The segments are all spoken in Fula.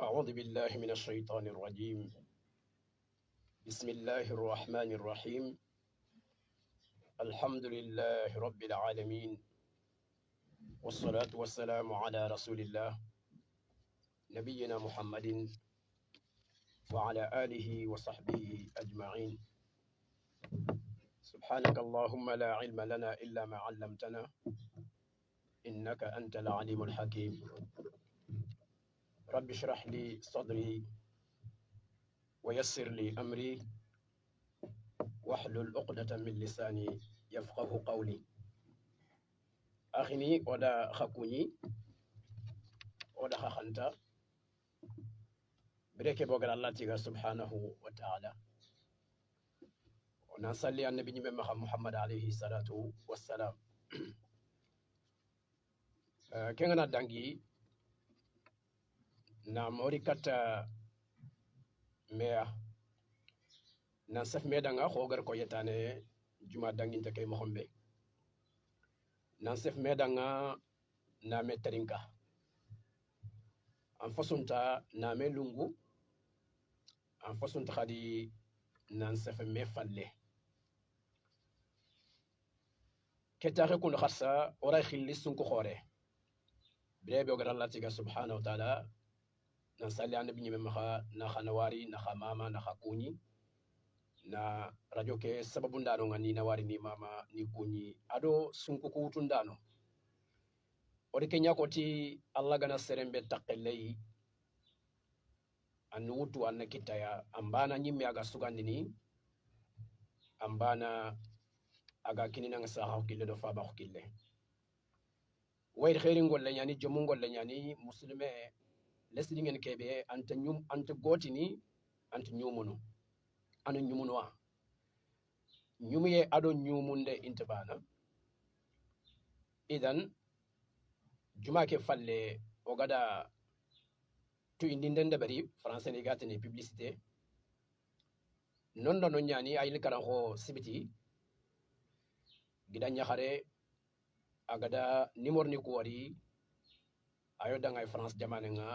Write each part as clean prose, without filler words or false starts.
أعوذ بالله من الشيطان الرجيم. بسم الله الرحمن الرحيم. الحمد لله رب العالمين، والصلاة والسلام على رسول الله نبينا محمد وعلى آله وصحبه أجمعين. سبحانك اللهم لا علم لنا إلا ما علمتنا إنك أنت العليم الحكيم. رب اشرح لي صدري ويسر لي أمري واحلل عقدة من لساني يفقه قولي. أخني ودا خكوني ودا خخنتا بريكي بوغر الله تيغا سبحانه وتعالى. ونصلي على النبي محمد عليه الصلاة والسلام. كنا دانجي ناموري كتا ميا نسف ميدانغا خوغر كو يتاني جمع دانجي نتكي محمد نسف ميدانغا نامي ترينكا أنفسونتا نامي لونغو أنفسونتا خدي نسف ميفالي كتاخي كون خرسا وراي خلي سنكو خوري بريبي وغر الله تيغا سبحانه وتعالى. نصلي على النبي محمد نخا نواري نخا ماما نخا كوني na radio ke sababu ndano ngani na wari ni mama ni kunyi ado sunku kutu ndano ori kenya koti Allah gana serembe takellei anu wutu anna kitaya ambana nyimme aga sugandini ambana aga kinina ngasa hokille do faba hokille wayr khairin golle nyani jomun golle nyani muslime lesdingen kebe anta gotini anta nyumuno anu nyumunwa nyumuye ado nyumunde intibana idan juma ke falle ogada tu indinde bari français ni gatini publicité non non nyani ayil karanko sibiti gidanya khare agada numéro ni ko wari ayo dangay France jamane nga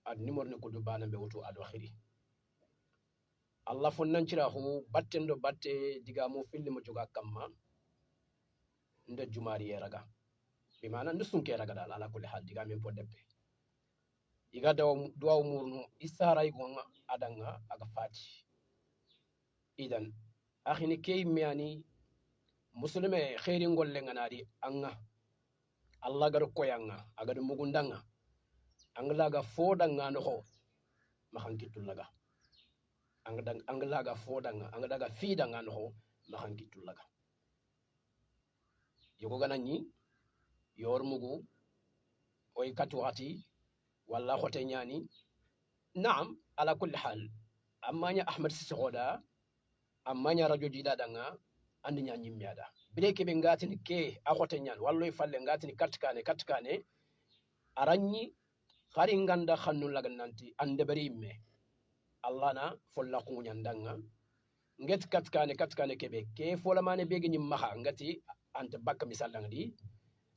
ad numéro ni ko du bana be wutu ado khiri Allah fonnan cirahu battendo batte diga mo filli mo joga kamma nda jumari raga bi mana ndu sunke raga dal ala kulli hal diga men podebbe iga duwa murnu isara igonga adanga aga fati. Idan akhini kay miani muslime khairi ngolle nganari anga Allah gar koyanga aga du mugundanga angla ga fodanga no ho mahankitullaga anglaga fodanga anglaga fidanga no mahankitullaga yogo ganani yor mugu oy katwati walla khote nyani naam ala kulli hal amanya ahmad sisoda amanya radio jida danga andi nya nyimmiada breke be ngatini ke akhote nyan wallo falle ngatini katkane aranyi khari nganda khannu laga nanti ande bari imme Allah na folla kunyandanga nget katkane kebe ke fola mane begi nyimmaha ngati anta bakka misal ngadi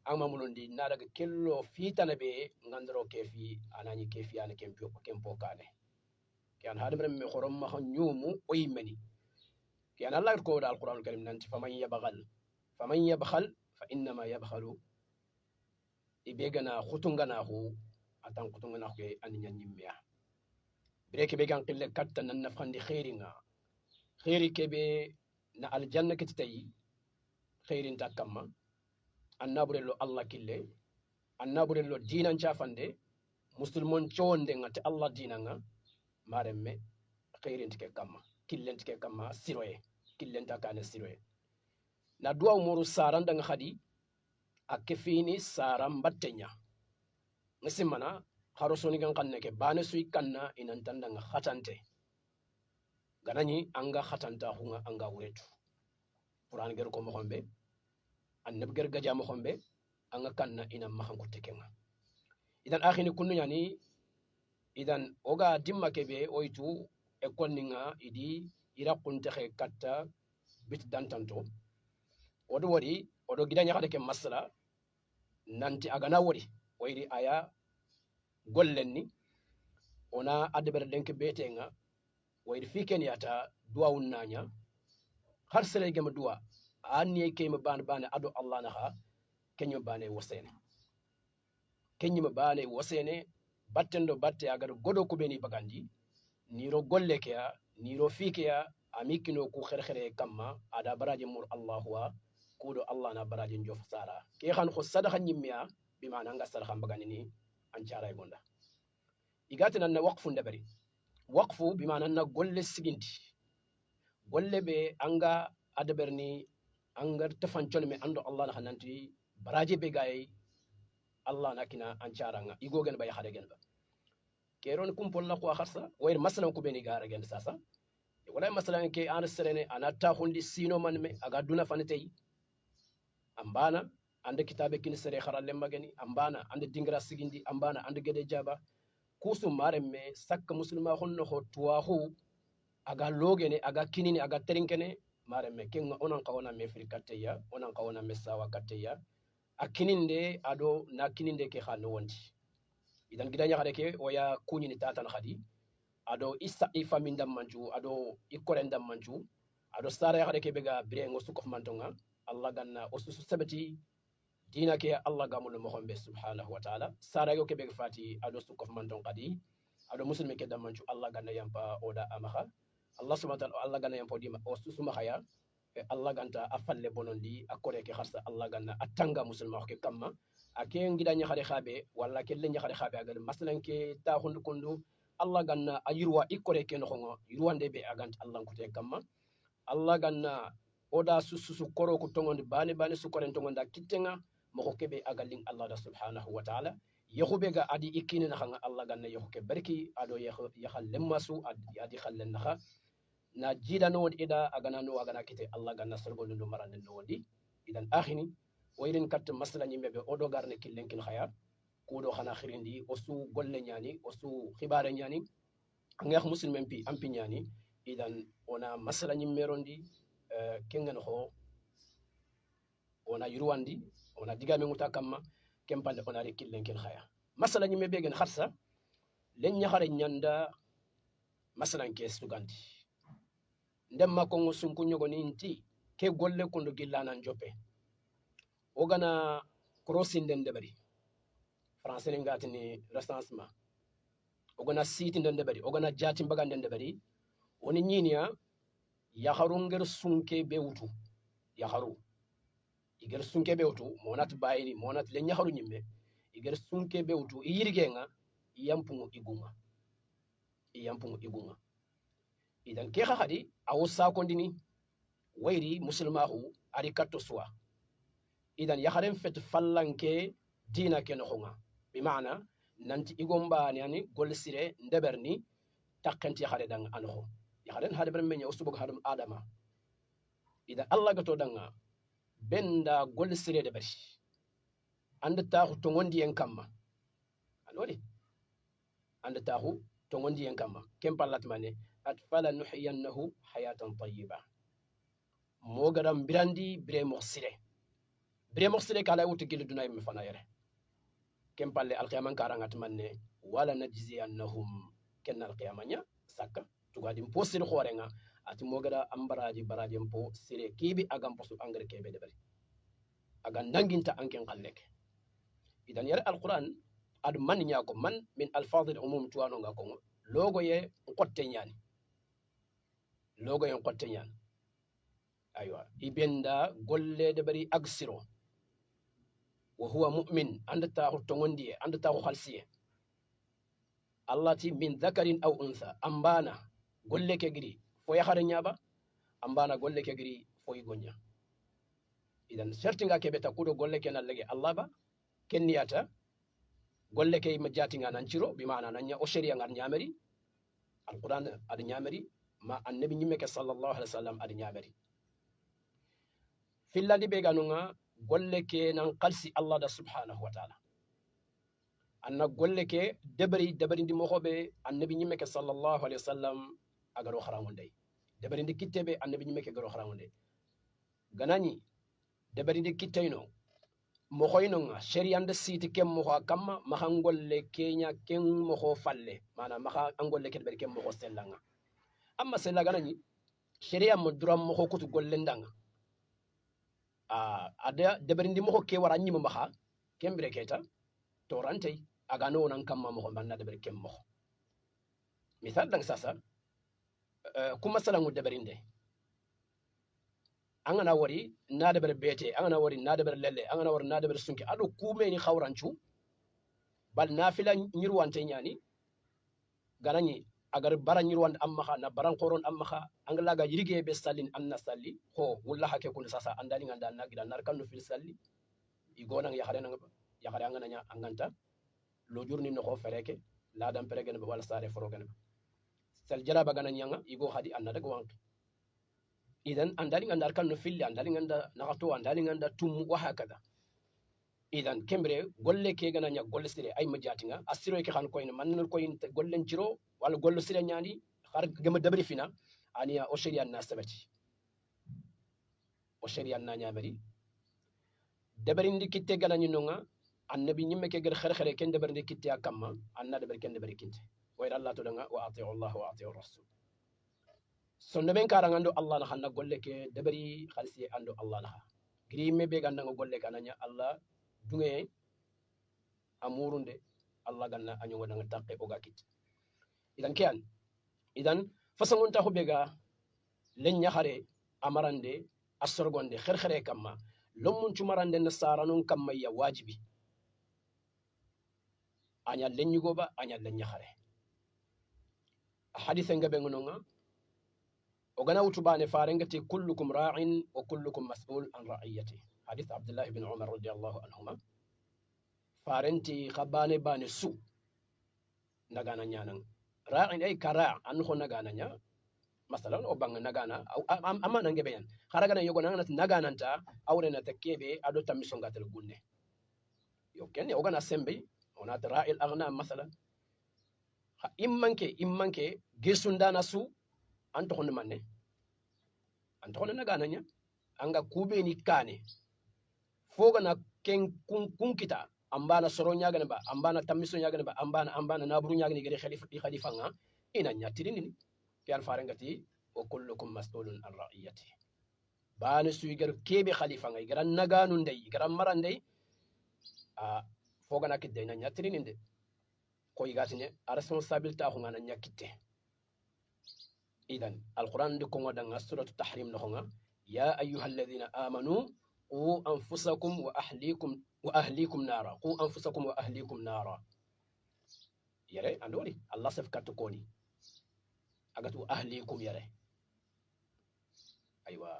amma mulondi na daga kello fitana be ngandro kefi anani kefi ana kempo kane kian hadamre me khorom ma nyumu oymeni kian Allah ko da alquran karim nanti faman yabkhal fa inma yabkhalu ibegana khutungana hu atan khutungana ke aninya nyimmiya breke be gan qille katta nan nafandi khairi kebe na aljanna kitay khairin takamma annaburello Allah kille annaburello dinan chafande muslimon chonde ngati Allah dinanga maremme khairin tike kamma killen tike kamma siroye killen takane siroye na duwa umuru saran danga khadi akefini saram battenya ngisimana harosoni gan kanne ke bane sui kanna inantanda nga khatante ganani anga khatanta hunga anga wuretu Quran ger ko mo xombe annab ger gaja mo xombe anga kanna ina mahanko tekenga. Idan akhini kunnu yani idan oga dimma kebe oytu ekol ninga idi ira kunte khe katta bit dantanto odo wori odo gidanya khade ke masala nanti agana wori oyri aya gollenni ona adber denk betenga wayr fiken yata duwa unnanya har sere gema duwa anni kema bane ado Allah naha kenyo bane wasene kenyima bane wasene battendo batte agar godo ko beni bagandi niro golle keya niro fikeya amikino ku khere kamma ada baraje mur Allah wa kudo Allah na baraje njof sara ke xan ko sadaqa nyimmiya bi mana nga sadaqa bagani ni an cara gonda igatina na waqfu ndabari waqfu bi mana na golle siginti golle be anga adaberni angar tafancol me ando Allah na hananti baraje be gay Allah nakina an caranga igogen bay xade gen ba keron kumpol la ko kharsa wayr masalan ko beni gara gen sasa wala masalan ke an serene anata hundi sino man me aga duna fanetey ambana ande kitabe kin sere kharalle magani ambana ande dingra sigindi ambana ande gede jaba kusu mare me sakka muslima honno ho tuwahu aga logene aga kinini aga terinkene mare me kenga onan kawana me frikateya onan kawana me sawa kateya akininde ado na kininde ke khano wonti idan gidanya khade ke waya kunyini tatan khadi ado isa ifa min dam manju ado ikoren dam manju ado sara khade ke bega birengo sukof mantonga Allah ganna osusu sabati dina ke Allah gamul mohombe subhanahu wa ta'ala sara yo ke bega fati ado sukof manton qadi ado muslimi ke dam manju Allah ganna yampa oda amaha Allah subhanahu wa ta'ala Allah ganna yampa dima osusu mahaya Allah ganta afalle bonondi akore ke kharsa Allah ganna atanga muslima ke kamma ake ngida nya khade khabe walla ke le nya khade khabe agal masalan ke ta hundu kundu Allah ganna ayirwa ikore ke no khongo yirwande be agant Allah ko te kamma Allah ganna oda susu koro ko tongondi bane su koren tongonda kittenga moko kebe agalin Allah da subhanahu wa ta'ala yahube ga adi ikine na khanga Allah ganna yahuke barki ado yahal lemmasu adi khallen naha na jida no wodi ida agana no agana kite Allah ganna sorgo no marande no wodi idan akhini wayrin kat masala nyimbe be odo garne killenkin khaya kudo khana khirindi osu golle nyani osu khibare nyani ngakh muslimen pi ampi nyani idan ona masala nyimmerondi kengen ho ona yurwandi ona digame muta kamma kempande ona re killenkin khaya masala nyimbe be gen kharsa len nyaxare nyanda masalan ke suganti ndemma ko sunku nyogo ni inti ke golle ko ndo gillana njope ogana crossing den debari français ngati ni recensement ogana site den debari ogana jati mbaga den debari woni nyinia yakharu ngir sunke be wutu yakharu iger sunke be wutu monat bayini monat le yakharu nyimme iger sunke be wutu yirgenga yampungu igunga idan ke khadi awsa kondini wayri musulmahu ari katto suwa idan yakharen fet fallanke dina ken khonga bi maana nanti igomba yani golsire ndeberni takkanti yakhare dang anho yakharen hade ber menya usubog hadum adama idan Allah gato danga benda golsire de bari anda tahu to ngondi en kamma alwali anda tahu to ngondi en kamma kem pallat mane atfala nuhiyannahu hayatan tayyiba mogaram birandi bire moxsire kala wuti gil dunay mi fana yere kem palle alqiyaman karangat manne wala najziyannahum ken alqiyamanya sakka tugadi posir khorenga ati mogada ambaraji baraji mpo sire kibi agam posu angre kebe de bari aga ndanginta anken qalleke idan yare alquran ad man nyako man min alfadhil umum tuwano ngako logo ye qotte nyani aywa ibenda golle de bari agsiro wa huwa mu'min andata tongondi andata khalsiye allati min dhakarin aw untha ambana golle ke giri fo yakhare nyaba ambana golle ke giri fo igonya idan certinga ke beta kudo golle ke nallege Allah ba kenniyata golle ke majati nga nanciro bi maana nanya o sharia ngar nyameri alquran ad nyameri ma annabi nyimme ke sallallahu alaihi wasallam ad nyameri fillandi be ganunga golle ke nan qalsi Allah da subhanahu wa ta'ala anna golle ke debari ndi mohobe annabi nyimme ke sallallahu alaihi wasallam agaro kharamunde debari ndi kittebe annabi nyimme ke garo kharamunde ganani debari ndi kittayno mo khoynonga shari'an da siti kem mo kamma mahangolle kenya ken mo falle mana maha angolle ken ber kem mo sellanga amma sellaga nani shari'a mo duram mo kutu golle ndanga ada deberindi mo ke wara nyima maha kembre keta torantay aga no nan kamma mo banna deber kem mo misal dang sasa kuma salangu deberinde angana wari na deber bete angana wari na deber lelle angana wari na deber sunki ado kumeni khawranchu bal nafila nyirwante nyani ganani agar bara nyirwande amma na baran qoron amma anglaga yirige be sallin anna salli ho walla hake kun sasa andali nganda nagira narkanu fil salli igona ya khare nanga ya khare angana nya anganta lo jurni no ko fereke la dam peregen be wala sare forogen sal jara bagana nyanga igo hadi anna daga wanki idan andali nganda narkanu fil andali nganda nagato andali nganda tum wa hakada idan kembre golle ke gana nya golle sire ay majatinga asiro ke khan koyne man koyin gollen ciro wala gollo sire nyani khar gama dabri fina aniya o shari'a na sabati o shari'a na nyamari dabri ndi kitte gana nyinonga annabi nyimme ke gar khare ken dabri ndi kitte akamma anna dabri ken dabri kinte wayra allah to danga wa ati'u allah wa ati'u rasul sonno ben karangando allah na khanna golle ke dabri khalsi ando allah na gri me be ganda golle kananya allah dunge amurunde allah ganna anyongo nanga takke o gakit idan kian idan fasangon ta hubega lenya hare amarande asorgonde kherkhere kamma lomun cumarande nasaranon kamma ya wajibi anya lenyu goba anya lenya hare hadith ngabe ngononga ogana utubane farengati kullukum ra'in wa kullukum mas'ul an ra'iyati hadith abdullah ibn umar radiyallahu anhuma farenti khabane bane su nagana nyanan ra'in ay kara an ho nagana nya masalan o bang nagana amma nange beyan kharaga nan yogo nan nagana ta awre na takebe ado tamiso ngatel gunne yo ken yo gana sembe onat ra'il aghna masalan immanke gesunda nasu anto hono manne anto hono nagana nya anga kube ni kane foga na ken kunkita ambana soro nyagane ba ambana tamiso nyagane ba ambana naburu nyagane gere khalifa nga ina nyatirini kyan farengati wa kullukum mas'ulun an ra'iyati bana suigar kebe khalifa nga igara naganu ndey igara marandey foga na kidde ina nyatirini nde ko igatine a responsabilité ko ngana nyakite idan alquran de ko ngodanga suratu tahrim no nga ya ayyuhalladhina amanu qu anfusakum wa ahlikum nara qu anfusakum wa ahlikum nara yare andori allah safkatu koni agatu ahlikum yare aywa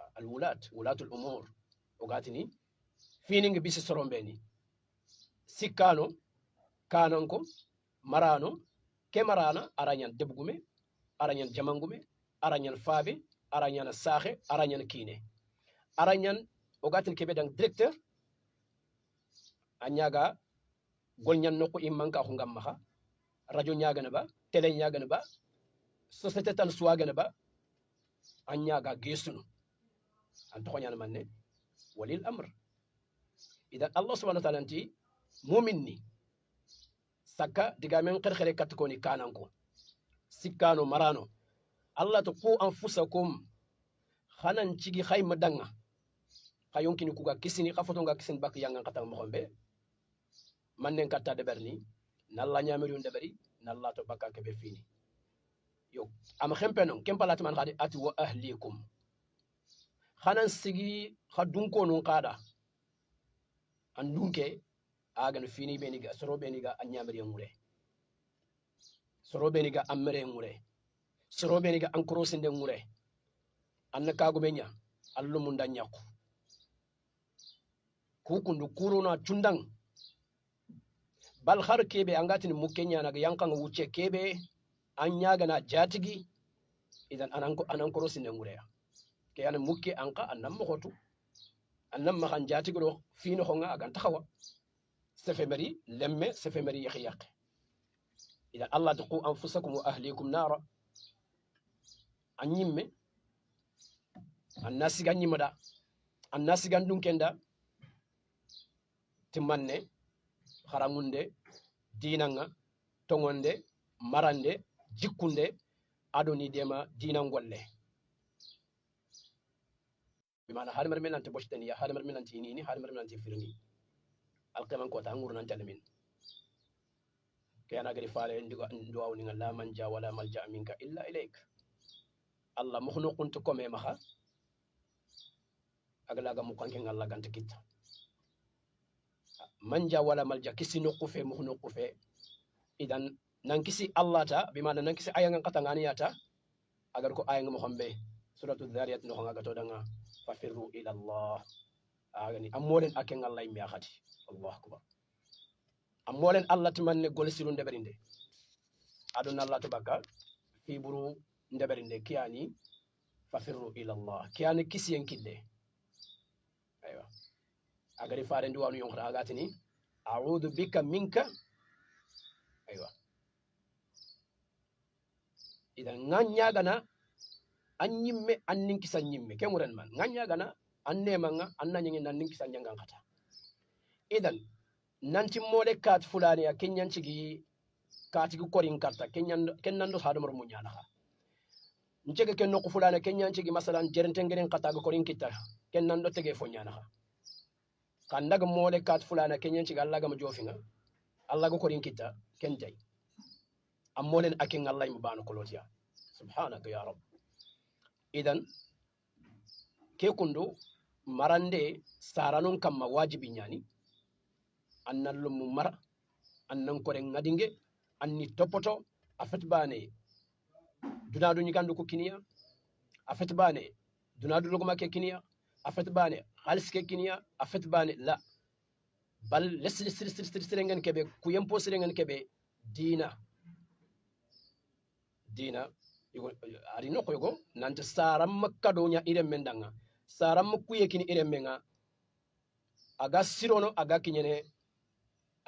wulatul umur ogatini fining bisi sorombeni sikano kananko marano kemarana aranyan debgume aranyan jamangume aranyan fabe aranyan saxe aranyan kine aranyan ogatin kebe dang directeur anyaga golnyan noko immanka ko ngamma radio nyagana ba télé nyagana ba société tan suwagana ba anyaga gesunu an to nyana manne walil amr idan allah subhanahu wa ta'ala anti mu'minni saka diga men khere katko ni kananko sikano marano allah to qu anfusakum khanan cigi khayma danga khayonkini kuga kisini khafotonga kisin bak yanga kata mo xombe mannen katta de berni nalla nyamiri de beri nalla to bakka ke be fini yo am khempenon kempalat man khadi ati wa ahlikum khanan sigi khadun ko non qada andunke agan fini beniga soro beniga anyamiri ngure soro beniga amere ngure soro beniga ankrosinde ngure anna kago benya allu munda nyako kukundu kuruna tundang bal har kebe angatin mukenya naga yankan wuce kebe anyaga na jatigi idan anan krosinde ngure ke yana mukke anka annam mokotu annam ma kan jatigi do fino honga agan taxawa sefemeri lemme sefemeri yakhyaq idan allah taqu anfusakum wa ahlikum nara anyimme annasi ganyimada annasi gandun kenda timmanne haramunde dinanga tongonde marande jikkunde adoni dema dinan golle bimana hadamar men nanti boshtani ya hadamar men nanti nini hadamar men nanti firni alqiman ko ta ngurnan talamin kayana gari faale duwaw ni la manja wala malja minka illa ilayk allah mukhno kuntu kome maha aglaga mukanke ngalla ganta kitta manja wala malja kisi nuqufe mukhno qufe idan nankisi allah ta bimana nankisi ayangan katanganiyata agar ko ayanga mo xambe suratul dhariyat no nga to danga fafirru ila allah agani amolen aken allah mi akhati allah akbar amolen allah timanne golsiru ndeberinde aduna allah tabaka fi buru ndeberinde kiyani fafirru ila allah kiyani kisiyen kille aywa agari faare ndi wanu yonkata agatini a'udhu bika minka aywa idan nganya gana anyimme anninki sanyimme kemuren man nganya gana anne manga annanyi nanninki sanjangan kata idan nanti mole kat fulani ya kenyanci gi katigu korin karta kennando hadamar munyana ha ncege kenno ko fulani kenyanci gi masalan jerentengeren kata go korin kitta kennando tege fonyana ha kandaga mole kat fulani kenyanci gi Allah ga ma jofinga Allah go korin kitta kenjay amolen akin Allah mu banu kolotiya subhanaka ya rab idan ke kundu marande saranun kamma wajibi nyani annan lumu mara annan kore ngadinge anni topoto afet bane dunadu nyigandu ko kiniya afet bane dunadu luguma ke kiniya afet bane halis ke kiniya afet bane la bal lesir ngen kebe ku yempo sir ngen kebe dina yugo ari no ko yugo nanta saram makka do nya irem mendanga saram ku yekini irem menga aga sirono aga kinyene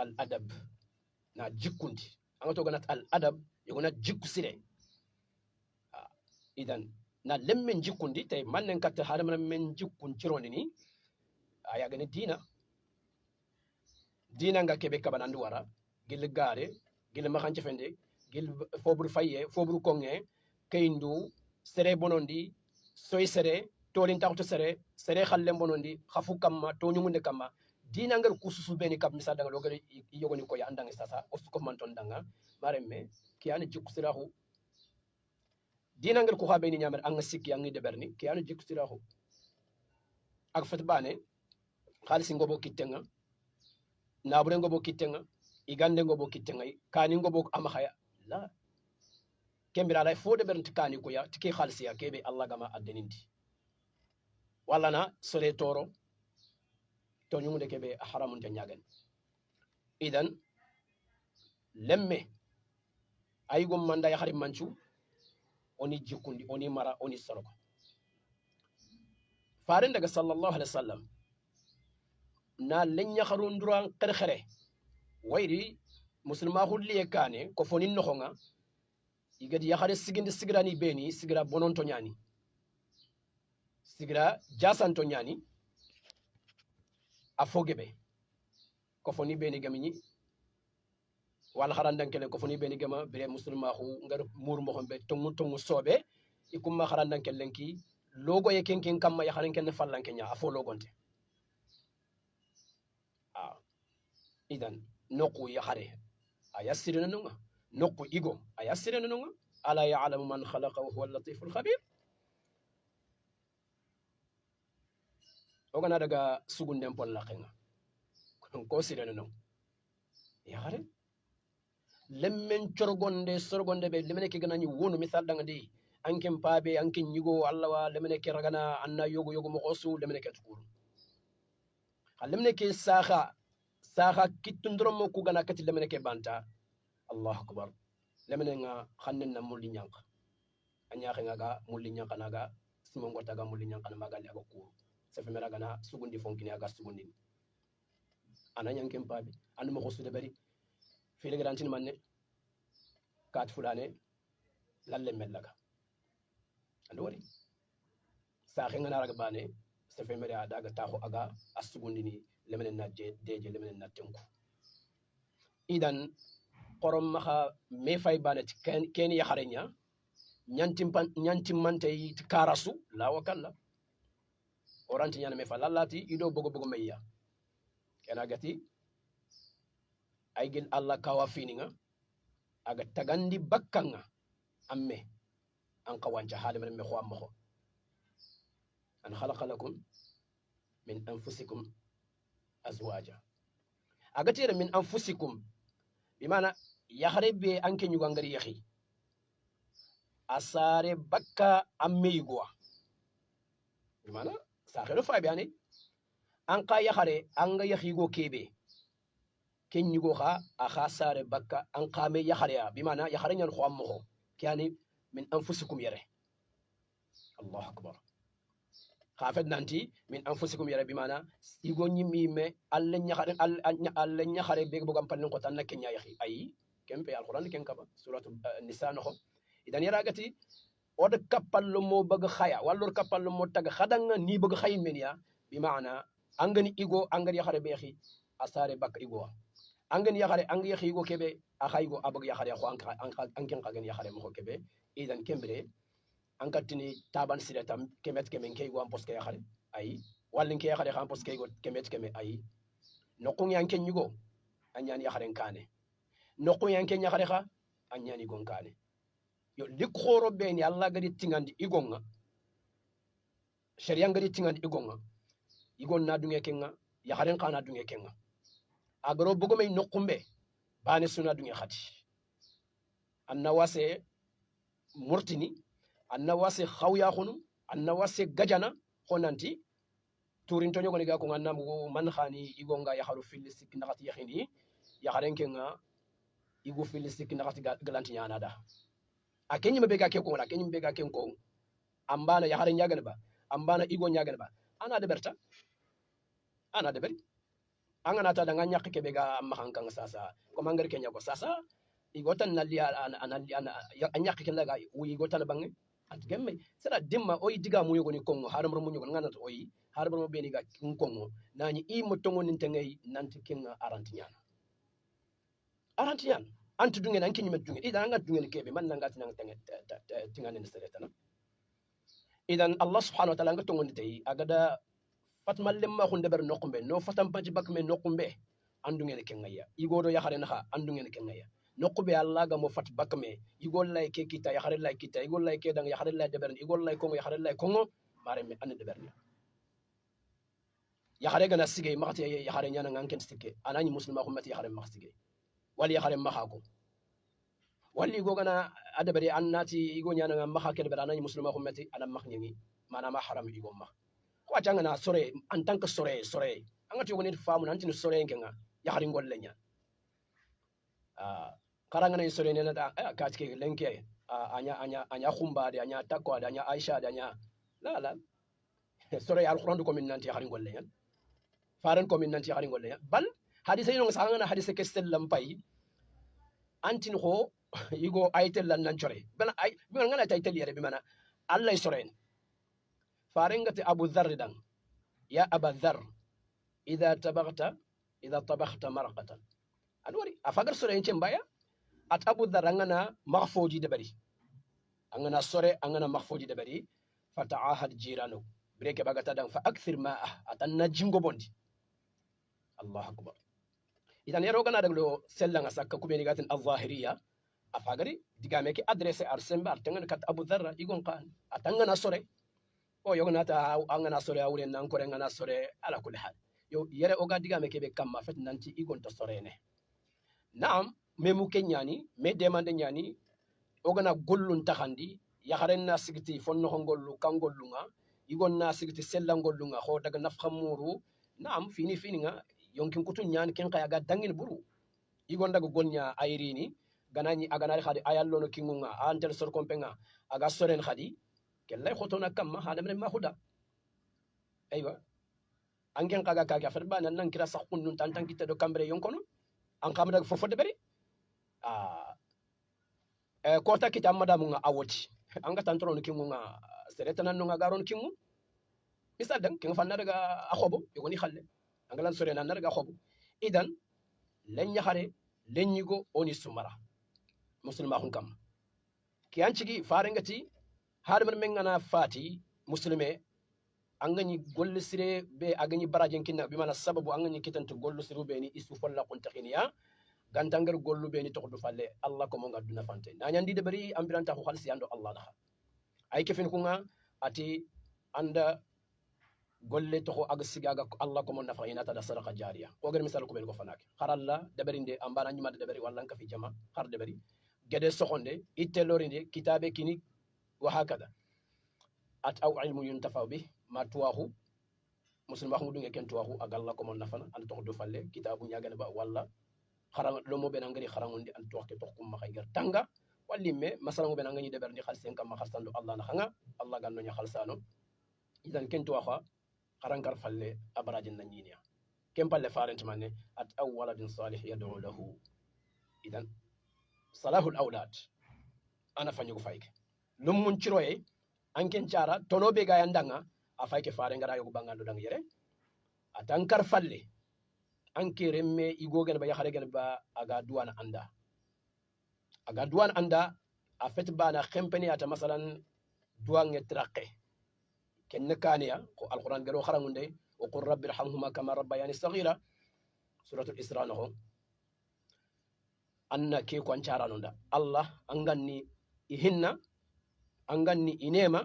al adab na jikkundi anga to ganat al adab yugo na jikku sire idan na lemmen jikkundi tay mannen katta hadama men jikkun cirondi ni aya gane dina nga kebe kabanandu wara gil gare gil makanche fende gil fobru faye fobru konge kayindu sere bonondi soy sere tolin taxto sere khallem bonondi khafu kamma to nyumunde kamma dina ngal kususu beni kab misal danga logari yogoni ko ya andanga sasa ostu ko manton danga maremme kiyani jikku sirahu dina ngal ko habeni nyamer anga sikki angi deberni kiyani jikku sirahu ak fat bane khalisi ngobo kittenga nabure ngobo kittenga igande ngobo kittenga kani ngobo amakhaya la kembira lay fo de bernti kani ko ya tiki khalsi ya kebe Allah gama addenindi wala na sore toro to nyumude kebe haramun ta nyagan idan lemme aygum manda ya harim manchu oni jikundi oni mara oni soroko farin daga sallallahu alaihi wasallam na lenya kharun duran khere wayri muslima hulliye kane ko fonin noxonga igadi yakhare sigindi sigrani beni sigra bononto nyani sigra jasanto nyani afogebe ko foni beni gamini wala kharandankele ko foni beni gama bire muslima hu ngar mur mo xombe tongu sobe ikumma kharandankele lenki logo ye kenken kamma ya kharen ken fallanke nya afo logonte idan noku ya khare ayasirina nunga noku igo ayasirina nunga ala ya'lamu man khalaqa wa huwa al-latiful khabir ogana daga sugundem polla kenga ko sirina nunga ya khare lemmen sorgonde be lemene ke ganani wonu misal danga di anken paabe anken yigo Allah wa lemene ke ragana anna yogo mo osu lemene ke tukuru lemene ke saha kittundro mo ku gana kati lemene ke banta Allahu akbar lemene nga khannen na mulli nyanka anya khenga ga mulli nyanka naga simo ngota ga mulli nyanka na magali aga ku sefe mera gana sugundi fonkini aga sugundi ananya nken paabe anu mo osu de bari fili garantin manne kat fulane lalle mellaga ando wari sa khenga naraga bane sefe mere daga taxo aga asugundini lemenen na deje lemenen na tenku idan qorom maha me fay banati ken ya harenya nyantim mante karasu la wakalla oranti nyana me fa lallati ido bogo meya kena gati aygil Allah kawa fininga aga tagandi bakkanga amme an kawanca halimen me khwa mo an khalaqa lakum min anfusikum azwaja agatira min anfusikum bimana yakhare be anke nyugo ngari yakhi asare bakka amme yugwa bimana sakhelo fa biani an ka yakhare anga yakhi go kebe ken nyugo kha akha sare bakka an qame yakhare ya bimana yakhare nyan khwa mo kyani min anfusikum yare Allah akbar khafet nanti min anfusikum yare bimana igo nyimi me alle nyakhare be bogam palin ko tan kenya yakhi ay kempe alquran ken kaba suratu nisa no idan yara gati od kapallo mo bëgg khaya wallor kapallo mo tag khadanga ni bëgg khay men ya bimana angani igo angari yakhare be yakhi asare bak igo angani yakhare angi yakhi igo kebe akhaygo abag yakhare ko anken kagen yakhare mo kebe idan kembre ankatini taban siretam kemet kemen kaygo am poske yakhare ay wallin ke yakhare xam poske go kemet keme ay nokku yanken nyugo anyani yakhare kane nokku yanken yakhare kha anyani gon kane yo likhoro beni Allah gadi tingandi igonga sharia gadi tingandi igonga igon na dunge kenga yakhare kana dunge kenga agro bugo may nokkumbe bani suna dunge khati anna wase murtini anna wase khawya khunu anna wase gajana khonanti turin to nyogoni ga ko ganna mo man khani igonga yakharu filistik nakati yakhini yakharen kenga igu filistik nakati galanti nyana da akenyi mebe ga ke ko akenyi mebe ga ken ko ambana yakhare nyagal ba ambana igo nyagal ba ana de berta ana de beri angana ta daga nyak ke be ga mahankan sasa ko mangar kenya ko sasa igotan nalli ana nyak ke laga wi igotan bangi at gemme sera dimma oy diga mu yogoni kongo haram mu yogon ngana to oy haram mo beni ga kongo nani i mo tongo nin tengay nanti kenga arantiyan antu dungen anki nyima dungen idan anga dungen kebe man nanga tinang tingane ne seretana idan Allah subhanahu wa ta'ala nga tongo tay agada fatmal lemma khunde ber nokumbe no fatam panci bakme nokumbe andungen kengaya igodo yakhare na andungen kengaya nokube Allah ga mo fat bakme igol lay ke kita yakhare lay kita igol lay ke dang yakhare lay deber igol lay kongo yakhare lay kongo mare me an deber yakhare gana sige makati yakhare nyana nganken stike anani muslima ko mati yakhare mak sige wali yakhare makhako wali go gana adabari annati igo nyana ngam makhake deber anani muslima ko mati anam mak nyingi mana ma haram igo mak ko janga na sore en tant que sore angati woni famu nanti no sore ngenga yakhare ngol lenya karanga na sore nena da katike lenke anya khumba de anya takwa de anya aisha de anya la sore alquran ko min nanti yakhare ngol lenya faran ko min nanti yakhare ngol lenya bal hadise no sanga na hadise kestel lampai antin ko igo aitel lan nan chore bana ay bi ngana taytel yere bi mana allah soren farengati abu dharr dan ya aba dharr idha tabakhta marqatan adwari afagar soren chembaya at abu dharr ngana maghfoji de bari angana sore angana maghfoji de bari fata'ahad jiranu breke bagata dan fa akthir ma'ah atanna jingo bondi allah akbar idan yaro gana daglo sellanga sakka kubeni gatin al-zahiriya afagari digame ki adresse arsemba artengan kat abu dharr igon kan atangana sore o yogna ta angana sore awre nan ko ngana sore ala kulli hal yo yere o ga digame ke be kamma fet nanti igon to sore ne naam memu kenyani me demande nyani o gana gollun taxandi yakharen na sigiti fonno ngollu kangollunga igon na sigiti sellangollunga ho daga nafhamuru naam fini nga yonkin kutun nyani ken kaya ga dangin buru igon daga golnya ayrini ganani aganari khadi ayallo no kingunga antel sor kompenga aga soren khadi kellay khotona kamma hada men ma khuda aywa angen kaga kaga ferba nan kira sakhun nun tantan kitte do kambre yonkono an kam daga fofo de bari kota kita madamu nga awoti anga tantoro no kingunga sereta nan no garon kingu misal dan kin fanna daga akhobo yogoni khalle angalan sore nan narga xobu idan len ñaxare len ñigo oni sumara muslima hun kam ki ancigi farengati hadamar men ngana fati muslime angani golle sire be agani barajen kinna bi mana sababu angani kitanto gollu siru be ni isu folla kuntakhiniya gantangar gollu be ni to do falle allah ko mo ngaduna fante na nyandi de bari ambiranta ko khalsi ando allah da ay kefin kunga ati anda golle to ag sigaga allah ko mo nafa ina ta da sadaqa jariya ko gar misal ko bel ko fanake haralla de bari de ambana nyima de bari walla ka fi jama har de bari gede soxonde itelorinde kitabe kini wa hakada at aw ilmu yuntafa bi ma tuwahu muslim wax mu dunge ken tuwahu agalla ko mon nafana an to do falle kitabu nyagane ba walla xaram lo mo ben ngari xaramundi an to ke to kum ma xaygar tanga walli me masala mo ben ngani de berni xal sen kam ma xastandu allah na xanga allah ganno nya xalsano idan ken tuwaha xarankar falle abarajin na ñiniya ken palle farent manne at aw waladin salih yad'u lahu idan salahul awlad ana fanyugo fayke lum mun ciroye anken cara tono be ga yandanga a fayke fare ngara yogo bangando dang yere atankar falle anke remme igogen ba yaxare gen ba aga duwan anda a fet bana khempeni ata masalan duwange traqe ken kaniya ko alquran garo xarangunde wa qur rabbi irhamhuma kama rabbayani saghira suratul isra no anna ke ko ancara nonda allah anganni ihinna anganni inema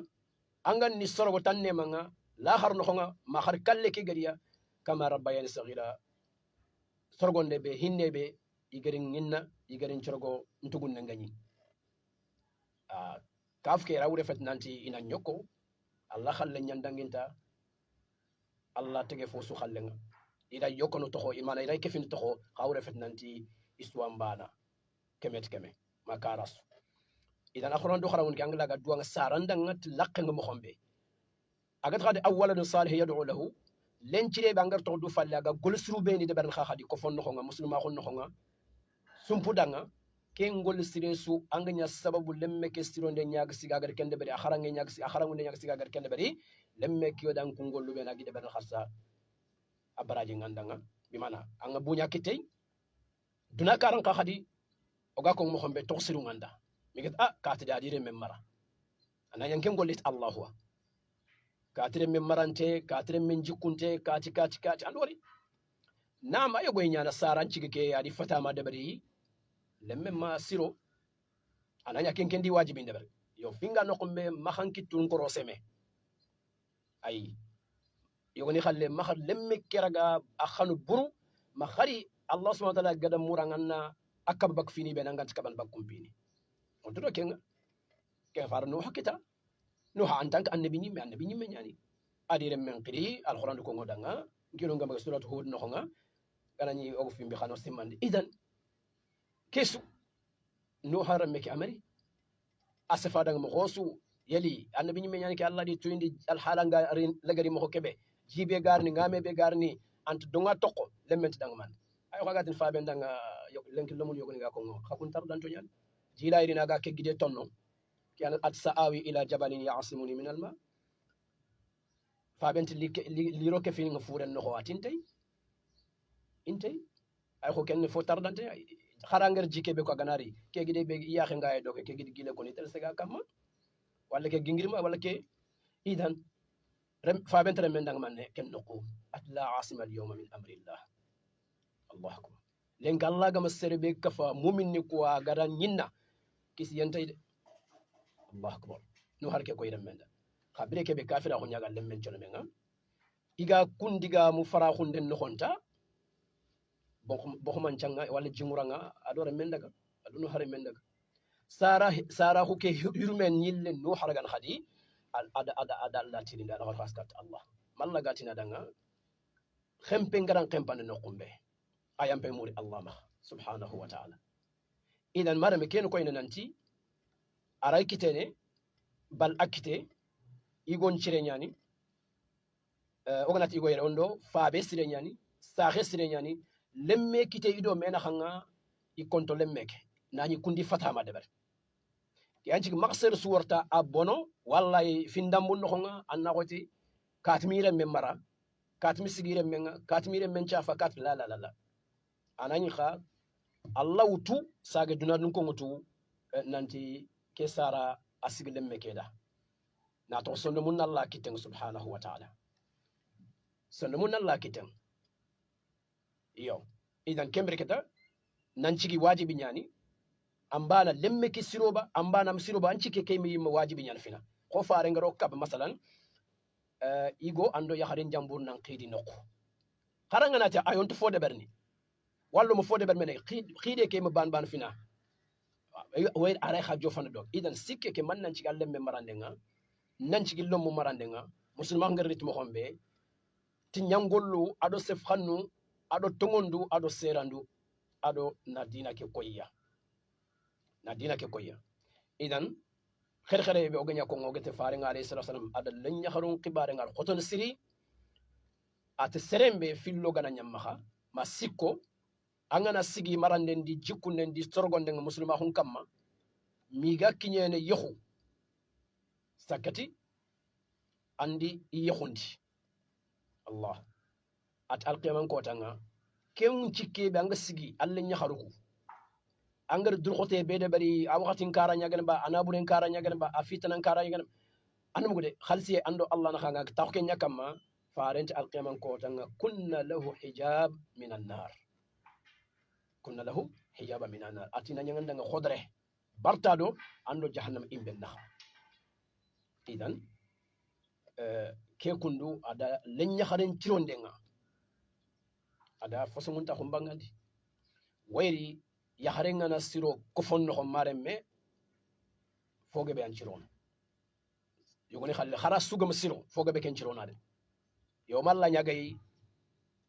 anganni sorogo tannema nga la harno khonga ma har kalle ke gariya kama rabbayani saghira sorgonde be hinnebe igarin nginna igarin corgo ntugun ngani kafke rawre fet nanti ina nyoko allah khalle nyandanginta allah tege fo su khallenga ida yokono toho imana ida kefin toho hawre fet nanti iswam bana kemet keme makaras idan akhron do kharawun ki angla ga duwa saranda ngat laqqa mo khombe agat khadi awwalan salih yad'u lahu lencire be ngar to du falle ga golsru be ni de bern khadi ko fon no nga muslima khon no nga sumpu danga ke ngol sire su anganya sababu lemme ke sironde nyaag sigagar kende bari akharange nyaag si akharange nyaag sigagar kende bari lemme ki yodan ko ngol be nagi de bern khassa abaraji ngandanga bi mana anga bunya kitay duna karan ka khadi oga ko mo khombe to siru nganda mi get katida dire memmara ana yanke ngolit allah katire men marante katire men jikkunte kati andori nama yogo nyana saran cigike adi fatama debari lemme ma siro ananya kenkendi wajibi debari yo finga no kombe mahanki tun koro seme ay yogo ni khalle mahar lemme keraga akhanu buru mahari allah subhanahu wa ta'ala gada muranganna akab bak fini be nangat kaban bakum pini on do kenga ke far no hakita no ha antank annabi nyimme nyani adire men qiri alquran ko ngodanga ngiro ngam surat hud no nga ganani ogo fimbi khano simandi idan kesu no haram meki amari asafa dang mo khosu yali annabi nyimme nyani ke allah di tuyindi alhalanga lagari mo kebe jibe garni ngame be garni ant donga tokko lemment dang man ay ko gatin fa ben dang lenki lomul yogoni ga ko ngo khakun tar dan to nyal jila irina ga keggide tonno كان أتساوي إلى جبل يعصمني من الماء فبنت اللي روك في نفور النخوات انتي أي خو كان فوتر دانتي خرانغر جيكي بكو غناري كي غيدي بي يا خنغا دوك كي غيدي غيلا كوني تل سغا كام ولا كي غينغريما ولا كي اذن فبنت رمن دان من كن نقو لا عاصم اليوم من امر الله الله اكبر لين الله غم سربي كفا مؤمن نكو غدان نينا كيس ينتي Allah akbar no harke ko yiram menda khabire ke be kafira ko nyagal lemmen chono menga iga kundiga mu fara khunden no khonta bo man changa wala jimuranga adora mendaga aduno hare mendaga sara ko ke yurmen yille no haragan khadi ada Allah tini da no faskat Allah malla gatina danga khempe ngaran khempane no kumbe ayam pe muri Allah ma subhanahu wa ta'ala idan marame ken ko ina nanti aray kitene bal akite igon cire nyani oganati igo yere ondo faabe sire nyani saxe sire nyani lemme kite ido mena khanga i konto lemmeke nani kundi fatama debar yanci maksel suwarta abono wallahi findambu no khanga annakoti katmire memara katmi sigire menga katmire men chafa kat la la la la anani kha Allah wutu sage dunadun ko mutu nanti ke sara asigilem mekeda na to sonno mun Allah kiten subhanahu wa ta'ala sonno mun Allah kiten yo idan kembre keta nan cigi wajibi nyani ambana lemme ki siroba ambana msiroba ancike kaymi wajibi nyani fina ko faare ngaro kab masalan igo ando yakharen jambur nan qidi nokko haranga nati ayonto fode berni wallo mo fode bermene khide ke mo ban fina way are kha jofana dog idan sikke ke man nan ci galle me marande nga nan ci gillom mo marande nga musulma ngar ritmo xombe ti nyangollu ado sef xannu ado tongondu ado serandu ado na dina ke koyya idan khere be oganya ko ngogete faare nga alayhi sallam ada lanya harun qibare ngal khoton siri at serembe fillo gana nyammaha ma sikko angana sigi maranden di jikunden di sorgonde nga muslima hun kamma miga kinyene yehu sakati andi yehundi Allah at alqiyaman ko tanga ken cikke be anga sigi alla nyaharuku angar durxote be de bari a waxatin kara nyagen ba anaburen kara nyagen ba afitanan kara nyagen anum gode khalsi ando Allah na khanga tawke nyakama farent alqiyaman ko tanga kunna lahu hijab minan nar kunna lahu hijaba minan nar atina nyanganda nga khodre bartado ando jahannam imbe nakh idan ke kundu ada lenya kharen tironde nga ada fosomunta humbangandi wayri yaharenga na siro kofon no maremme foge be anciron yogoni khalle khara sugam siro foge be ken cirona de yo malla nyagay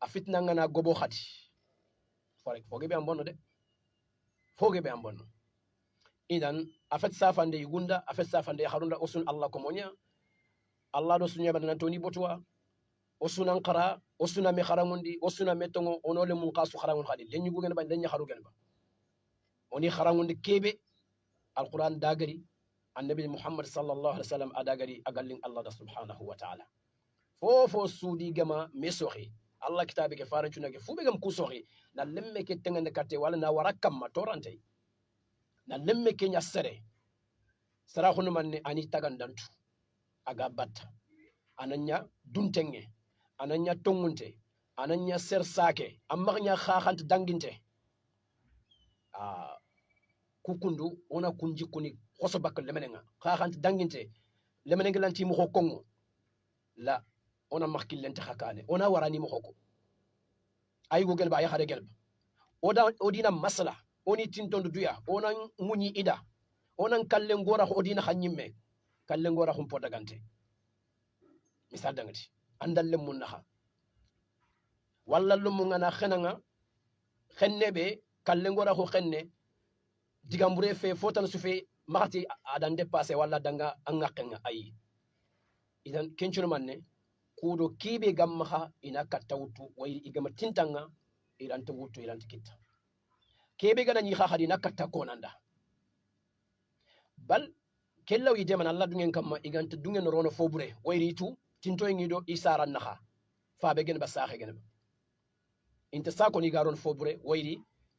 afitna ngana gobo khati foge be ambono de foge be ambono idan afet safande yugunda afet safande harunda osun Allah ko monya Allah do sunya badana toni botwa osunan qara osuna me kharamundi osuna metongo onole mun qasu kharamun khadi lenyu gugen ba lenya kharu gen ba oni kharangundi kebe alquran dagari annabi muhammad sallallahu alaihi wasallam adagari agallin Allah da subhanahu wa ta'ala fofo sudi gama mesoxi Allah kitabe ke farancuna ke fube gam kusoxi na lemme ke tengande katte wala na warakam ma torante na lemme ke nyassere saraxunu manne ani tagandantu aga batta ananya duntenge ananya tongunte ananya sersake amagnya khakhant danginte kukundu ona kunji kuni khoso bakal lemenenga khakhant danginte lemenenga lanti mo kongo la ona makki lente khakane ona warani mo khoko ay go gelba ya khade gelba odina masala oni tintondo duya ona munyi ida ona kalle ngora ko odina khanyimme kalle ngora hum podagante misal dangati andal le mun naha walla lumu ngana khenanga khennebe kalle ngora ko khenne digambure fe fotan su fe makati adan dépassé walla danga angakenga ayi idan kenchuno manne kudo kibe gamma ina kattawtu wayri igama tintanga iranta wutu iranta kitta kebe gana nyi khadi na katta konanda bal kellaw yide man Allah dungen kamma iganta dungen rono fobure wayri tu tinto ngido isara naha faabe gen ba saxe gen ba inta sako ni garon fobure wayri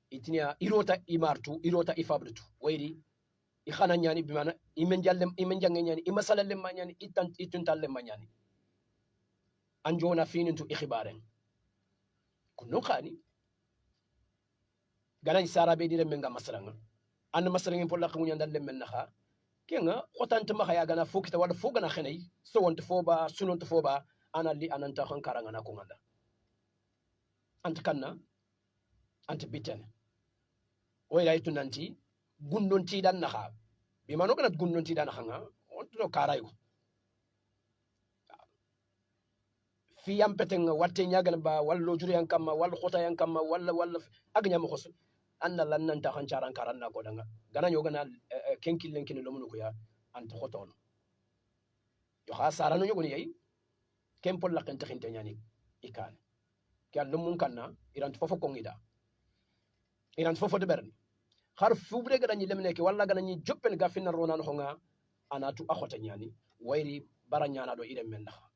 itinia irota imartu irota ifabrutu wayri i khana nyani bimana imen jange nyani imasala lemma nyani ituntal lemma nyani anjona finintu ikhibaren kunu khani ganan sara be dire menga masalanga an masalanga polla khamu nyandal lemmen naha kenga khotant ma khaya gana fokita wala fogana khenay so wonto foba sunonto foba ana li ananta khan karanga na ko nganda ant kanna ant bitene way laytu nanti gundon ti dan naha bi mano kana gundon ti dan khanga onto karayo fi yam peteng watte nyagal ba wallo juri yan kamma wal khota yan kamma walla agnya mo khos anna lan nan ta khan charan karanna ko danga gana yo gana kenki lenki lo mun ko ya anta khoton yo ha sarano yo goni yai kempol la kan takhinte nyani ikan kal mun kanna iran fofo ko ngida iran fofo de berni har fubre gana nyi lemne ke walla gana nyi joppel ga finna ronan honga anatu akhota nyani wayri baranyana do ire men nakha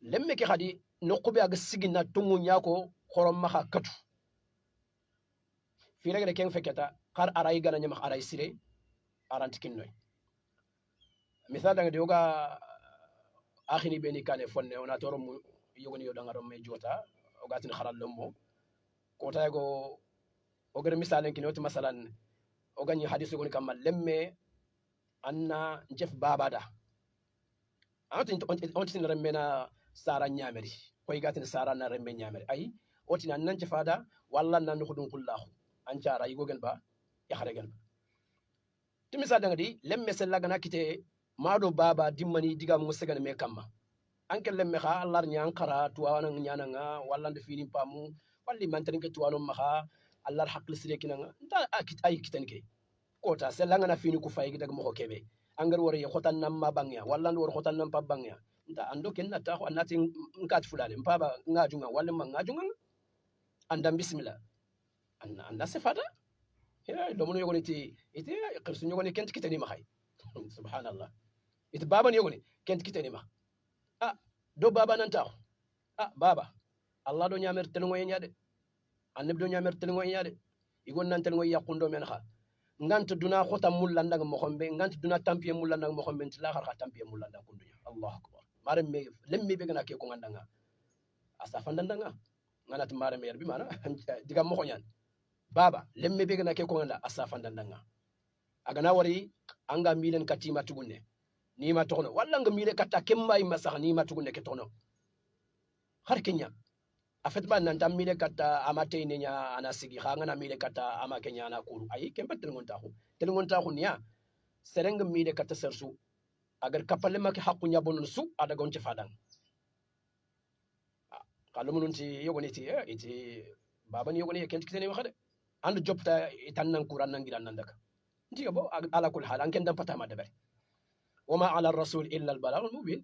lemme ke khadi noqube aga sigina tungu nyako khorom maha katu fi regre ken feketa qar aray gana nyama aray sire arantikin noy misal danga dioga akhini beni kane fonne ona torom yogoni yodanga rom me jota ogatin kharal lommo ko tago ogere misalen kinoti masalan ogani hadith yogoni kamal lemme anna njef babada ontin remmena sara nyameri koy gatin sara na remme nyameri ay otin nan njefada walla nan khudun kullahu an cara yigogen ba ya kharegen ba timisa danga di lemme sella gana kite mado baba dimmani diga mo segan me kamma anke lemme kha allah nyang khara tuwana nyana nga walla nde fini pamu walli mantarin ke tuwano maha allah hakli sire kinanga nda akit ay kitenke kota sella ngana fini ku fay dag mo ko kebe angar wori khotan nam ma bangya walla ndo wor khotan nam pa bangya nda ando ken nata ko anati ngat fulane mpaba ngajunga walla ma ngajunga andam bismillah anna sifata ya do mono yogoni ti ite qirsu yogoni kent kitani ma hay subhanallah ite baba yogoni kent kitani ma do baba nan taw baba allah do nyamer telngo yade annabi do nyamer telngo yade igon nan telngo yaqundo men kha ngant duna khota mullanda mo xombe ngant duna tampiye mullanda mo xombe tila khar kha tampiye mullanda kundunya allah akbar mare me lemmi be gana ke ko ngandanga asa fandandanga nganat mare me yerbi mana diga mo xonyan baba lemme be gana ke ko nganda asa fandandanga agana wari anga milen katima tugunne ni ma tono walla nga mile katta kemmay masax ni ma tugunne ke tono har kenya afet ba nan tam mile katta amate ne nya ana sigi xa ngana mile katta ama kenya na kuru ay kembe tel ngon taxu niya sereng mile katta sersu agar kapalle make hakku nyabon su ada gon ci fadan kalum nun ci yogoni ti iti baba ni yogoni kent kitene waxade and jopta tan nan kuran nan giran nan daka ndiga bo ala kul hal anken dam patama de ber wama ala rasul illa al balagh al mubin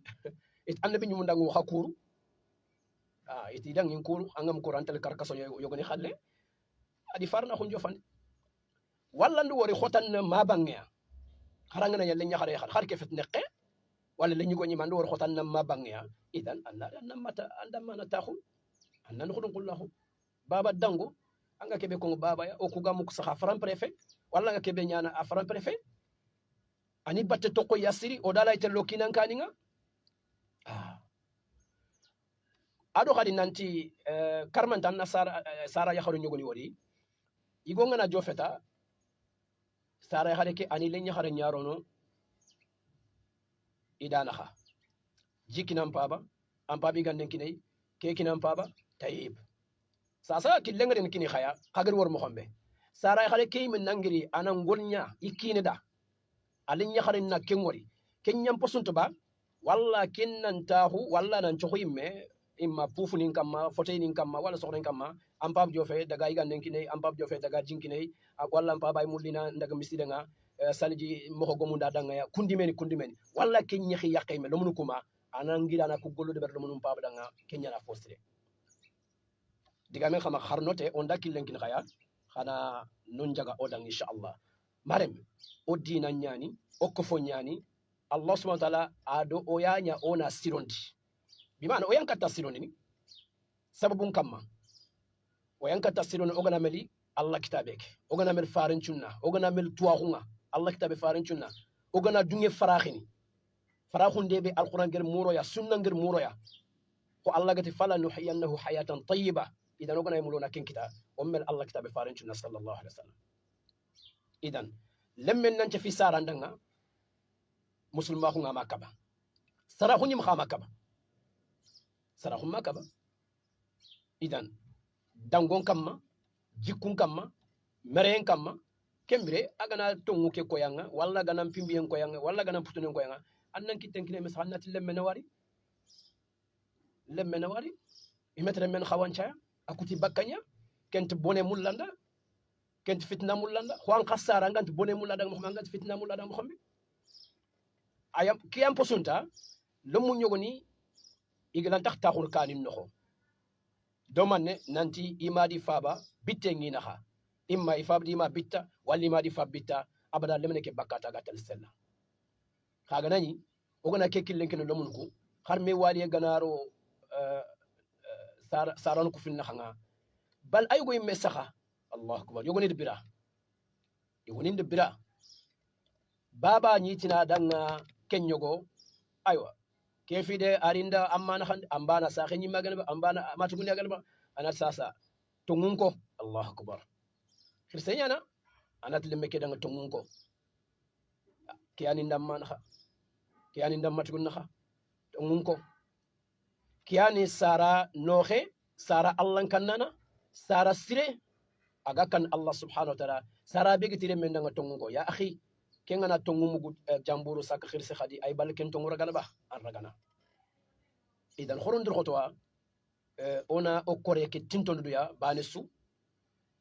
it annabi ñu ndangu xakuru iti dang ñu kuru angam kuran tel karkaso yogoni xalle adi farna xun jofan walla ndu wori xotan ma bangya haranga na yalla ñaxare xar ke fet neqe wala lañu ko ñi man wor xotan ma bangya idan anna mata andamana taxu anna xudun kullahu baba dango anga kebe ko baba ya o ku gamu ko saxa fran préfet walla nga kebe ñana a fran préfet ani batte to ko yasiri o dala ite lokinan kaninga ado khadi nanti karmantan na sara ya xaru ñogoni wori igo ngana jofeta sara ya xare ke ani leñu xare ñarono idana kha jikinam paba am pabi ganden kinay ke kinam paba tayib sasa killenga den kini khaya kagar wor mo xombe sara ya xare ke min nangiri anan golnya ikine da alin ya xare na kenwori kenyam posunto ba walla kinnan tahu walla nan choximme imma pufunin kamma fotenin kamma wala soxnen kamma am pab jofe daga iganden kinay am pab jofe daga jinkinay walla am pabay mullina ndaga misidenga salji moko gomunda danga ya kundimeni walla kenyi xi yaqime lomunu kuma anangira na ku gollu de ber lomunu pab danga kenya na fostre diga men xama xarnote on da killen kin xaya xana non jaga odang inshallah marem o dina nyani o ko fo nyani allah subhanahu wa ta'ala ado o yanya ona sirondi bi maana o yankata sirondi ni sababun kamma o yankata sirondi o gana meli allah kitabeke o gana mel farin cunna o gana mel tuwaxunga allah kitabe farin cunna o gana dunge faraxini faraxunde be alquran ger muroya sunna ger muroya ko allah gati fala nuhiyannahu hayatan tayyiba idan o gana mulona ken kita o mel allah kitabe farin cunna sallallahu alaihi wasallam idan lemmen nan fi sarandanga musulma ko ngama kaba sarahu nyim khama kaba sarahu makaba idan dangon kamma jikun kamma meren kamma kembire agana tongu ke koyanga walla gana pimbiyen koyanga walla gana putunen koyanga annan kitten kine mes hannati lemmena wari imetre men khawancha akuti bakanya kent bone mullanda kent fitna mullanda khwan khassara ngant bone mullanda mo ngant fitna mullanda mo xambi ayam kiyam posunta lomu ñogoni iglan tax taxur kanin noxo domanne nanti imadi faba bitte ngi naxa imma ifabdi ma bitta walli imadi fab bitta abada lemne ke bakata gatal sella kaga nani ogona ke killen ken lomun ko har me wali ganaro saran ku finna khanga bal ay go yimme saha allah akbar yogoni de bira yogoni de bira baba nyitina danga kenyogo aywa kefide arinda amana khande ambana sahe nyimma ganba ambana matugunya ganba ana sasa tungunko allah akbar khirsenya anat lemme ke danga tungunko kiyani ndamman kha kiyani ndammatgun kha tungunko kiyani sara nohe sara allah kannana sara sire aga kan allah subhanahu wa ta'ala sara begitire men danga tungunko ya akhi kengana tungumugu jamburu sak khirse khadi ay balken tungura gana ba an ragana idan khurundur khotwa ona o kore ke tintondu ya banesu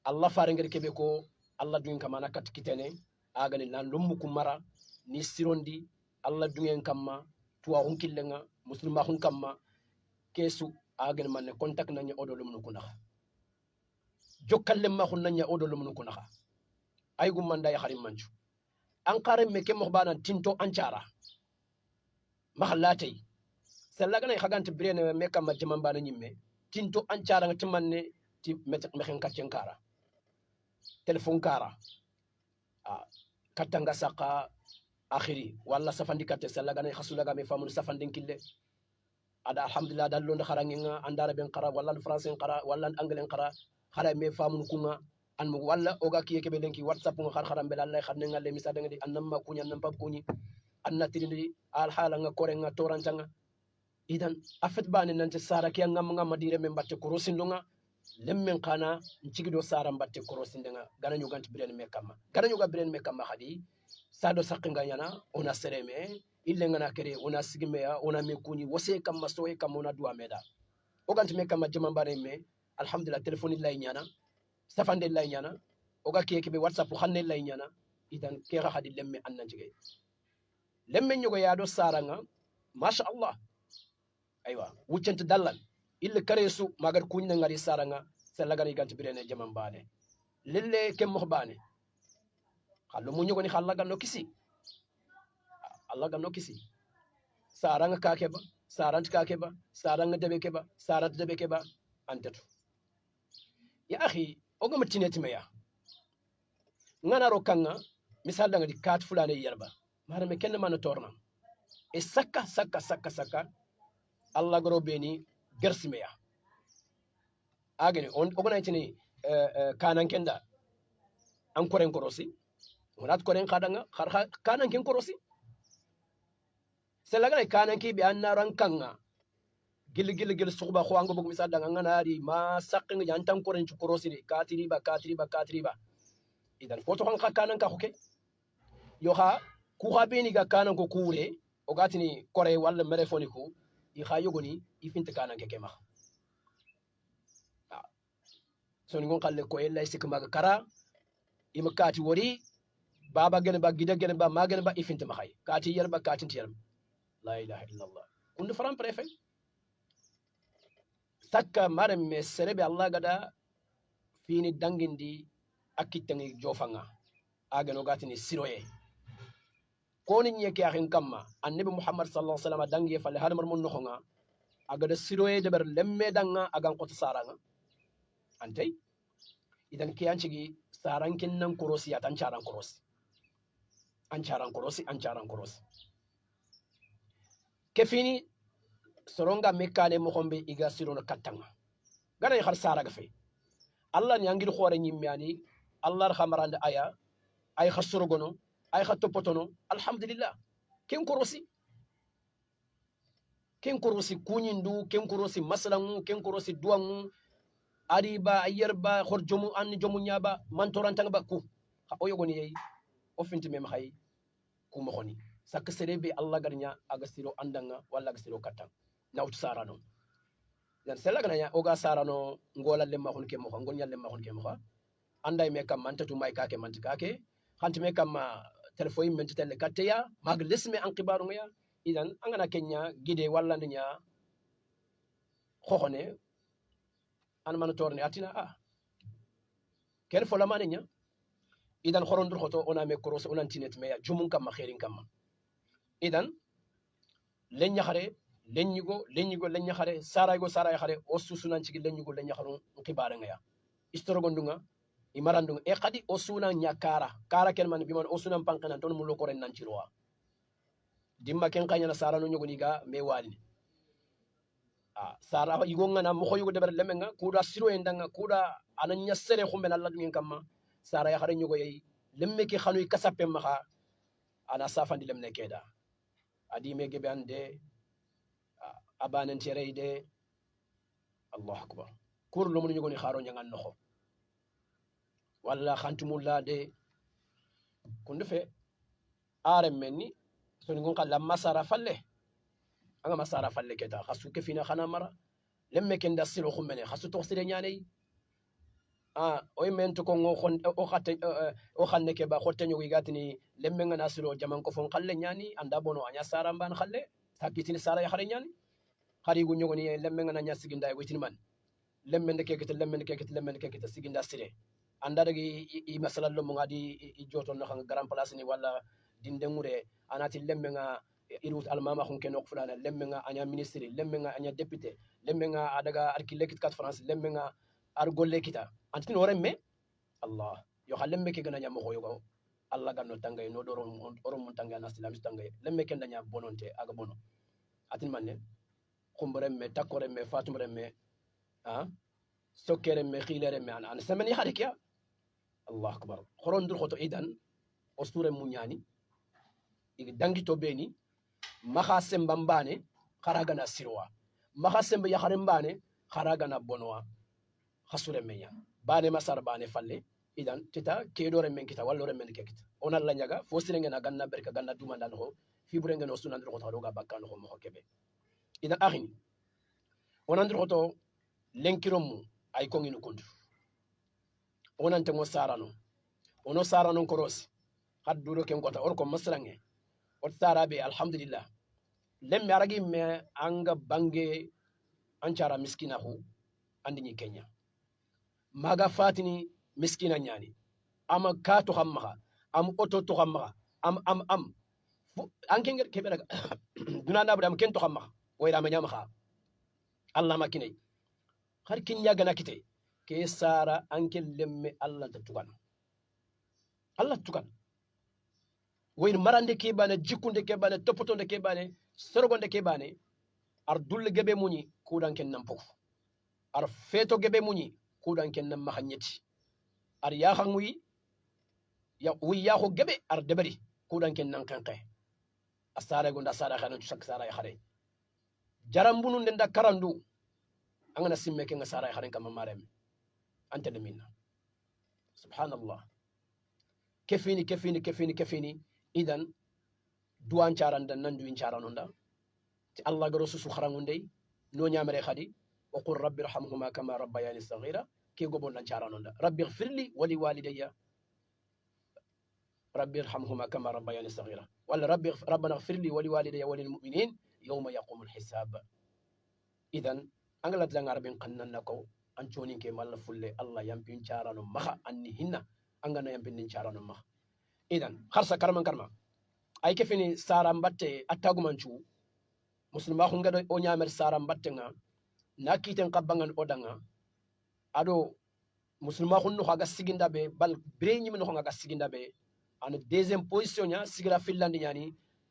allah farengere kebe ko allah dun kamana kat kitene agani nan lummu kumara ni sirondi allah dungen kamma tuwa hun killenga muslima hun kamma kesu agani manne contact nanya odo lumnu kunaha jokalle ma hun nanya odo lumnu kunaha ay gum manda ya kharim manju an qare me ke mo bana tinto ancara mahallatay sellagana khagante brene me kam majman bana nyimme tinto ancara ngati manne ti met mekhen katchen kara telephone kara katanga saka akhiri walla safandi katte sellagana khasulaga me famun safandin kille ada alhamdulillah dallo ndo kharanginga andara ben qara walla français qara walla anglais qara khara me famun kunga an mu walla oga kiye kebe lenki whatsapp nga khar kharam belalla khadne ngalle misada ngadi annamma kunya nam pap kunyi anna tirindi al hala nga kore nga torantanga idan afet bane nante sara kiya ngam madire men batte ko rosindunga lemmen kana ncigido sara batte ko rosindenga gana nyu ganti biren me kamma gana nyu ga biren me kamma khadi sado sakinga yana ona sereme ille ngana kere ona sigimeya ona me kunyi wose kamma soye kamma ona duwa meda o ganti me kamma jama bare me alhamdulillah telephone lay nyana safande lay nyana oga keke be whatsapp xanne lay nyana idan ke xa xadi lemme annan jige lemme ñogo yaado saranga masha Allah aywa wuccent dallal ille karesu magar kuñna ngari saranga selagani ganti birene jaman bane lille kem mo bane xallo mu ñogo ni xalla ganno kisi Allah ganno kisi saranga kakeba sarant kakeba saranga debe keba sarat debe keba antatu ya akhi oga matineti meya ngana ro kanga misal danga di kat fulane yerba mara me kenn man torna e sakka Allah goro beni gersi meya agene on ogana tini kanan kenda an koren korosi wonat koren kadanga kanan ken korosi selagana kanan ki bi annaran kanga gil suba ko ango bug misal danga ngana ri ma sakki ngi jantan koren ci korosi de katiriba idan foto kan kanan ka hoke yo ha ku ha beni ga kanan ko kure o gatini kore walla mere foni ko i ha yogoni i finta kanan ke kema so ni gon kalle ko ella sik maga kara ima kati wori baba gene ba gida gene ba magene ba i finta ma hay kati yerba kati tiyerba la ilaha illallah kundu faram prefet sakka mare me serebe Allah gada fini dangindi akitangi jofanga agano gatini siroye koni nyeke akhin kamma annabi muhammad sallallahu alaihi wasallam dangi fale hadamar mun noxonga agada siroye deber lemme danga agan qot saranga antay idan kiyanci sarankin nan korosi ya tan charan korosi kefini soronga mekane mo xombe iga sirono katanga gana xar saraga fe Allah ni angil xore nyimmiani Allah khamarande aya ay khasorogono ay khatopotono alhamdulillah ken korosi kunyindu ken korosi masalangu ken korosi duwangu ariba ayerba khorjomu an jomu nyaba mantorantanga ba ku ha oyogoni yey ofinti mem khay ku mo khoni sak serebe Allah garnya aga siro andanga walla aga siro katang nawtu sarano dan selagana ya oga sarano ngola lemma khon ke mo ngol nyal lemma khon ke mo anday me kam mantatu may kake mantikake hanti me kam telephone men tele katya mag lisme an qibaru ya idan angana kenya gide walla nya khokhone an man torni atina ken fo la maninya idan khorondur khoto ona me cross onan tinet me ya jumun kam khairin kam idan len nyaxare lenyigo lenya khare saray khare o susunan cigi lenyigo lenya kharu nkibare ngaya istorogondunga imarandunga e khadi o suna nyakara kara ken man biman o sunan pankana ton mulo koren nan ciroa dimma ken kanyana sara no nyogoni ga me walini sara yigo ngana mo khoyugo deber lemenga kuda siro endanga kuda ananya sere khumbe na ladungen kamma sara ya khare nyugo yi lemme ki khanu kasape maha ana safandi lemne keda adi me gebe ande abanen tereyde allah akbar kur lo mun nyugo ni kharo nyangan noxo walla khantumullah de kundu fe are menni soni ngon kala masara falle anga masara falle keda khasu ke fina khana mara lemme ken da siro khumene khasu to sire nyane oy men to ko ngon o khatte o khanne ke ba khotte nyugo gatini lemme ngana siro jaman ko fon khalle nyani anda bono anya sara mban khalle sakitini sara ya khare nyani khari gu nyugo ni lemme ngana nya siginda e witini man lemme ndeke kete siginda sire anda dagi i masala lo mo ngadi i joto no khanga grand place ni wala dinde ngure anati lemme nga irut almama khon ken ok fulana lemme nga anya ministre lemme nga anya député lemme nga adaga arki lekit kat france lemme nga ar golle kita antin oremme allah yo lemme ke gana nya mo yogo allah ganno tangay no doro mun tangay na islam tangay lemme ken danya bononte aga bono atin manne khumbremme takoremme fatumremme sokkeremme khilere an semeni khadikia allah akbar khoron dur khoto idan osture munyani igi dangito beni maha sembambane kharagana sirwa maha sembe yakharembane kharagana bonwa khasure menya bane masar bane falle idan tita kedore men kita wallore men kekita onal la nyaga fo sirenge na ganna berka ganna duma dan ho fiburenge no sunan dur khoto doga bakkan ho mo kebe idan akhini onan dur khoto lenkiromu ay konginu kundu onante mo sarano ono sarano korosi hadduro ken gota orko masrange ot sarabe alhamdulillah lemme aragi me anga bange ancara miskina hu andini kenya maga fatini miskina nyani ama kato hamma am oto to hamma am anke kebera dunana budam ken to hamma wayra ma nyama allah makine har kin yaga nakite ke sara anke lemme allah ta tukan wayr marande ke bane jikunde ke bane topotonde ke bane sorogonde ke bane ar dulle gebe muni kudan ken nam fof ar feto gebe muni kudan ken nam mahanyeti ar ya khangui ya wiya ko gebe ar debari kudan ken nan kanke asara gonda sara khana tu sak sara ya khare jarambunu ndenda karandu angana simme ke ngasara ya khare kam marem ante de minna subhanallah kefini idan duwan charanda nan duwin charanonda ti allah garo susu kharangunde no nyamare khadi wa qur rabbi irhamhuma kama rabbayani saghira ke gobon nan charanonda rabbi ighfirli wa li walidayya rabbi irhamhuma kama rabbayani saghira wala rabbana ighfirli wa li walidayya wa lil mu'minin yawma yaqumul hisab idan angala danga rabin qannan nako an chonin ke malla fulle allah yampin charano maha anni hinna angana yampin nin charano maha idan kharsa karma ay kefini sara mbatte attagumancu musulma ko ngado o nyamer sara mbatte nga nakiten qabangan odanga ado musulma ko no ga siginda be bal breñi no ga siginda be an deuxième position nya sigira finlandi nyani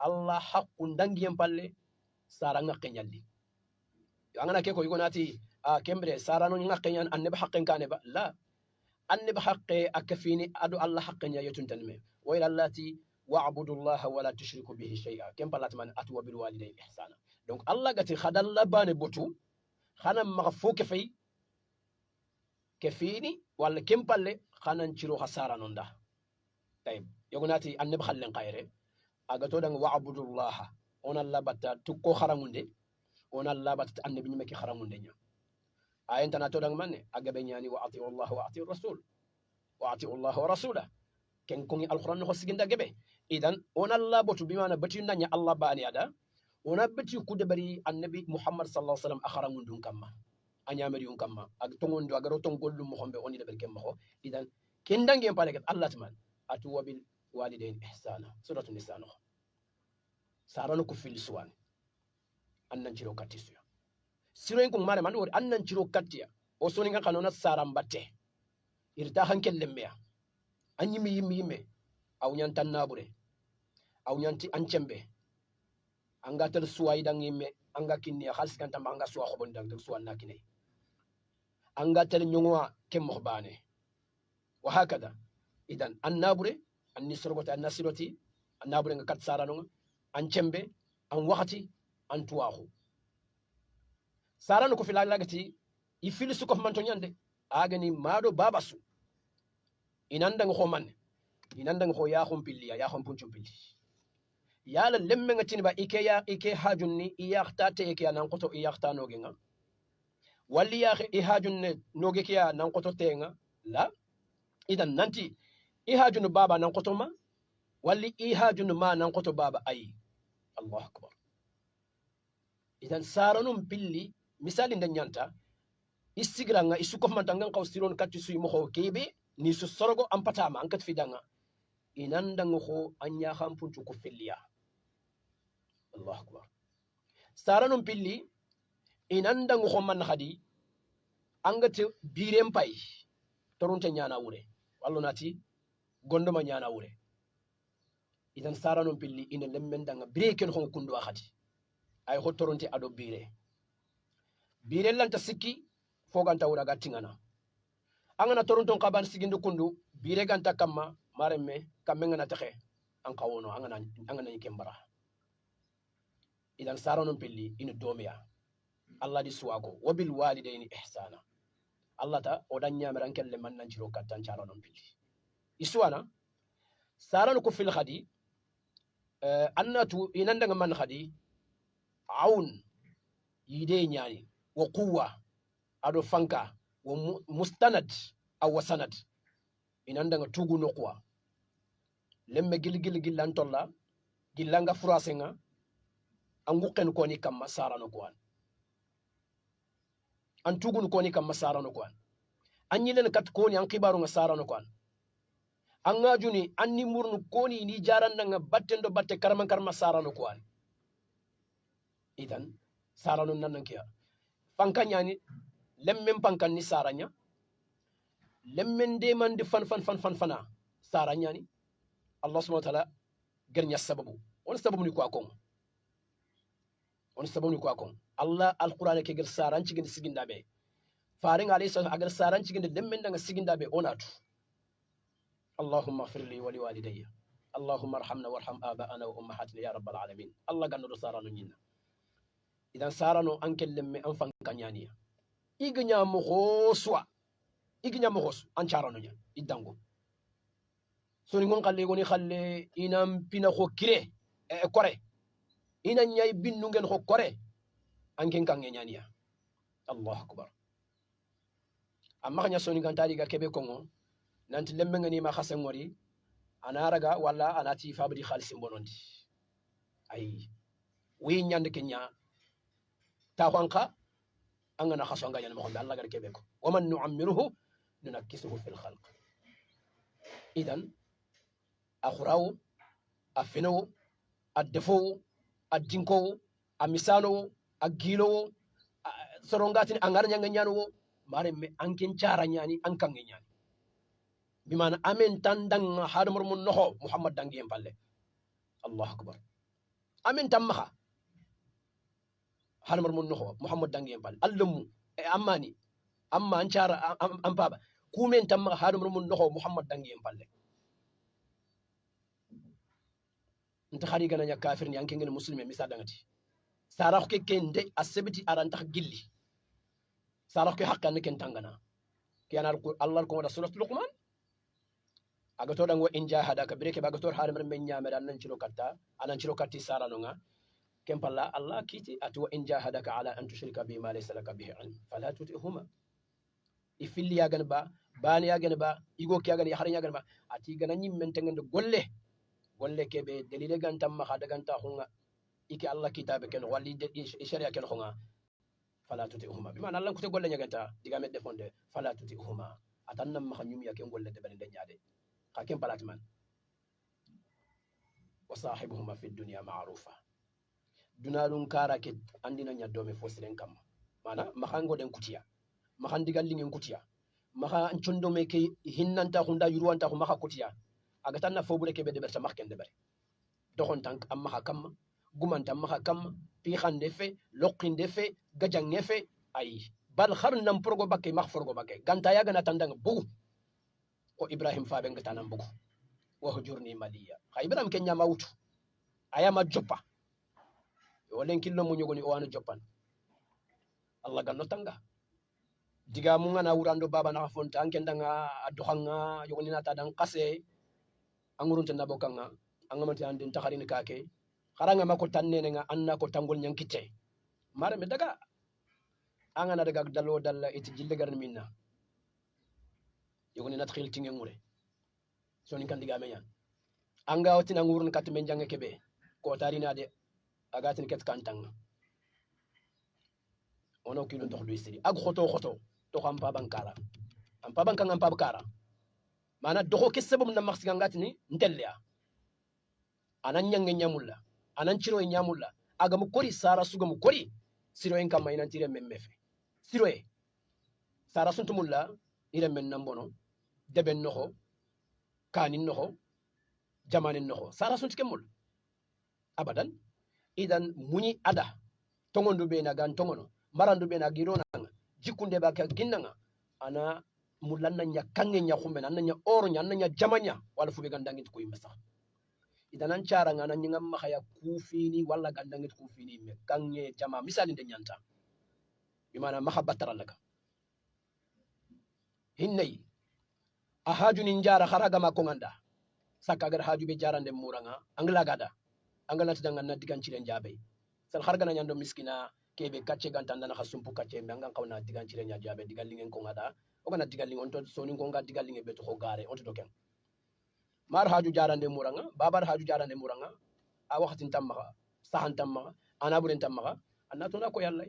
allah haqqu ndangiyem palle sara ngakke nyalli angana ke ko yugonati kembre sara no ngakke nyan annabi haqqen kane ba la annabi haqqe akafini ado allah haqqen nya yetuntanme wa ila allati wa'budu allaha wa la tushriku bihi shay'a kem palat man atwa bil walidayni ihsana donc allah gati khadal labane botu khana ma foke fay kefini wala kem palle khanan ciro khasara nonda tayib yogonati annabi khallen qayre agato dang wa'budu allaha ona labata tukko kharamunde ona labata annabi nyimeki kharamunde nya ayentana to dang manne agabe nyani wa ati'u allah wa ati'u rasul wa ati'u allah wa rasulahu ken kongi alquran no siginda gebe idan ona labotu bimana bati nanya allah bani ada ona bati kude bari annabi muhammad sallallahu alaihi wasallam akhara mundun kamma anyameri un kamma ag tongondo agaro tongollu mo hombe oni de berkem mo idan ken dangi en pale allah tman atu wabil walidain ihsana suratu nisa no sarano ko fil suwan annan ciro katti suya siroyin kun mare man wori annan ciro kattiya o soni nga kanona saram batte irta hankel lemmeya anyimi yimi aw nyantan nabure aw nyanti ancembe anga tel suway dang yimme anga kinni khalis kan tamba anga suwa khobon dang suwa nakine anga tel nyongwa kem mohbane wa hakada idan annabure anni sorgoti annasiroti annabure nga kat sarano ancembe an wakati an tuwahu sarano ko filalagati ifili suko manto nyande agani mado babasu inanda ngo man inanda ngo ya khum pilli ya khum punchum pilli yala lemme ngati ba ike hajunni iyakhtate ike nan qoto iyakhta nogenga walli ya ihajunne noge kiya nan qoto tenga la idan nanti ihajunu baba nan qoto ma walli ihajunu ma nan qoto baba ay Allah akbar idan saranum pilli misali nda nyanta istigranga isuko mantangan qawsiron katti suy mo kebe ni su sorgo ampatama ankat fidanga inanda ngo anya khampuntu ko filliya Allah akbar saranum pilli inanda ngo man khadi angati birem pay torunte nyana wure wallo nati gondoma nyana wure idan saranum pilli ina lemmen danga breken hon kundu khadi ay hotoronte ado bire lanta sikki foganta wura gattingana angana toronton kaban sigindu kundu bire ganta kamma maremme kamme ngana taxe an kawono angana kembara idan saranum pilli ina domiya Allah di suwago wabil walidaini ihsana Allah ta odan nyamaran kelle man nan jiro kattan saranum pilli isuwana saranu ko fil khadi annatu inandanga man khadi aun yide nyani wa quwwa ado fanka wa mustanad aw sanad inandanga tugu noqwa lemme gillan tolla gillanga furasenga anguqen koni kamma sarano kwan an tugun koni kamma sarano kwan anyilen kat koni an qibaru nga sarano kwan an ngajuni anni murnu koni ni jarandanga battendo batte karma sarano kwan idan sarano nanankiya pankanyani lemmen pankan ni saranya lemmen de man di fan fana saranyani Allah subhanahu wa ta'ala gernya sababu on sababu ni ko akon on sababu ni ko akon Allah alquran ke gel saran ci gindi siginda be faring alayhi salatu agar saran ci gindi lemmen daga siginda be onatu Allahumma ighfir li wa li walidayya Allahumma arhamna warham aba'ana wa ummahatina ya rabbal alamin Allah ganno sarano nyinna idan sarano ankel lemme an fankanyani ignya mo hoswa ignya mo hos an charano nya idango soni ngon khalle goni khalle inam pina ko kire kore ina nyay binnu ngeen ko kore anken kan nyaniya Allah akbar amma nya soni kan tali ga kebe kongo nanti lemme ngani ma khasen ngori anaraga wala anati fabri khalis bonondi ay wi nyande kenya ta kwanka angana khaso nga nyane mo Allah gar kebe ko waman nu'ammiruhu nunakkisuhu fil khalq idan akhraw afinaw addefo addinko amisano agilo sorongatin angar nyanga nyano mare me anken cara nyani ankan nyani bimana amen tandang hadamur mun noho Muhammad dangi en palle Allah akbar amen tamma hadamur mun noho Muhammad dangi en palle allamu ammani amma an cara am baba kumen tamma hadamur mun noho Muhammad dangi en palle nta khari gana nya kafir ni anke ngene muslime misa dangati sarah ke kende asbiti aranta gilli sarah ke hakkan ken tangana kiyana Allah ko wada surat luqman aga to dango in jahadaka bireke baga to haare men nyaameda nan cilo katti saranonga kempalla Allah kiti atwa in jahadaka ala an tushrika bima laysa laka bihi ilm fala tutihuma ifilli ya gan ba bani ya gan ba igo ki ya gan har ya gan ba ati gana nyim men tengende golle kebe delile gantam ma khada ganta hunga iki Allah kitabe ken walli de sharia ken hunga fala tutihuma bima Allah ko te golle nyaganta diga medde fonde fala tutihuma atannam ma khanyum ya ken golle de ben de nyaade hakim palatman wa sahibuhuma fi dunya ma'rufa dunalun kara ke andina nya dome fo siren kam mana mahango den kutiya mahan digal lingen kutiya maha nchondo me ke hinnanta hunda yuruwanta ko maha kutiya aga tanna fo bure ke be de berta mahken de ber dohon tank amma hakam gumanta maha kam pi khande fe loqinde fe gajange fe ay bal khar nam progo bakke mak forgo bakke ganta yaga na tandanga bugu ko ibrahim fa be ngata nan bugu wa hujurni maliya ha ibrahim kenya mawutu ayama joppa wolen killo mu nyogoni o wano joppan allah ganno tanga diga mu ngana wurando baba na fonta ankendanga aduhanga yogoni nata dan qase angurunta nabokanga angamati andin takharini kake haranga mako tannene nga anna ko tangol nyankite mare me daga angana daga dalo dalla iti jille garni minna yogoni nat khil tinge ngure soni kan diga menyan anga watina ngurun kat men jange kebe ko tarina de agatin ket kantanga ono kilo dox du siri ag khoto to xam pa bankara am pa bankanga am pa bakara mana doxo ke sebum na maxsiga ngatini ntelya anan nyange nyamulla anan ciro e nyamulla aga mu kori sara suga mu kori siro en kam ina tire memmefe siro e sara suntumulla ire men nambono deben noho kanin noho jamanin noho sara suntikemul abadan idan muni ada tongondu be na gan tongono marandu be na girona jikunde ba ka ginnanga ana mulanna nya kange nya khumbe nan nya oro nya nya jamanya wala fu be gandangit ko yimbe sax idan an cara ngana nyinga mahaya kufini wala gandangit kufini me kange jama misali de nyanta bimana mahabbatara laka hinnay ahaju ninjara kharaga ma ko nganda sakka gar haju be jarande muranga angla gada angala tidanga na digan cilen jabe sal kharga na nyando miskina kebe kacce gantanda na khasumpu kacce mbanga kawna digan cilen jabe digal lingen ko ngada o kana digal lingen on to soni ko ngada digal lingen be to ko gare on to doken mar haju jarande muranga babar haju jarande muranga a waqtin tamma sahan tamma ana buren tamma anna to na ko yalla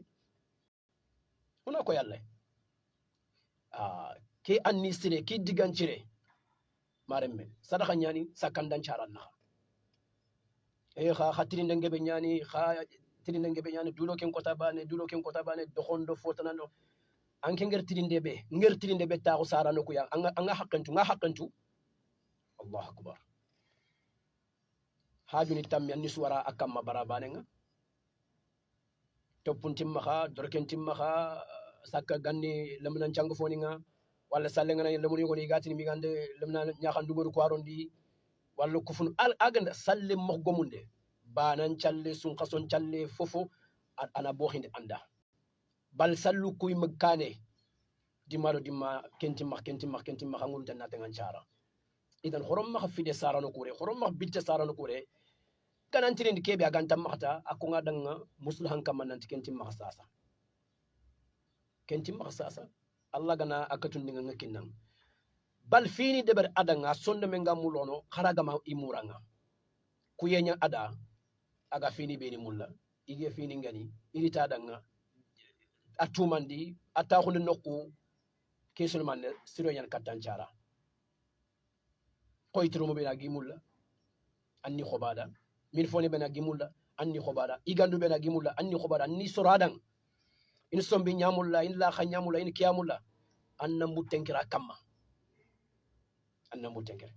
ona ko yalla ke anni sire ki digan cire maremme sadaka nyani sakandan charan na kha khatiri ngebe nyani kha tiri ngebe nyani dulo ken kota bane do hondo fotanando anke nger tirinde be ta ko sarano ko ya anga haqqantu allah akbar hajuni tammi anni suwara akamma barabane nga topuntim maha dorkentim maha sakka ganni lamnan chango foni nga wala salle nga lamun yugo ni gatini mi gande lamna nyaxan dugoru ko arondi wala kufun al aganda salle mo gomunde banan challe sun qason challe fofo ana bo hinde anda bal sallu kuy magkane dimaro dimma kenti mak ngul tan natangan cara idan horom ma fide sarano kure horom ma bitte sarano kure kanantiri ndi kebe aganta makta akunga danga muslihan kamananti kenti makhsasa allah gana akatun ninga ngakinnan bal fini deber adanga sonde menga mulono kharaga ma imuranga kuyenya ada aga fini beni mulla ige fini ngani irita danga atumandi atakhul nokku kesulman siro yan katancara koytru mo be nagi mulla anni khobada min foni be nagi mulla anni khobada igandu be nagi mulla anni khobada anni soradan in sombi nyamulla in la khanyamulla in kiyamulla anna mutenkira kamma anna mutenkira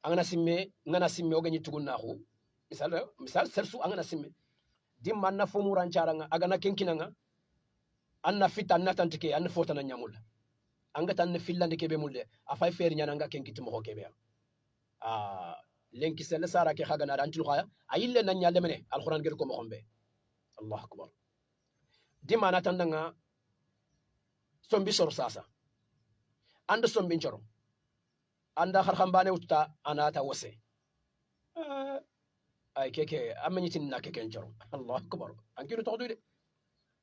angana simme ngana simme ogani tugunnahu misal sersu angana simme dimma anna fomu rancaranga agana kenkinanga anna fitta anna tantike anna fotana nyamulla anga tan fillande kebe mulle afay fer nyananga kenkitimo ho kebe lenki sel sara ke khagana antil khaya ayille nan nyalle mene alquran gel ko mo xombe allah akbar dimma na tandanga sombi sor sasa anda sombi njoro anda kharkhambane utta anata wose ay keke amanitin na keke njoro allah akbar ankiru todu de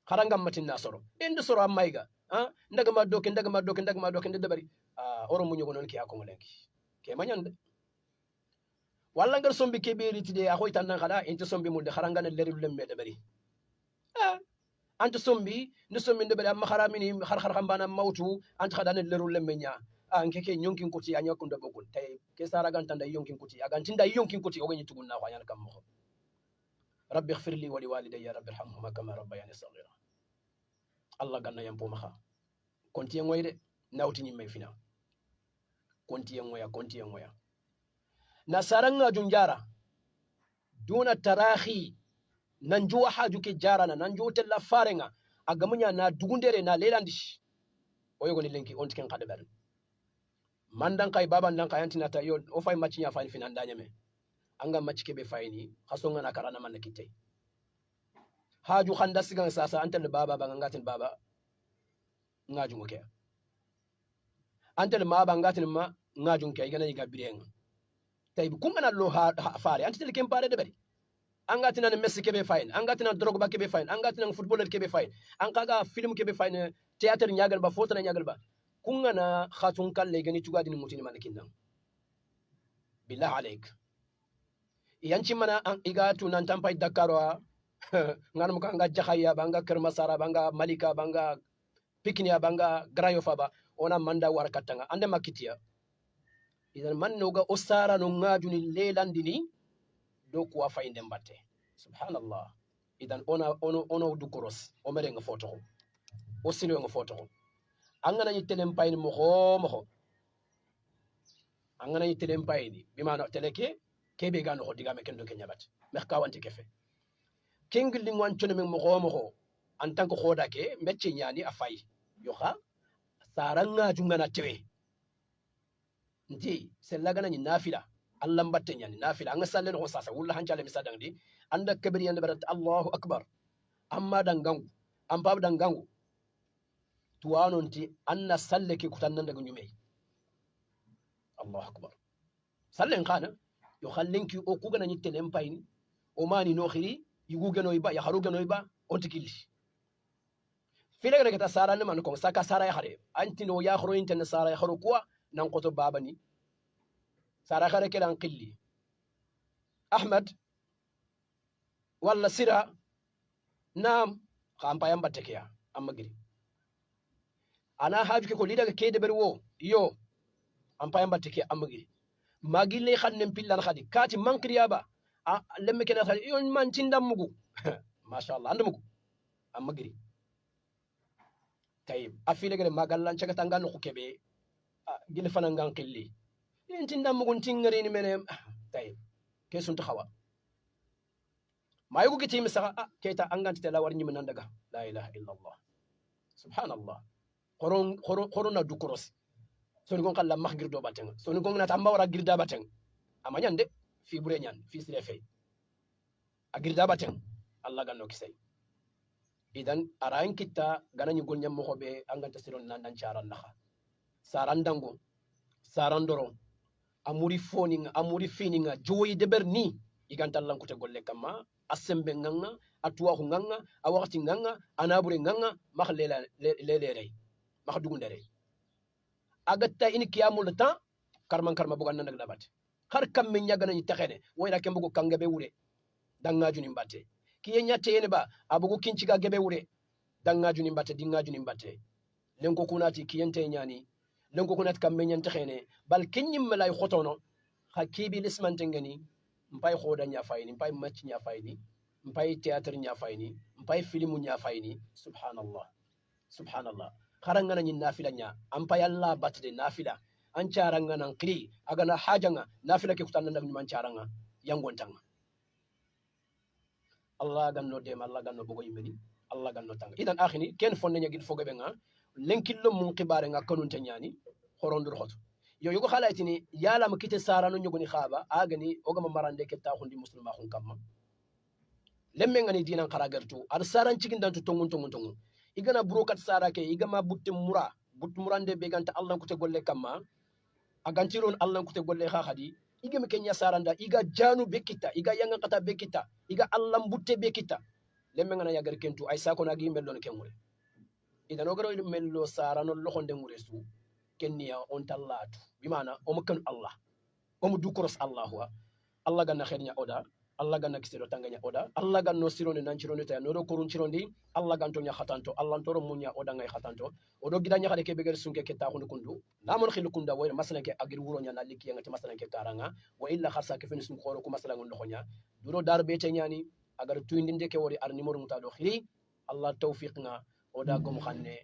kharangam matin nasoro ende soro amayga ndaga ma doke de bari oro munyo gonon ki akon lenki ke manyande walla ngar sombi ke beriti de akoy tan khada ente sombi mulde kharangana leri lemme de bari ante sombi ne sombi de bari am kharamini khar khambana mawtu ante khadana leru lemme nya nkeke nyonkin kuti anya kunda bokul tay ke sara gantanda yonkin kuti agantinda yonkin kuti ogani tugunna ko anyal kam mo rabbi ighfir li wa li walidayya rabbi irhamhuma kama rabbayani saghira allah ganna yampo maha kontiyen ngoyde nawti nyimmay fina kontiyen ngoya na saranga junjara duna tarahi nanjuwa haju ke jarana nanjuwa tella farenga agamunya na dugundere na lelandish oyogo ni lenki on tiken kade ber mandan kay baba ndan kay antina ta yo o fay match nya fay finan danyame anga match ke be fayni khasonga na karana man kitay haju khanda sigan sasa antel baba ba ngatin baba ngaju ngoke antel ma ba ngatin ma ngaju ngoke igana yiga birenga tay kunga na lo ha fare antel kem pare de bari angatina Messi kebe fine angatina Drogba kebe fine angatina footballer kebe fine ankaga film kebe fine theater nyagal ba foto na nyagal ba kunga na khatun kalle gani tugadini mutini manakin nan billah alaik yanci mana an igatu nan tampai dakarwa ngana muka anga jakhaya banga kermasara banga malika banga pikniya banga grayofa ba ona manda war katanga ande makitiya idan man noga osara no ngajuni lelandini do ko fayde mbatte subhanallah idan ona du koros o mere nga foto o sino nga foto angana ni telem payni mo angana ni telem payni bima teleke kebe gano ko digame kendo ke nyabat mer kawanti kefe kengil li ngwan chono mo en tant que khoda ke mbecce nyani afay yo kha saranga jungana tewe nti selaga ni nafila Allah mbatte nyani nafila anga sallen ho sasa wulla hancale mi sadangdi anda kabir yande barat Allahu akbar amma dangangu am bab dangangu tuwanonti anna salle ke kutannan daga nyume Allahu akbar sallen khana yo khallenki o kugana ni telen payni o mani no khiri yugu gano iba ya haru gano iba o tikili filegre kata sara ne man ko saka sara ya khare antino ya khoro intene sara ya khoro kuwa nan koto babani sara khare kelan qilli ahmad walla sira nam khampa yamba tekeya amma giri ana haju ke ko lidaga kede berwo yo ampa yamba tekeya amma giri magille khannen pillan khadi kati mankriya ba lemme kena khadi yo man tindammugo masha Allah andamugo amma giri tayib afile gere magallan caga tangan ko kebe gil fanangan qilli tindammugo tingari ni mene tayib kesun taxawa mayugo giti misaka keta anganti tela war nyim nan daga la ilaha illa Allah subhanallah qoron du kuros soni gon kala makh girdo baten soni gon na tamba wara girda baten amanyan de fi bure nyan fi sire fe a girda baten Allah ganno kisay idan arayin kitta ganani gol nyam mo be anganta siron nan charan naha sarandango sarandoro amuri foninga amuri fininga joyi deber ni iganta lankute golle kama asembe nganga atuwa nganga awakati nganga anabure nganga mak lelere mak dugundere agatta ini kiyamul ta karma bugan nan dabat har kam min nyagana ni taxene wayra kembugo kangabe wure dangaju ni mbatte kiye nyate yene ba abugo kinciga gebe wure dangaju ni mbatte dingaju ni mbatte lenko kunati kiyente nyani lenko kunati kam min nyante xene bal kinyim malay khotono hakibi lismante ngani mpai khoda nya fayni mpai match nya fayni mpai theater nya fayni mpai film nya fayni subhanallah kharanga ni nafila nya ampai Allah batde nafila an charanga nan kri agana hajanga nafila ke kutanna ndam man charanga yangontanga Allah ganno dem Allah ganno bogo yimeni Allah ganno tanga idan akhini ken fonne nya gil fogo be nga lenkillo mun qibare nga kanun tanyani khorondur khoto yo yugo khalaitini yala ma kite sarano nyugoni khaba agani ogama marande ke ta khundi muslima khun kamma lemme ngani dinan kharagartu ar saran cikin dantu tongun igana brokat sara ke igama butte murande be ganta Allah ko te golle kamma agantiron Allah ko te golle khadi igame kenya saranda iga janu bekita iga yanga kata bekita iga Allah butte bekita lemme ngana yagar kentu ay sako na gi mellon kemure idan ogaro mello sarano lokhonde nguresu kenniya on tallatu bimana o makkan Allah o mu dukoros Allah ganna khairnya oda Allah ganna kisiro tanganya oda Allah ganno sirone nan cirone ta no do korun cirondi Allah ganto nya khatanto Allah toro munya oda ngay khatanto odo gida nya khade ke beger sunke ke ta khunu kundu namon khilu kunda wayre masalan ke agir wuro nya na likki nga te masalan ke karanga wa illa kharsa ke fini sun khoro ku masalan ngon khonya duro dar be te nyani agar tuindinde ke wori ar numéro muta do khiri Allah tawfiq nga oda gom khanne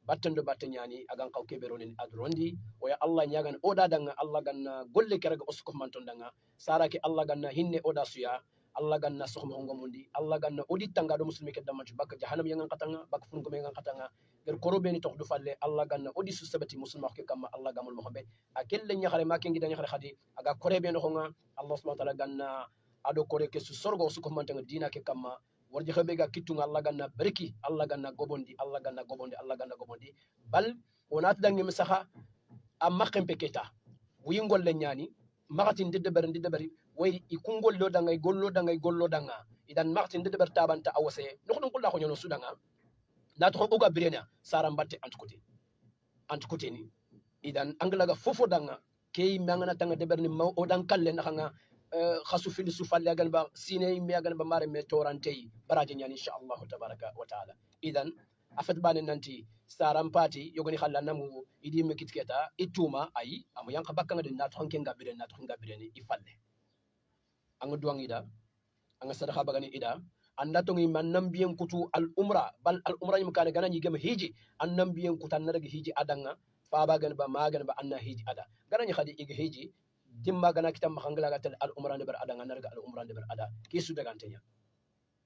battando battanyani agan kaw keberonin adrondi o ya Allah nyagan oda danga Allah ganna golle keraga osuko manton danga sarake Allah ganna hinne oda suya Allah ganna sohmo ngomundi Allah ganna odi tanga do muslimi ke damati bakka jahannam yangan katanga bakka funko yangan katanga ger korobe ni tokdu falle Allah ganna odi su sabati muslima ke kamma Allah gamul mohambe akelle nyakhare ma kengi dañu khadi aga korebe no nga Allah subhanahu wa ta'ala ganna ado kore ke su sorgo su ko mantanga dina ke kamma warji xebe ga kittunga Allah ganna barki Allah ganna gobondi Allah ganna gobondi Allah ganna gobondi bal wonat dangi misaha amma kempe keta wuyingol le nyani magati ndede bari way ikungol lo dangay gollo danga idan magati ndede ber tabanta awase nokdon kulla ko nyono sudanga na to oga birena saram batte antukote ni idan anglaga fofo danga kay mangana tanga de berni maw o dan kalle na nga khasu fil sufalle agan ba sine mi agan ba mare me torantey baraje nyani inshallah tabaraka wa taala idan afat bane nanti saram pati yogoni khalla namu idi me kitketa ituma ay amu yanka bakanga de na to hanke ngabire na to ngabire ni ifalle anga duang ida anga sadaqa bagani ida anda to ngi man biyen kutu al umra bal al umra yim kana ganani gem hiji annam biyen kutan na daga hiji adanga fa bagan ba magan ba anna hiji ada ganani khadi ig hiji dimma gana kitam khangala gatal al umra ne ber adanga narga al umra ne ber ada kisu daga antenya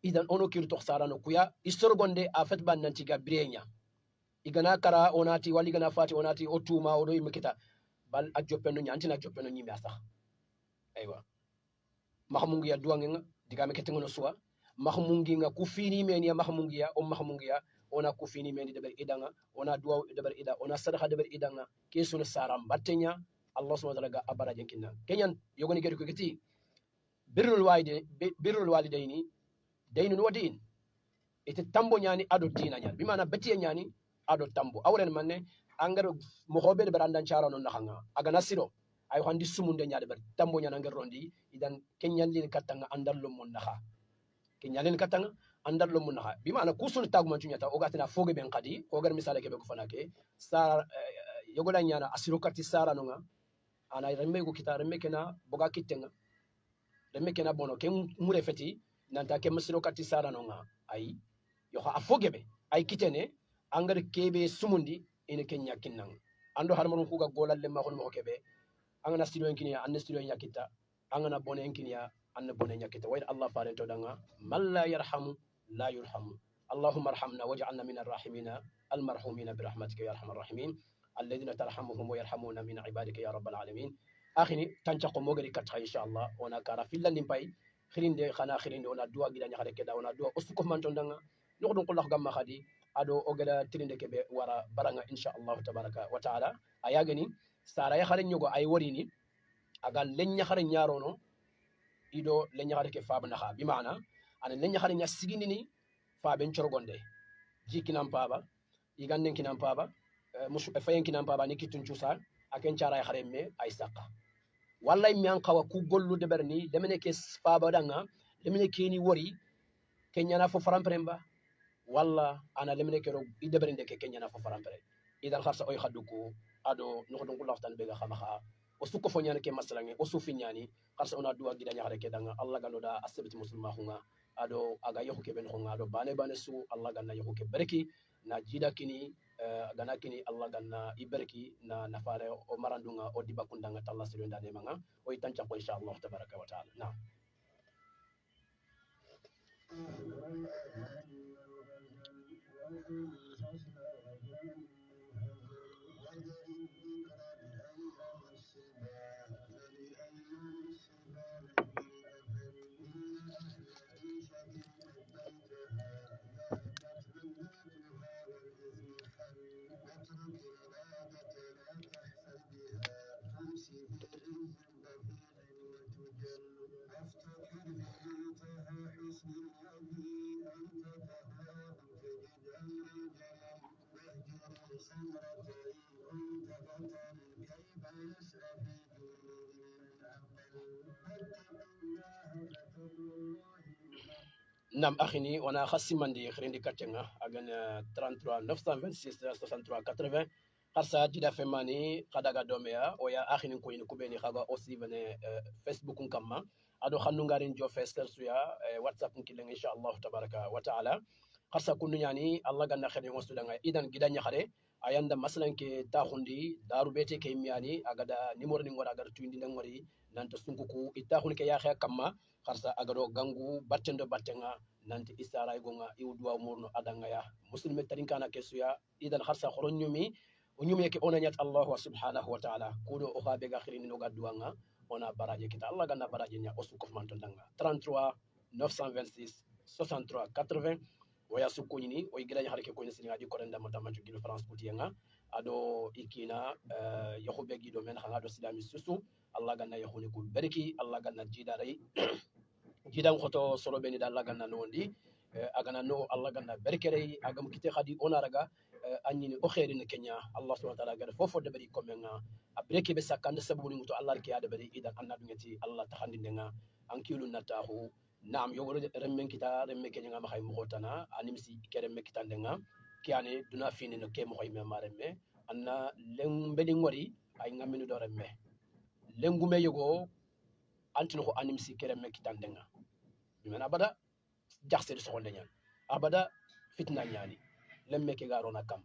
idan ono kir to sarano kuya istorgonde afat ban nanti ga birenya igana kara onati wali gana fati onati otuma odo yimkita bal ajopeno nyanti na jopeno nyimi asax aywa mahmungi ya duwangenga digame ketengono suwa mahmungi nga kufini meni ya mahmungi ya ona kufini meni deber idanga ona duwa deber ida ona sadaqa deber idanga kesuna saram battenya Allah subhanahu wa ta'ala ga abara jenkinna kenyan yogoni gedi ko geti birrul walidaini daynun wadin ite tambo nyani ado dina nyani bimana betiye nyani ado tambo awren manne angaro mo hobe deber andan chara non nakhanga aga nasiro ay handi sumunde nyaade ber tambo nyana ngel rondi idan kenyallin katanga andallo mun nakha kenyallin katanga andallo mun nakha bimana kusul taguma tunyata o gatina foge ben qadi ko gar misale ke be ko fanake sa yogola nyana asiro katti sara nonga ana remme ko kita remme kena boga kittenga remme kena bono ken mure feti nanta ke masiro katti sara nonga ay yo ha foge be ay kitene angar kebe sumundi ene kenya kinnan ando harmon ko ga golalle ma hon mo kebe angana studio en kinya anna studio yakita angana bone en kinya anna bone yakita wa Allah farento danga man la yarhamu la yurhamu اللهم ارحمنا واجعلنا من الراحمين المرحومين برحمتك يا ارحم الراحمين الذين ترحمهم ويرحمون من عبادك يا رب العالمين اخني تنشقو موغري كاتخا ان شاء الله وانا كارا في لندن باي خرين دي خنا خرين دي وانا دوا غيدا نخاري كدا وانا دوا اسكو مانتون دanga نخدون كل غام خادي ادو اوغلا تريند كبه ورا برanga ان شاء الله تبارك وتعالى اياغني sara ya khare nyogo ay worini aga lenya khare nyarono ido lenya khare ke fab na kha bi maana ana lenya khare nya sigini ni faben chorgonde jikinam paba igannen kinam paba musu fayen kinam paba ni kitun chusa aken chara ya khare me ay saqa wallahi mi an kawa ku gollu de berni demene ke faba danga lemene ke ni wori kenyana fo farampremba walla ana lemene ke ro ide berinde ke kenyana fo farampre idan kharsa oy khaduko ado no don ko laftan be ga xamaxa o suko fo nyane ke masalange o sufi nyani qarsa ona duwa gida nyaare ke danga Allah gano da asabiti muslima hunga ado aga yoku ke ben hunga ado bane su Allah ganna yoku ke barki na jida kini gana kini Allah ganna ibarki na nafare o marandunga o dibakundanga talla sido ndane manga o itancha ko inshallah tabaraka wa taala na nam akhini wana khasimandi khirindi katenga agana 33 926 63 80 qarsa jida femani qadaga domea oya akhini ko ni kubeni khaga aussi vene facebook kamma ado xannu ngarin jo fester suya whatsapp nkileng inshallah tabaraka wa taala kharsa kunu nyani Allah ganna khade ngostudanga idan gidanya khare ayanda masalan ke tahundi daru bete ke miani agada nimor ni ngora agada tuindi ngori nanta sunkuku itahun ke ya kha kamma kharsa agado gangu battendo battenga nanti isara gonga iwdwa murno adanga ya muslime tarinkana kesuya idan kharsa khoronyumi onyumi ke onanyat Allah subhanahu wa ta'ala kudo o khabe ga khirini no gadduanga ona baraje kita Allah ganna baraje nya osu ko mantondanga 33 926 63 80 waya sukkuñini o gila hare ke ko ni singa di korenda mata manju gilo France kutiyenga ado ikina yakhube gido men khanga do silami susu Allah ganna yakhuni kul bariki Allah ganna jidaray jidan khoto solo beni da Allah ganna nondi agana no Allah ganna barkere agam kite khadi onaraga anyini o khairin kenya Allah subhanahu wa ta'ala gada fofo de bari komenga abreke be sakande sabu ni muto Allah ke ada bari idan annadu ngati Allah tahandindenga ankilu natahu nam yogoro remmen kita remme kenya ngama khay mo hotana animsi keremme kita ndenga kiane duna fini no ke mo koy me maremme anna lembeli ngori ay ngaminu do remme lengume yogo antino ko animsi keremme kita ndenga bimana abada jaxse so ndenyan abada fitna nyani lemme ke garona kam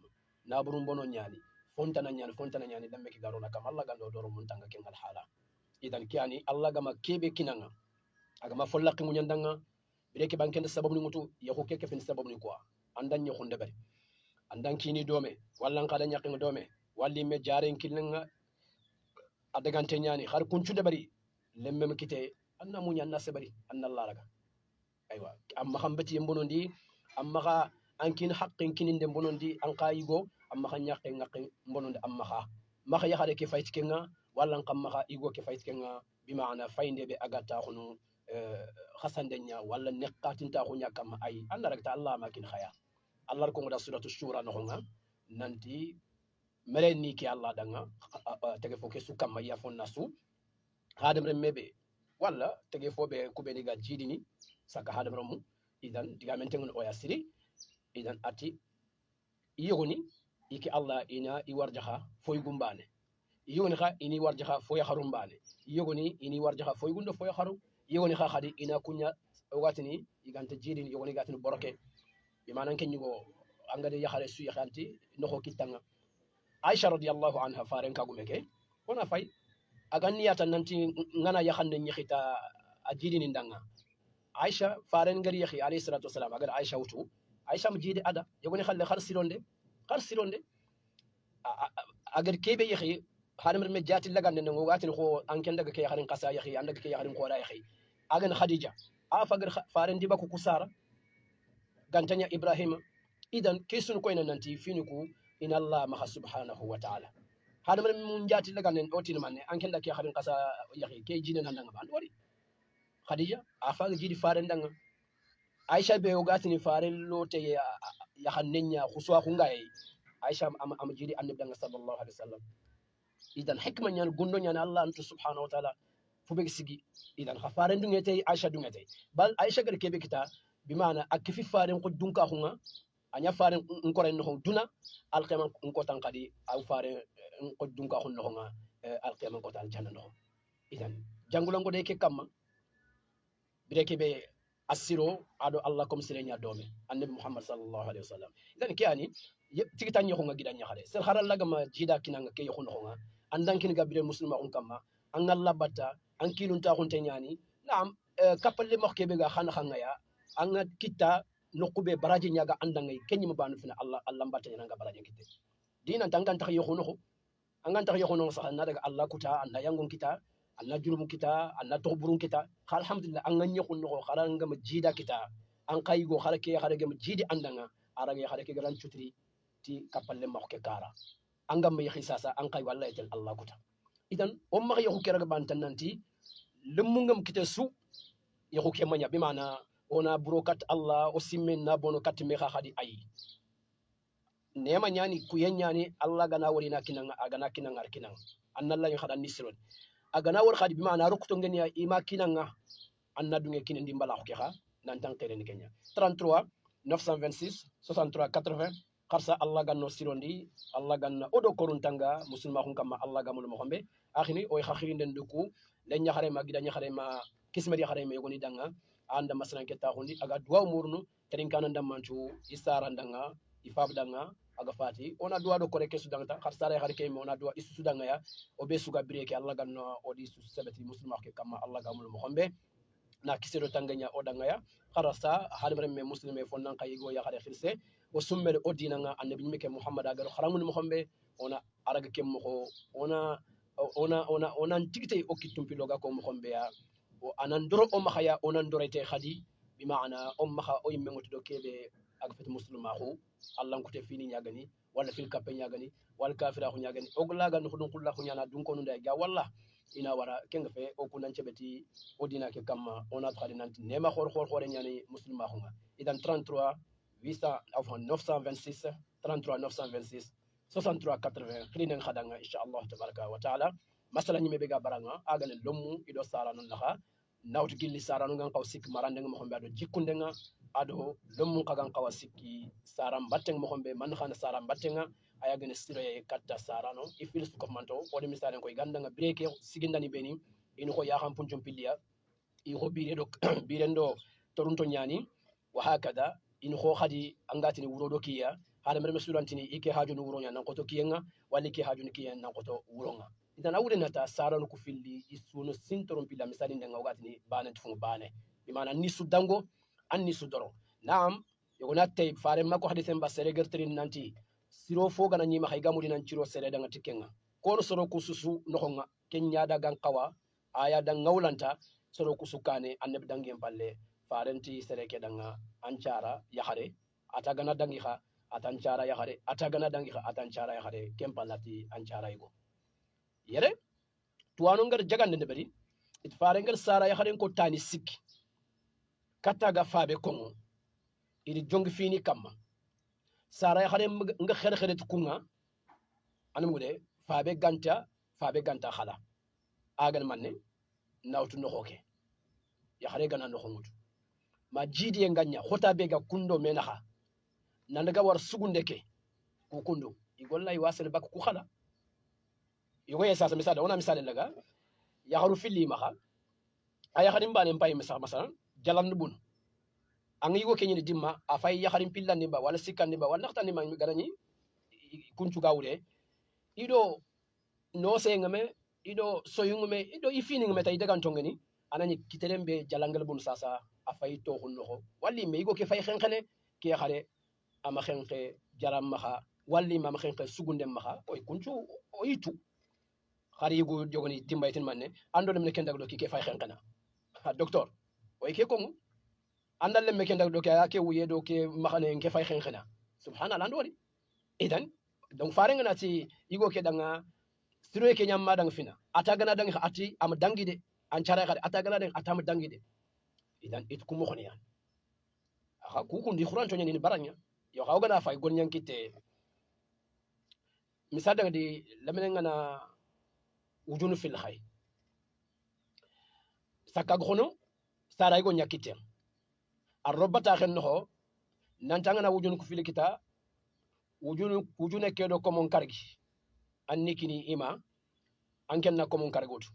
naburum bono nyani fontana nyani lemme ke garona kam Allah gando doro mun tanga kengal hala idan kiani Allah gama kebe kinanga agama follaqi munyandanga bireke bankende sababu ni mutu yako keke fin sababu ni kwa andan nyi khunde bari andan kini dome wallan kada nyaqi dome walli me jaren kilnga adagante nyani har kuncude bari lemme me kite anna munya anna sabari anna Allah raga aywa amma khambati yembonondi amma kha ankin haqqin kininde mbonondi an qayigo amma kha nyaqi ngaqi mbonondi amma kha maka yahare ke faytkenga wallan kamma kha igo ke faytkenga bimaana faynde be agata khunu khasandenya wala neqatinta ko nyakam ay Allah rek ta Allah makin khaya Allah ko ngoda suratu shura no nga nanti meleni ki Allah danga tege fo ke su kam ya fon nasu hadam remebe wala tege fo be ku be diga jidini saka hadam ramu idan diga menten o yasiri idan ati yogoni iki Allah ina i warjaha foy gumbane yogoni kha ini warjaha foy kharumbane yogoni ini warjaha foy gundo foy kharu yogoni kha khadi ina kunya watini igante jidini yogoni gatini boroke bi manan kenyugo angade yakhare su yakhanti noko kitanga Aisha radiyallahu anha faren kagumeke ona fay aganni yata nanti ngana yakhande nyikhita ajidini ndanga Aisha faren ngari yakhi alayhi salatu wasalam agar Aisha wutu Aisha mjidi ada yogoni khalle khar sironde agar kebe yakhi hanamir me jati lagande ngo watini ko anken daga ke yakharin qasa yakhi andaga ke yakharin qora yakhi agan Khadija afagar faren diba ko kusara gantanya Ibrahim idan kesun ko ina nanti finiku in Allah maha subhanahu wa ta'ala hada man mun jati daga nen otin manne anken da ke yakharin qasa yakhi ke jine nan danga ban wari Khadija afaga jidi faren danga Aisha be yogatini faren lote ya hannenya khuswa kungaye Aisha am jidi annabi danga sallallahu alaihi wasallam idan hikman yan gundo yan Allah antu subhanahu wa ta'ala fubeg sigi idan khafaren dungete Aisha dungete bal Aisha gar kebe kita bimana akifi faren ko dunka hunga anya faren ngore no duna alqiyam ko tan qadi aw faren ko dunka hun no nga alqiyam ko tan janna no idan jangulango de ke kamma bireke be asiro ado Allah kom sirenya dome annabi Muhammad sallallahu alaihi wasallam idan kiani tigitan yo nga gidan nyahare sel haral lagama jida kinanga ke yo nga andan kin gabire muslima on kamma an Allah batta an kilun ta hunte nyani naam kapalle mokke be ga khana khanga ya an kitta nokube baraji nyaga andangay kenyi mabanu fina Allah batta nyanga baraji kitte dina tangan tax yo no angan tax yo no sax na daga Allah kuta anda yangon kita Allah junubun kita Allah toburun kita alhamdulillah an ganyo no kharan ngam jida kita an kaygo kharake kharage jidi andanga arage kharake garan chutri ti kapalle mokke kara angam me khisasa an kay wallahi tel Allah kuta idan on ma yahu keraga bantan nanti lumungam kite su yahu ke manya bi mana ona brokat Allah o simmen na bono kat me khadi ay nema nyani ku yenyani Allah gana wori na kinanga agana kinanga arkinanga annalla yin khadan nisron agana wor khadi bi mana rukto ngen ya ima kinanga anna dunge kinen di mbala ko kha nan tan tere ni Kenya 33 926 63 80 kharsa Allah ganno sirondi Allah ganna odo koruntanga musulma hun kama Allah gamul mo xombe akhini o khakhiri den duku len nyaxare ma gida nyaxare ma kismadi khare me goni danga anda masalan ke ta hundi aga duwa murnu terin kanan dammancu isara danga ifab danga aga fati ona duwa do kore kesu danga khar sara khare ke me ona duwa isu danga ya o be suga bireke Allah ganno o di su sabati muslima ke kama Allah gamul mo khombe na kisero tanganya o danga ya kharasa hadamre me muslime fonnan kayigo ya khare khirse o summel o dinanga annabi meke muhammad aga kharamun mo khombe ona araga kem mo ona tigite o kitumpi loga ko mo khombe ya o anandoro o mahaya onandorete khadi bi maana o maha o yimme ngoto do kebe aga fet muslima khu Allah ko te fini nyagani wala fil kape nyagani wal kafira khu nyagani o gulaga no khudun kullahu nyana dun ko nunda ga walla ina wara kenga fe o kunan cebeti o dina ke kamma ona khadi nanti nema khor nyani muslima khu nga idan 33 800 enfin 926 33 926 63 80 khilinen khadanga inshallah tabaraka wa taala masala nyime bega baranga agane lomu ido sara non laha nawtu gilli saranu ngan kaw sikki marande mo xombe ado jikkundenga ado lomu kagan kawa sikki saram batteng mo xombe man khana saram battenga aya gane sire katta sarano ifil su ko manto o de misalen koy gandanga breke sigindani beni ino ko ya xam punjum pilliya i ko bire do birendo torunto nyani wa hakada ino ko khadi angatini wuro do kiya hada mere mesulantini ike haju no wuro nya nan ko to kiyenga wali ke haju ni kiyen nan ko to wuronga idan awure nata sarano ku filli isuno sintoron pila misali ndenga wakati bane tufu bane bimana nisu dango an nisu doro naam yogona tay fare mako hadithen ba sere gertrin nanti siro fo gana nyima hay gamudi nan ciro sere danga tikenga kono soro kususu nohonga kenya daga kawa aya dan ngawlanta soro kusukane annabi dangem palle farenti sere ke danga ancara yahare atagana dangi kha atancara yahare atagana dangi kha atancara yahare kempalati ancara igo yere tuwano ngar jagande ne bari it fare ngar sara ya haren ko tani sikki kataga fabe kongo idi jongi fini kamma sara ya haren nga khere tukunga anam gude fabe ganta khala agan manne nawtu no hoke ya hare gana no hongudu ma jidi e nganya hota be ga kundo menaha nandaga war sugunde ke ku kundo igolla yi wasel bak ku khala yugo yesa sa misala ona misale laga ya haru filli maha aya hadim bane mbay misa masalan jalan bun ang yugo kenyini dimma afay ya harim pillandi ba wala sikandi ba wala naxtani ma garani kuncu gawre ido no sengame ido soyungume ido ifini ngume tay dagan tongeni anani kitelembe jalangal bun sasa afay to hunno walli me yugo ke fay xenxene ke xare ama xenxe jaram maha walli ma xenxe sugunde maha oy kuncu oyitu xari yugo jogoni timbaytin manne ando dem ne kendag do ke fay xenxena docteur oy ke kongu andal lemme kendag do ke ake wuye do ke maxane ke fay xenxena subhanallah andori idan donc farenga nati yugo ke danga siro ke nyamma danga fina atagana danga ati am dangide an cara xade atagana danga atam dangide idan it kumo khoni yan ha ku kundi khuranto nyani baranya yo xaw gana fay gon nyankite misal danga di lamene ngana wujunu fil khay sakag khono saray go nyakite arrobata khen no nantanga na wujunu ku fil kita wujune kedo komon kargi annikini ima anken na komon kargotu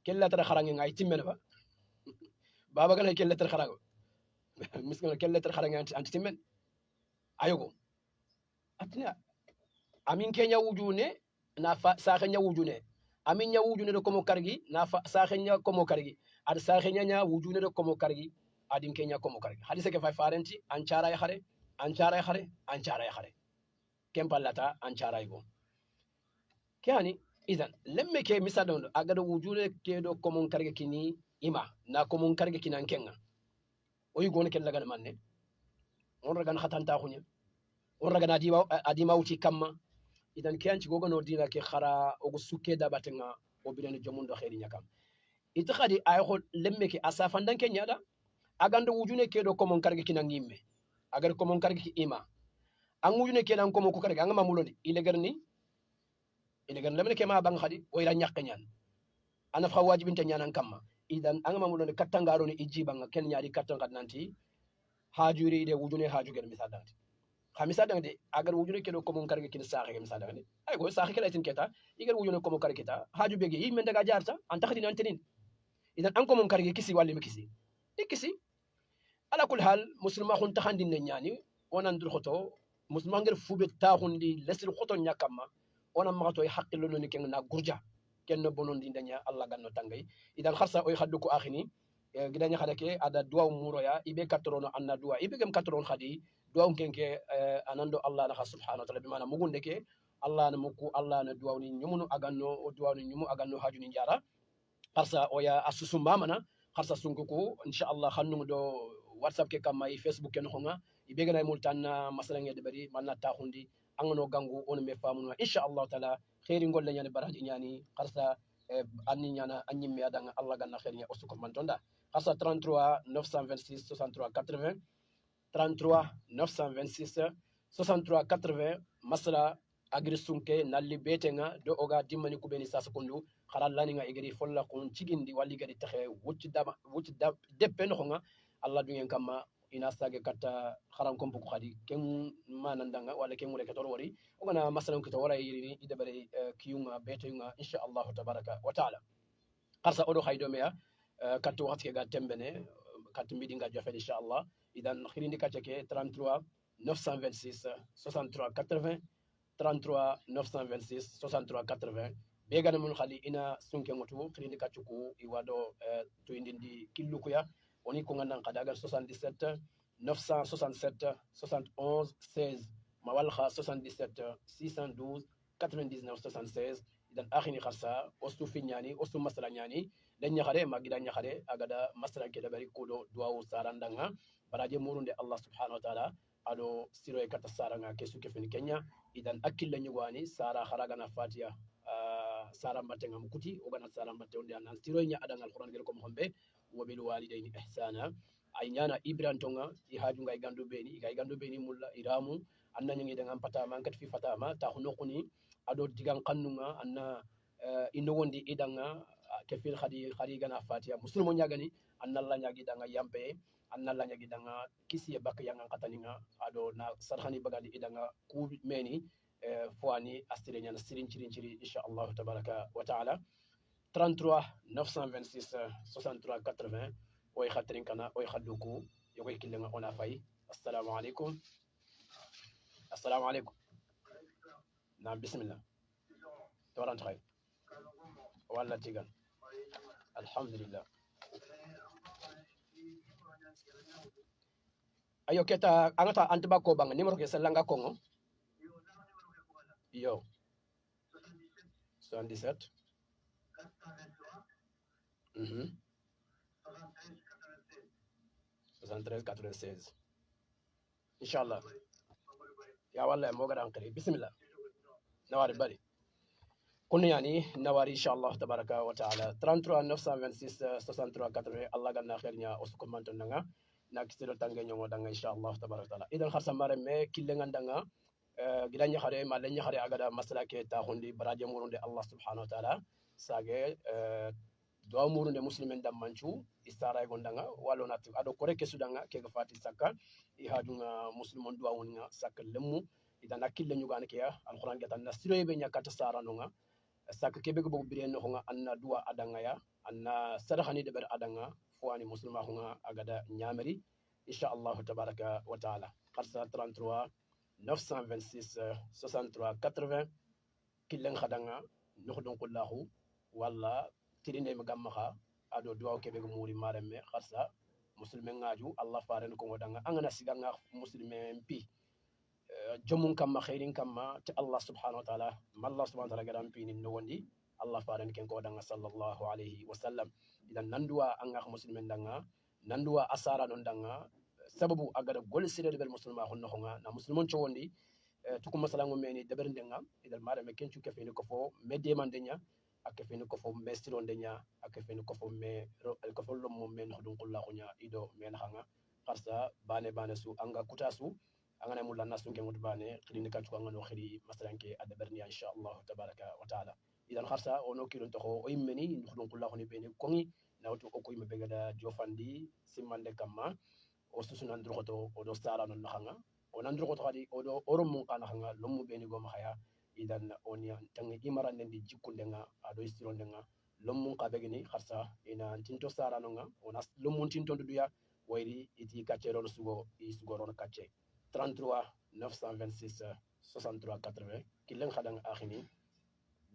kella tara kharange ngay timmena ba baba gana kella tara kharago miskana kella tara kharange anti timmen ayogo atina amin kenya wujune na sa khanya wujune amin nya wujune do komo kargi na sa khanya komo kargi ad sa khanya nya wujune do komo kargi adin kenya komo kargi hadise ke fay farenti ancara ya khare kempalata ancara igo kani idan lemme ke misadon agada wujune ke do komon karge kini ima na komon karge kinan kenga o yugo ne kellaga manne on ragan khatanta khunya on ragan adima wuti kamma idan kiyanci gogo no dina ke khara o sukke da batenga o bilene jomundo kheri nyakam ita khadi ay ko lemme ke asafandan kenya da aganda wujune ke do komon karge kinan ngimme agar komon karge ki ima an wujune ke nan komon ko karge an mamuloni ilegarni ilegan lamne ke ma bang khadi o ira nyakke nyan ana fa wajibin ta nyanan kamma idan an mamuloni kattangaro ni ijibanga ken nyaari kattanga nanti hajuri de wujune hajugel misadante khamisa dangde agar wujune kedo ko mon karge kin saxe ke misada ngani ay go saxe kala tin keta igar wujune ko mo karge keta haju bege yi men daga jarta an takhdi nan tenin idan an ko mon karge kisi walli mi kisi ikisi ala kul hal muslima khun takhandi ne nyani onan dur khoto muslima ngir fube tahundi lesil khoto nyakama onan magato e haqqilo no ken na gurja ken no bonondi ndanya Allah ganno tangay idan kharsa oy khaddu ko akhini gidanya khadake ada duwa muroya ibe katrono anna duwa ibe gem katron khadi duwa kenke anando Allah na subhanahu wa ta'ala bimana mugunde ke Allah na muku Allah na duwa ni nyumunu aganno duwa ni nyumu aganno hajuni njara kharsa oya asusu mamana kharsa sunkuku inshallah khannu do whatsapp ke kamay facebook ken khonga ibegana multan masala ngede bari manna taxundi angano gangu on me famuno inshallah taala khairi ngolle nyane baraji nyani kharsa anni nyana anyimmi adanga allah ganna khairi osuko mantonda kharsa 33 926 63 80 33 926 63 80 masala agri sunke nalli betenga do oga dimmani kubeni sasa kundu kharallani nga igri folla kun cigindi walli gadi taxe wucci da deppe no nga allah dungen kama ina sage kata kharan kombu khadi ken manandanga wala ken mure kator wari ogana masalan ko wala yiri ide bare kiyunga betenga insha Allah tabaraka wa taala qarsa odo khaydo meya katu wakati ga tembene katu midi nga jofe insha Allah idan khirindi katake 33 926 63 80 33 926 63 80 begana mun khali ina sunke ngotu khirindi kachuku iwado to indindi killukuya oni ko gandan kadagal 77 967 71 16 mawalkha 77 612 99 76 idan akhini kharsa ostu finyani ostu masala nyani dan nyakhare magida nyakhare agada masala ke dabari kodo duwawu sarandanga baraje murunde Allah subhanahu wa ta'ala ado siro e kata saranga kesu ke fin kenya idan akilla nyugwani sara kharagana fatiha sara mbatenga mukuti ogana sara mbate onde anan siro nya adanga alquran gel ko mo hombe wabil walidaini ihsana ay nyana ibrantonga ti hajunga gandu beni mulla iramu anna nyangi dengan patama ankat fi fatama ta hunokuni ado digan kannunga anna inno wondi idanga kefil khadi gana fatiha muslimo nyagani anna la nyagi danga yampe anna la nyagi danga kisi e bak yanga kataninga ado na sarhani bagadi idanga ku meni fwani astire nyana sirin cirin insha Allah tabaraka wa taala 33 926 63 80 oy khatrin kana oy khaduku yogoy kilenga ona fay assalamu alaikum na bismillah torant khay wala tigan alhamdulillah ayo keta angata antba ko bang numéro ke selanga kongo yo 77 73 96 inshallah ya wallahi mo gadan kare bismillah nawari bari kun yani nawari inshallah tabaraka wa taala 33 926 63 80 allah ganna khairnya osuko manton nga nakisiro tange nyongo danga inshallah tabaraka taala idan kharsa mare me killenga danga gidanya khare malenya khare agada masala ke ta hundi baraje murunde allah subhanahu wa taala sage do murunde muslimen dam manchu istara gondanga walo natu ado kore ke sudanga ke ga fati sakka i hajunga muslimon do wonga sakka lemmu idan akille nyugana ke ya alquran gatan nasiro be nyakata sara nonga sakka ke be go biren no nga anna duwa adanga ya anna sadahani de ber adanga fwani muslima nga agada nyamari insha Allah tabaraka wa taala qarsa 33 926 63 80 killen khadanga nokhdon kullahu walla tirinde mi gamma ado duwaw kebe muri maremme kharsa muslimen ngaju allah faren ko ngodanga angana siganga muslimen pi jomun kamma khairin kamma te allah subhanahu wa ta'ala mallah subhanahu wa ta'ala gadam pi ni no wondi allah faren ken ko danga sallallahu alayhi wa sallam idan nanduwa anga muslimen danga nanduwa asara non danga sababu agada gol sire bel muslima honno honga na muslimon to wondi tukum masalango meni deberndenga idan maremme ken cu kefeni ko fo medde mandenya akefeni ko fo mestiro ndenya akefeni ko fo me ko fo lom men khudun kullahu nya ido men hanga farsa bane su anga kutasu angana mulla nasu nge mut bane khidini katu anga no khiri masalanke adaberni insha Allah tabaraka wa taala idan kharsa ono kilon to o immeni khudun kullahu ni beni kongi nawto o ko yimbe begada jofandi simande kamma o susunan droto o do sara non hanga onan droto khadi o do orom mun kana hanga lomu beni go ma haya idan onia tangi imara ndendi jikkundenga ado istirondenga lomun qabegini kharsa ina tinto sara nonga ona lomun tinto duya wayri iti katche ron sugo i sugo ron katche 33 926 63 80 kilen khadang akhini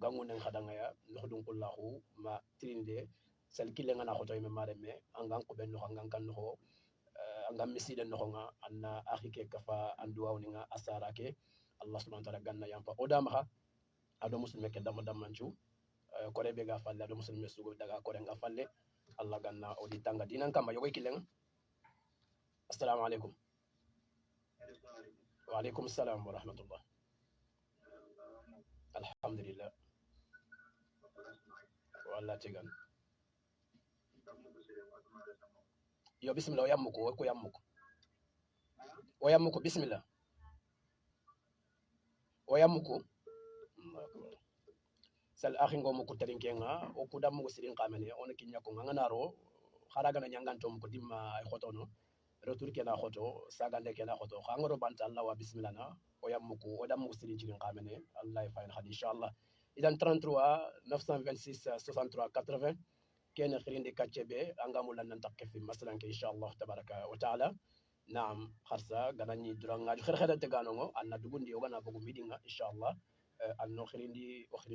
gangu nen khadanga ya nokhdun kullahu ma trinde sel kilen ngana khoto me mare me angan ko ben no angan kan no angam misiden no nga anna akhike kafa andu awninga asarake Allah subhanahu wa ta'ala ganna yampa odama ha ado muslime ke dama damanchu kore be ga falle ado muslime sugo daga kore nga falle Allah ganna odi tanga dinan kamba yogoy kilen assalamu alaikum wa alaikum assalam wa rahmatullah alhamdulillah walla tegan yo bismillah yammuko ko yammuko o yammuko bismillah o yammuko sal akhi ngomo ko tarin kenga o ko dammo sirin kamene on kinya ko nganaro kharaga na nyangantom ko dimma ay khotono retour kena khoto sagande kena khoto khangoro banta Allah wa bismillah na o yammuko o dammo sirin cirin kamene Allah fa in inshallah idan 33 926 63 80 كان خيرين دي كاتشبي انغامو لان نتاكي في مثلا ان شاء الله تبارك وتعالى نعم خرسا غاناني درانغا خير خير تغانو ان دوغوندي وغانا بوغو ميدينغا ان شاء الله ان خيرين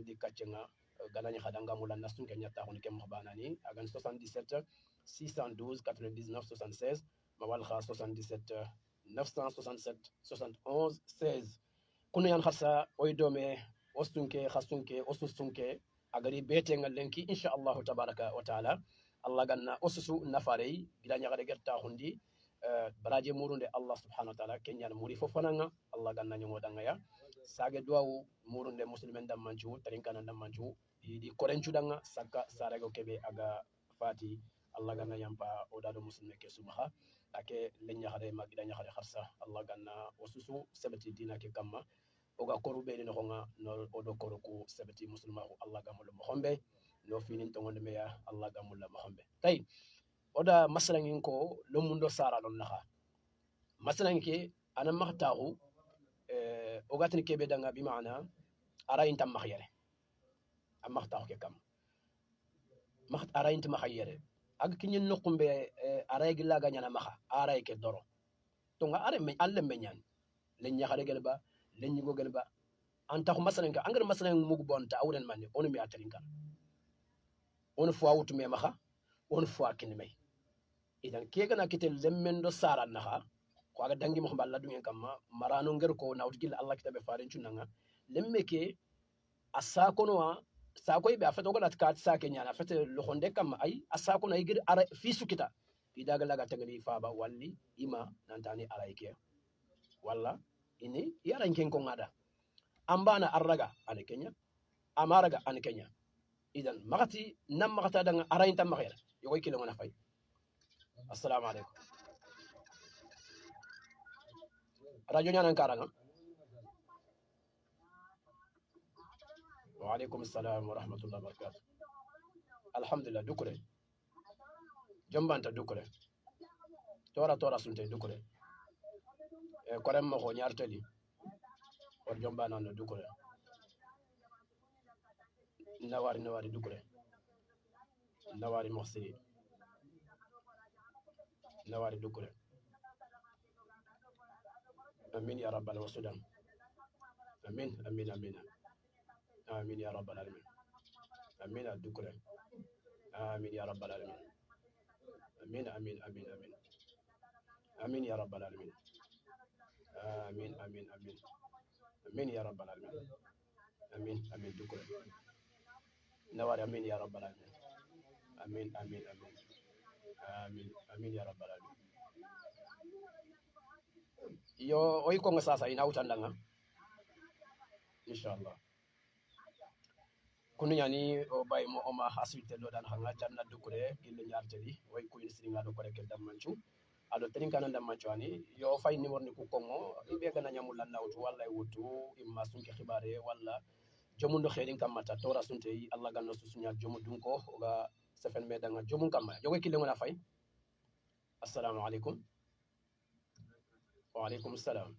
دي كاتشنغا غاناني خدانغامو لان نسون كنيا تاخوني كم خباناني اغان 77 612 99 76 موال خا 77 967 71 16 كونو يان خرسا اوي دومي وستونكي خاستونكي اوسوستونكي agari bete ngalenki insha Allah tabaraka wa taala Allah ganna osusu nafarei bila nyaga de gerta hundi baraje murunde Allah subhanahu wa taala kenya muri fofananga Allah ganna nyongo danga ya sage duwawu murunde muslimen dam manchu tarinkana dam manchu di korenchu danga saka sarego kebe aga fati Allah ganna yampa odado muslime ke subha ake lenya hare magida nya hare kharsa Allah ganna osusu sabati dina ke kamma oga koru be no nga no odo koru ku sabati muslima ko Allah gamul mo xombe no finin to ngonde meya Allah gamul mo xombe tay oda masalan ko lo mundo sara don naxa masalan ke ana maxtaxu oga tin kebe danga bi maana ara intam maxyere am maxtaxu ke kam maxt ara intam maxyere ag kinyen no kumbe ara gilla ga nyana maxa ara ke doro to nga are me alle me nyan len nyaxare gelba len ñigo gelba antaxu masalan ka angar masalan mugu bonta awren manni onu mi atarin kan onu fo awtu me maxa onu fo akini may idan kega na kitel lemmendo sara naxa ko aga dangi mo balla dungen kamma marano nger ko nawtigil Allah kitabe farin cunanga lemme ke asakono wa sakoy be afata ko lat sa ke nyana afata lo khonde kam ay asakono ay gir ara fi sukita fi daga laga tangani fa ba walli ima nantani araike walla ini yara nken ko ngada ambana arraga ane kenya amaraga ane kenya idan magati nam magata danga arainta magera yoy kilo ngana fay assalamu alaikum radio nyana karanga wa alaikum assalam wa rahmatullahi wa barakatuh alhamdulillah dukure jombanta dukure tora sunte dukure korem mo ko nyarteli or jombana no dukure nawari dukure nawari mohsiri nawari dukure amin ya rabbal wasudan amin ya rabbal alamin amin dukure amin ya rabbal alamin amin amin ya rabbal alamin amin amin ya rabbal alamin amin dukure nawari amin ya rabbal alamin amin ya rabbal alamin yo oy ko nga sasa ina utandanga inshallah kunu yani o bay mo oma hasite do dan hanga janna dukure gille nyarteli way ko yisringa do ko rek dam manchu ado terin kana dam manchu ani yo fay numéro ni ku kongo ibe gana nyamul lan nawtu walla wutu imma sunke khibare walla jomundo khedin kamata tora sunte yi Allah ganno susunya jomu dunko ga sefen me danga jomu kamma jogo kille ngona fay assalamu alaikum wa alaikum assalam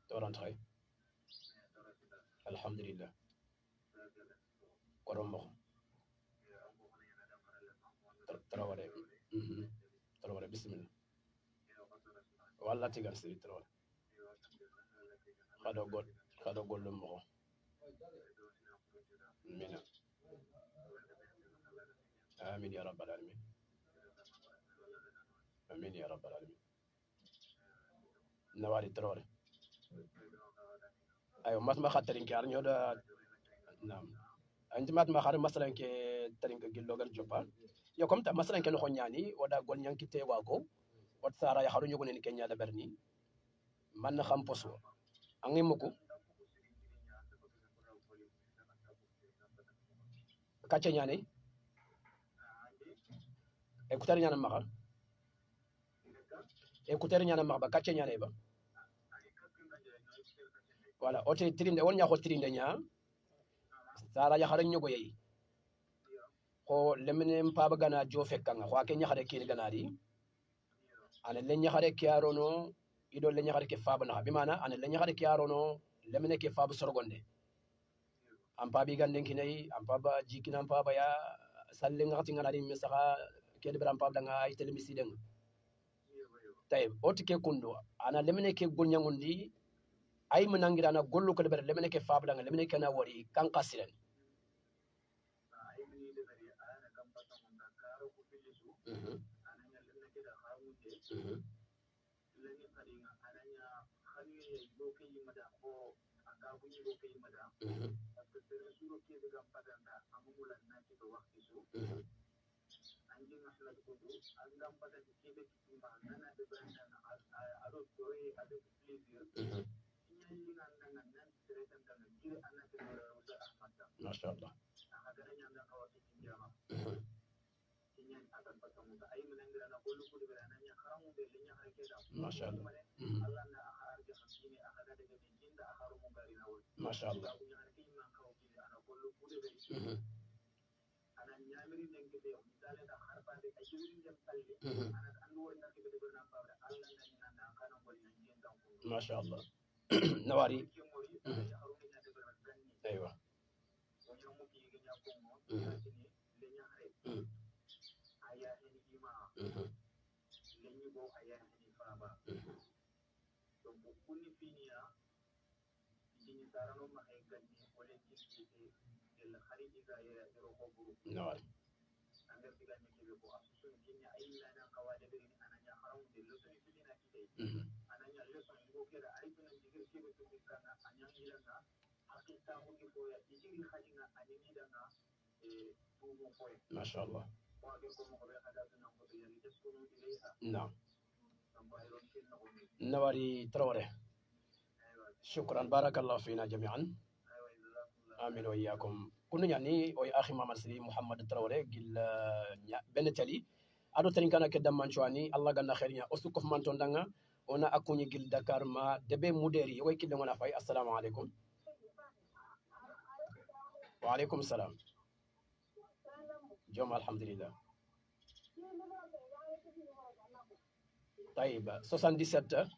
toran tay alhamdulillah korom mo Traoré Traoré bismillah walla tigan siri Traoré hado gollum mo mina amin ya rabbal alamin amin ya rabbal alamin nawari Traoré ayo mas ma khatarin ke arnyoda nam anti mat ma khar masalan ke tarin ke gillogal jopa yo comme ta masalan ke no nyani wada gon yankite wago wat sara ya haru nyugo ni kenya da berni man na xam poso angi muko kacce nyane écouteur nyana maxa écouteur nyana maxa ba kacce nyane ba voilà ote trinde won nya ko trinde nya sara ya haru nyugo yi ko lemine mpaba gana jo fekkanga ko ke nya xare kini gana di ana le nya xare kiarono ido le nya xare ke faba na bi mana ana le nya xare kiarono lemine ke faba sorgonde ampa bi ganden kinai ampa ba jikina ampa ba ya salle ngati ngana di misaka ke de ampa danga ay telemisi den tayib otike kundo ana lemine ke golnyangundi ay menangira na gollu ko de ber lemine ke faba danga lemine ke na wori kan kasiren mashallah mashallah mashallah mashallah nawari aywa nawari mashallah نعم نواري تروري شكرا بارك الله فينا جميعا آمين وإياكم كنا يعني وي أخي محمد سليم محمد تروري قل بنتلي أدو ترين كان كدام منشواني الله قلنا خيرنا أسوكف من تندنا ونا أكوني قل دكار ما دبي مديري وي كل وانا فاي السلام عليكم وعليكم السلام جمع الحمد لله طيب 77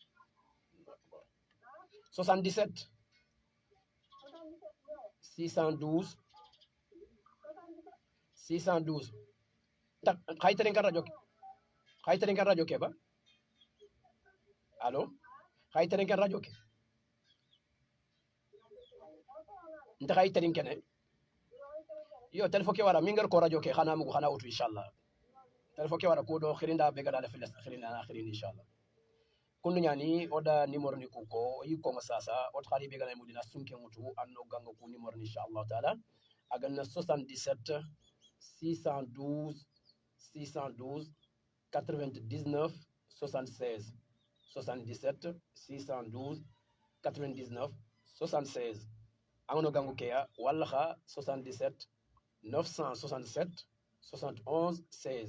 77 612 612 خايترين كان راجو كيبا الو خايترين كان راجو كي انت خايترين كان yo telefo ke wara mingar ko radio ke khana mugo khana utu inshallah telefo ke wara ko do khirinda be gada filas khirina akhirin inshallah kunu nyani oda numero ni kuko yi ko sasa ot khali be gada mudina sunke mutu anno ganga ku numero ni inshallah taala aganna 77 612 612 99 76 77 612 99 76 angono gangu keya walla kha 77 967 71 16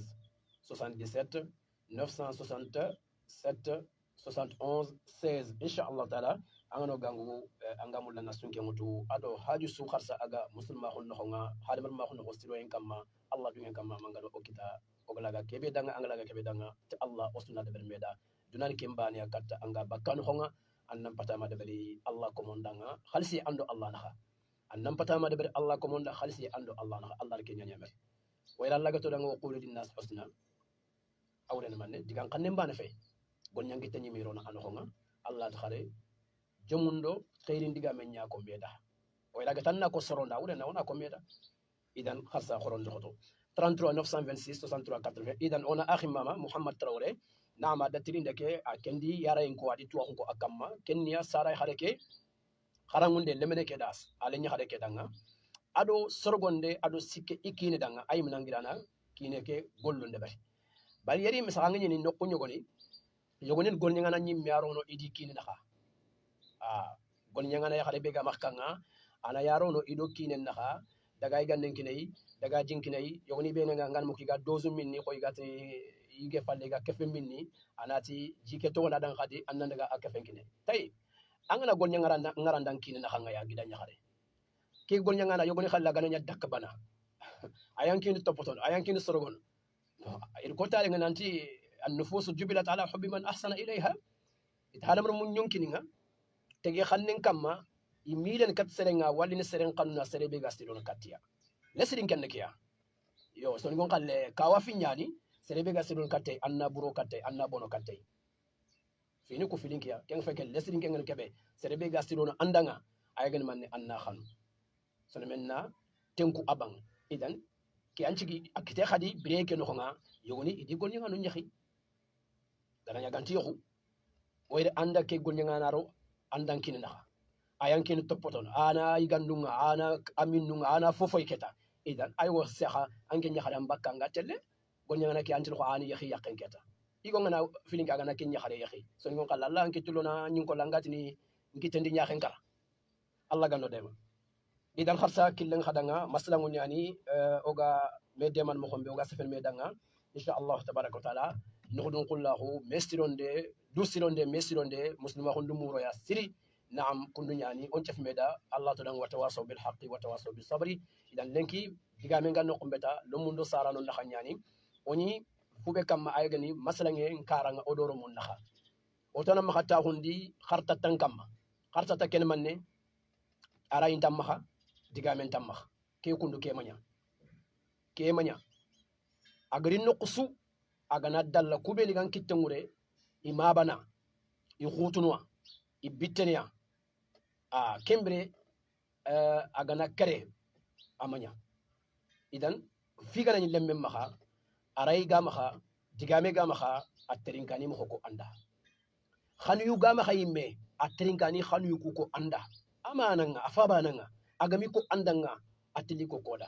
77 967 71 16 inshallah taala angano gangu angamu lana sunke mutu ado haju su kharsa aga musulma khon khonga hadamar ma khon khostiro en kamma allah dungen kamma mangalo okita ogalaga kebe danga angalaga kebe danga te allah osuna de bermeda dunani kembani akatta anga bakkan khonga annam patama de bari allah komondanga khalsi ando allah naha annam patama de bari allah komonda khalsi ando allah naha allah ke nyanya mer wayra Allah gato danga qulu linnas husna awren manne digan kanne mbana fe gon nyangi tanyi mirona anohonga Allah khare jamundo khairin diga men nya ko meda wayra gatanna ko soronda awren ona ko meda idan khassa khoron doto 33 926 63 80 idan ona akhi mama Muhammad Traoré nama datirinde ke a kendi yara en ko wadi tuwa ko akamma kenniya saray hareke harangunde lemene ke das alenya hareke danga ado sorgonde ado sikke ikine danga ay minangirana kine ke gollunde bari yari misanga ni nokko nyogoni yogonin gol nyanga nyi miarono idi kine naka gol nyanga na yare bega makanga ana yarono ido kine naka daga ganden kinai daga jinkinai yogoni be nga ngan mo kiga dozu minni ko igati yige falle ga kefe minni anati jike to wala dan khadi annan daga akafe kinai tay angana gol nyanga ngarandan kine naka nga ya gida nyare ki gol nyanga na yogoni khalla gananya dak bana ayankini topoton ayankini sorogon il kotale ngananti an-nufus jubilat ala hubbi man ahsana ilayha ithalam mun yonkininga tege khannen kamma imilen kat serenga walini seren kanuna serebe gastidon katia lesrin kenne kiya yo son gon kalle kawa finyani serebe gastidon katte anna buro katte anna bono katte fini ko filinkiya ken feke lesrin ken kebe serebe gastidon andanga ayagen manne anna khanu son menna tenku abang idan ki anci akite khadi breke no nga yogoni idi gol nyanga no nyaxi dana nyaganti yoxu moyde anda ke gol nyanga naro andan kinina ayankin topoton ana igandunga ana aminunga ana fofoy keta idan ay wo sexa anke nyaxare mbakanga telle gol nyanga na ki anti ko ani yaxi yaqen keta igo ngana filinga gana ke nyaxare yaxi so ngon kala Allah anke tulona nyin ko langati ni ngitendi nyaxen kara Allah gano dema idan kharsa killen khadanga maslangu nyani oga medeman mo khombe oga sefen medanga insha Allah tabaaraka wa taala nukhdun qullahu mesironde muslima khundu muro ya siri naam kundu nyani on tef meda Allah to dang wa tawasaw bil haqqi wa tawasaw bis sabri idan lenki diga men ganno khombeta lo mundo sarano nakha nyani oni fube kam aygani maslange nkaranga odoro mun nakha otana ma khata hundi kharta tankam kharta taken manne ara intam makha diga men tam makha ke kundu ke manya agarin no qusu agana dalla kubeli gan kittengure imabana i khutunwa i bitenia kembre agana kare amanya idan figana ni lemme makha arai ga makha digame ga makha atterinkani mo ko anda khanu yu ga makha yimme atterinkani khanu yu ko anda amananga afabananga agami ko andanga atili ko koda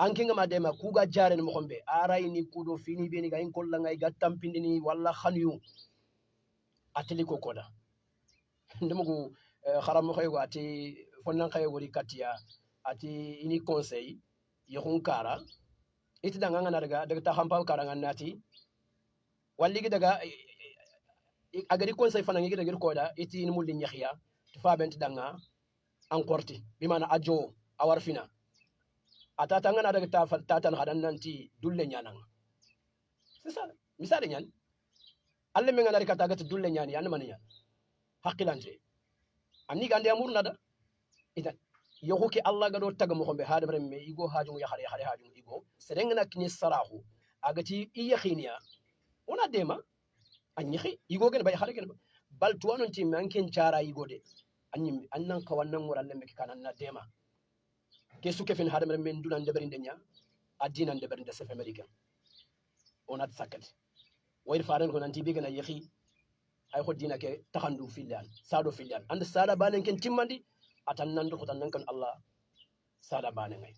ankinga madema kuga jaren mo khombe arai ni kudo fini beni ga in kollanga ga tampindini walla khanu atili ko koda ndemugo kharam mo khaygo ati fonnan khaygo ri katia ati ini conseil yohun kara iti danga ngana daga ta hampa kara ngannati walli gi daga agari conseil fanan gi daga koda iti ni mulli nyakhia fa bent danga an korti bimana ajo awarfina atata ngana daga ta tan hadan nanti dulle nyanan c'est ça misale nyan alle me ngana rikata gata dulle nyani yan man nyan hakilante anni gande amur nada idan yohuki Allah gado taga mo xombe hada bare me igo haju ya xare haju igo serengna kini sarahu agati iya khinia ona dema anyi igo gen bay xare gen bal tuwanon ti manken cara igo de anyi annan kawannan muran me kanan na dema ke suke fen hada bare men dunan de berinde nya adina de berinde sef america ona sakat wayr faran ko nanti be gena yahi ay ko dina ke taxandu filian sado filian and sada banen ken timmandi atan nan ko tan kan Allah sada bane ngay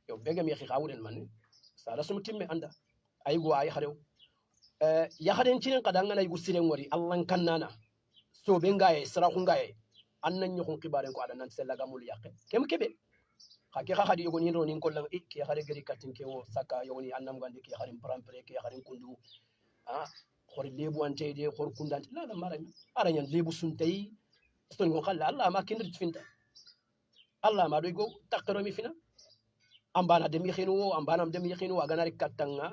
yow begam yahi xawulen man sada sum timme anda ay go ay xarew ya xaren ci len qadanga lay gusiren wori Allah kannana so be ngaye sara ko ngaye annan ñu ko xibaren ko ada nan sella gamul yaqe kem kebe xake xa xadi yogoni ro ni ko lang ki xare gari katin ke wo saka yogoni annam gandi ki xarim prampre ki xarim kundu khori lebu ante de khor kundante la marami aranyan lebu suntay ston go khalla Allah ma kindir finta Allah ma do go takro mi fina ambana dem yakhinu ambana dem yakhinu wa ganari katanga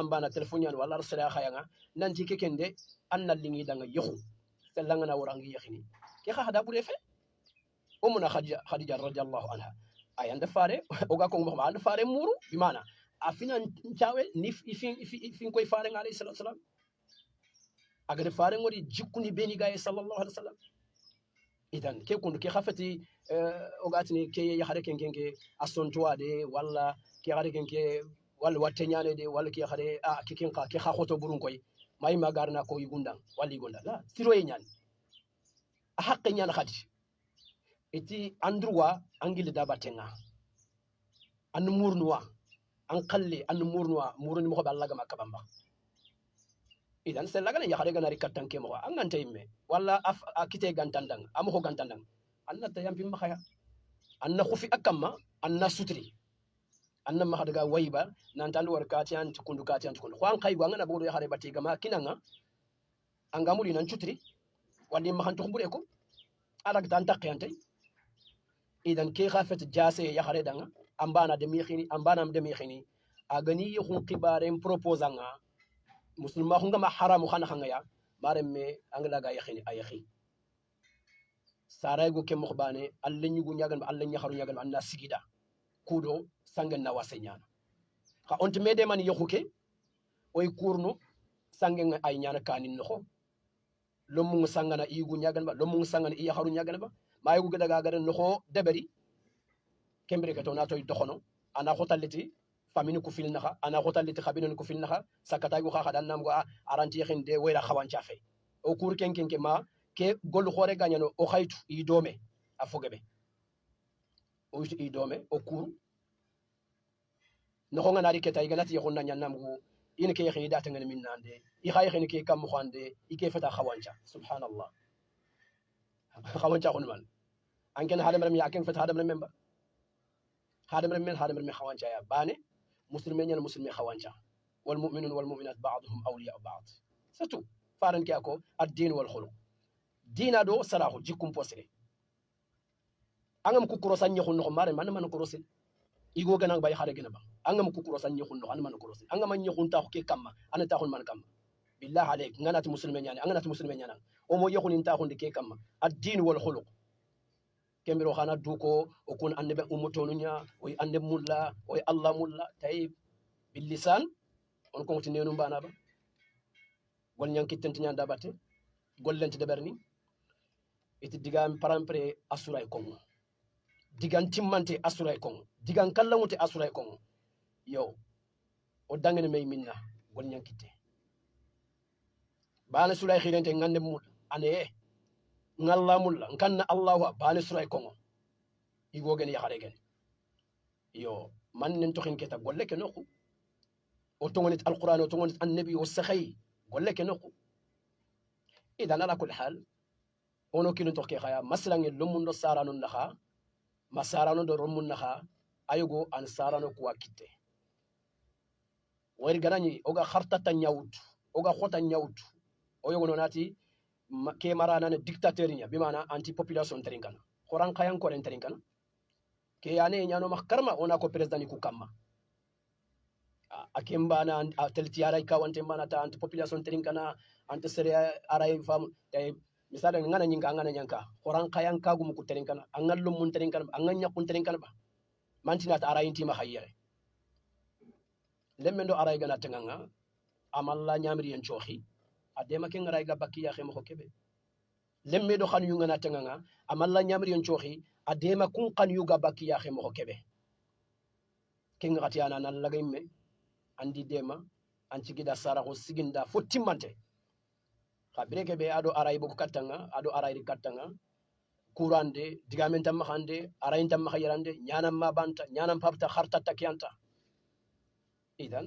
ambana telefonyan wala rasala khayanga nanti kekende annal lingi danga yakhu selanga na warangi yakhini ki kha hada bu refe umuna khadija radhiyallahu anha ayanda fare oga ko mo anda fare muru bimana afina nchawe ni ifin koy fare alayhi salatu wasalam agade fare ngori jikuni beni gaye sallallahu alaihi wasallam idan ke kundu ke khafati ogatini ke ya hare kenkenke asontoade walla ke hare kenke walla watte nyane de walla ke hare a ke kenka ke kha khoto burun koy may magarna ko yigundan walli gonda la siro e nyan a haqqe nyan khati iti andruwa angile dabatenga an murnuwa an kalle an murnuwa muruni mo be Allah ga makabamba idan se lagana ya hare ganari kattan ke mo an ganta imme walla akite gantandang am ko gantandang anna tayampi mahaya anna khufi akamma anna sutri anna ma hadaga wayba nan tan war katiyan tukundu katiyan tukundu ko an kay go ngana bodo ya hare bati gama kinanga an gamuli nan sutri wandi ma hantu khubure ko alag tan taqiyantay idan ke khafat jase ya hare danga ambana de mi khini ambana de mi khini agani yukhun qibaren proposanga musulma hunga ma haramu khana khanga ya maremme angla ga yakhini ayakhi saray go ke mokhbane alla nyugo nyagal alla nyakharu nyagal anna sigida kudo sangen na wasenyana ka onti mede man yokhuke oy kurno sangen ay nyana kanin nokho lomu sangana igu nyagal ba lomu sangana i yakharu nyagal ba mayu go daga garan nokho deberi kembere ka to na toy dokhono ana khotalliti famini ku filnaha ana khotalliti khabinen ku filnaha sakata go kha dan nam go aranti khinde wayra khawancha fe o kur kenke ma ke gol khore ganyano o khaytu i dome afogebe o i dome o kur no khonga nari ketay ganati khonna nyannam go ina ke khini data ngani min nande i khay khini ke kam khande i ke fata khawancha subhanallah khawancha khon man anken hadam ram yaken fata hadam memba hadam ram khawancha ya bane muslimin nyal muslimi khawancha wal mu'minun wal mu'minat ba'dhum awliya ba'd satu faran ke ako ad-din wal khuluq dina do salahu jikum posre angam ku kurosan nykhun no mare man kurosin igo ganang bay xare gena ba angam ku kurosan nykhun no man kurosin angam nykhun ta ke kamma ana ta khun man kamma billah alayk nganati muslimin nyane anganati muslimin nyana o mo yakhun ta khun de ke kamma ad-din wal khuluq kembiro khana duko o kun annabe umutonu nya o ande mulla o allah mulla tayib bil lisan on ko tinenu bana ba gol nyanki tenti nyanda batte gol lenti de berni iti digam parampre asuray kongo digan timmante asuray kongo digan kallamute asuray kongo yo o dangene may minna gol nyankite bana sulay khirente ngande mul ane ngalla mulla nkanna allahu bana sulay kongo igo gen ya gen yo man nen to khinketa golle ke noku o tongonit alquran o tongonit annabi o sakhay golle ke noku idan ala kul hal ono kilin to ke khaya maslan lumundo saranu nakha masarano do romun nakha ayugo an sarano ko wakite wari ganani oga khartata nyawut oga khota nyawut o yogo nonati ke marana ne dictateur nya bimana anti population trinkana khoran khayan ko ren trinkana ke yane nyano makarma ona ko president ku kamma akembana atelti aray ka wante mana ta anti population trinkana anti sere aray fam tay misala ngana nyinga ngana nyanka khoran khayan ka gum ku trinkana angalum mun trinkana anganya kun trinkana ba mantina ta aray intima khayere lemmendo aray gana tenganga amalla nyamri en choxi adema ke ngaray ga bakki ya xema ko kebe lemme do xan yu ngana tenganga amalla nyamri en choxi adema kun xan yu ga bakki ya xema ko kebe ke ngati ana nan lagay me andi dema anci gida sara ko siginda fo timmante khabire ke be ado aray bu katanga ado aray ri katanga kurande digamen tam khande aray tam khayirande nyanam ma banta nyanam papta kharta takiyanta idan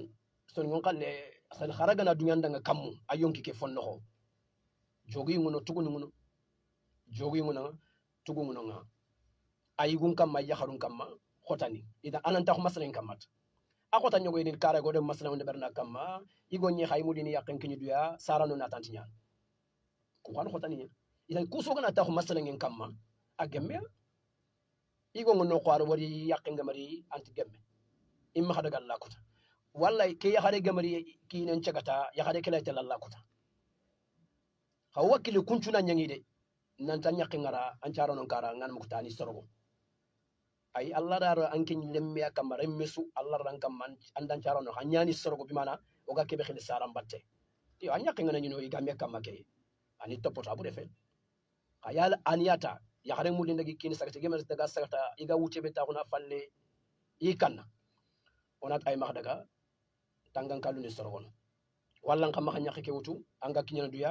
son ngon kalle asal kharagana dunyanda nga kammu ayonki ke fonno ho jogi ngono tugunu ngono jogi ngono tugu ngono nga ayigun kamma yakharun kamma khotani idan anan tax masalen kammat akota nyogo ni kare go dem masala wonde berna kamma igo nyi khay mudini yakken kinyi duya sarano na tanti nyan ko wan khotani idan ku soga na tax masala ngin kamma agemme igo ngono ko ar wari yakken gamari anti gemme imma hada galla kota wallahi ke yakhare gamari kinen cegata yakhare kala tel Allah kota hawakili kuncuna nyangi de nan tan yakki ngara an charo non kara ngan muktani sorogo ay Allah daro anke lemme akam remmesu Allah ran kam man andan charano hanyani sorogo bimana oga kebe khili saram batte yo anya kengana nyino igame kam make ani topoto abu defel ayal aniyata ya hare mulin dagi kini sakata gemer daga sakata iga wuce be ta kuna falle ikanna onat ay max daga tangan kaluni sorogon wallan kam ma nyake wutu anga kinyana duya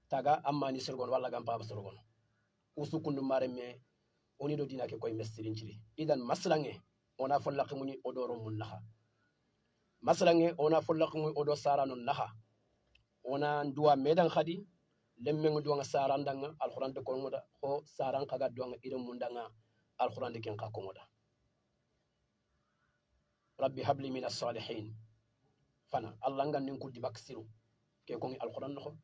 taga amani sorogon walla gam pa sorogon usukundu mareme oni do dina ke koy mestirin ciri idan maslange ona follaq muni odoro mun naha maslange ona follaq muni odo saranon naha ona nduwa medan khadi lemme duwa sarandanga alquran de ko ngoda ko saran kaga duwa ido mundanga alquran de ken ka ko ngoda rabbi habli min as-salihin fana allah ngan nin ku dibaksiru ke ko ngi alquran no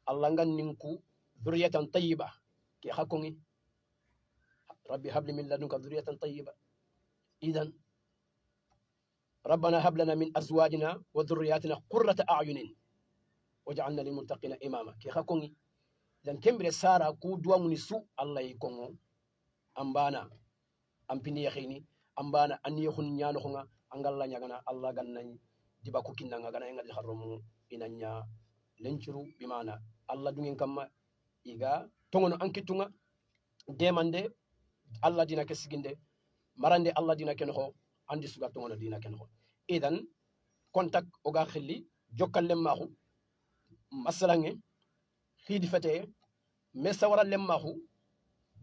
allah ngan nin ku dhurriyatan tayyiba ke hakongi ربي هب لي من لدنك ذرية طيبة إذن ربنا هب لنا من أزواجنا وذرياتنا قرة أعين وجعلنا للمتقين إماما كي خاكوني لأن كمبر سارة كو دوا منسو الله يكونو أمبانا أمبيني يخيني أمبانا أني يخون نيانو خونغا أنغالا نياغانا الله غناني ديبا كوكينا غانا ينغا لخرمو إنانيا لنشرو بمانا الله دونين كما إيغا تونغنو أنكي تونغا ديماندي Allah dina ke siginde marande Allah dina ken ho andi suga to dina ken ho idan contact oga khilli jokkal lemmahu masalange khidi fete me sawara lemmahu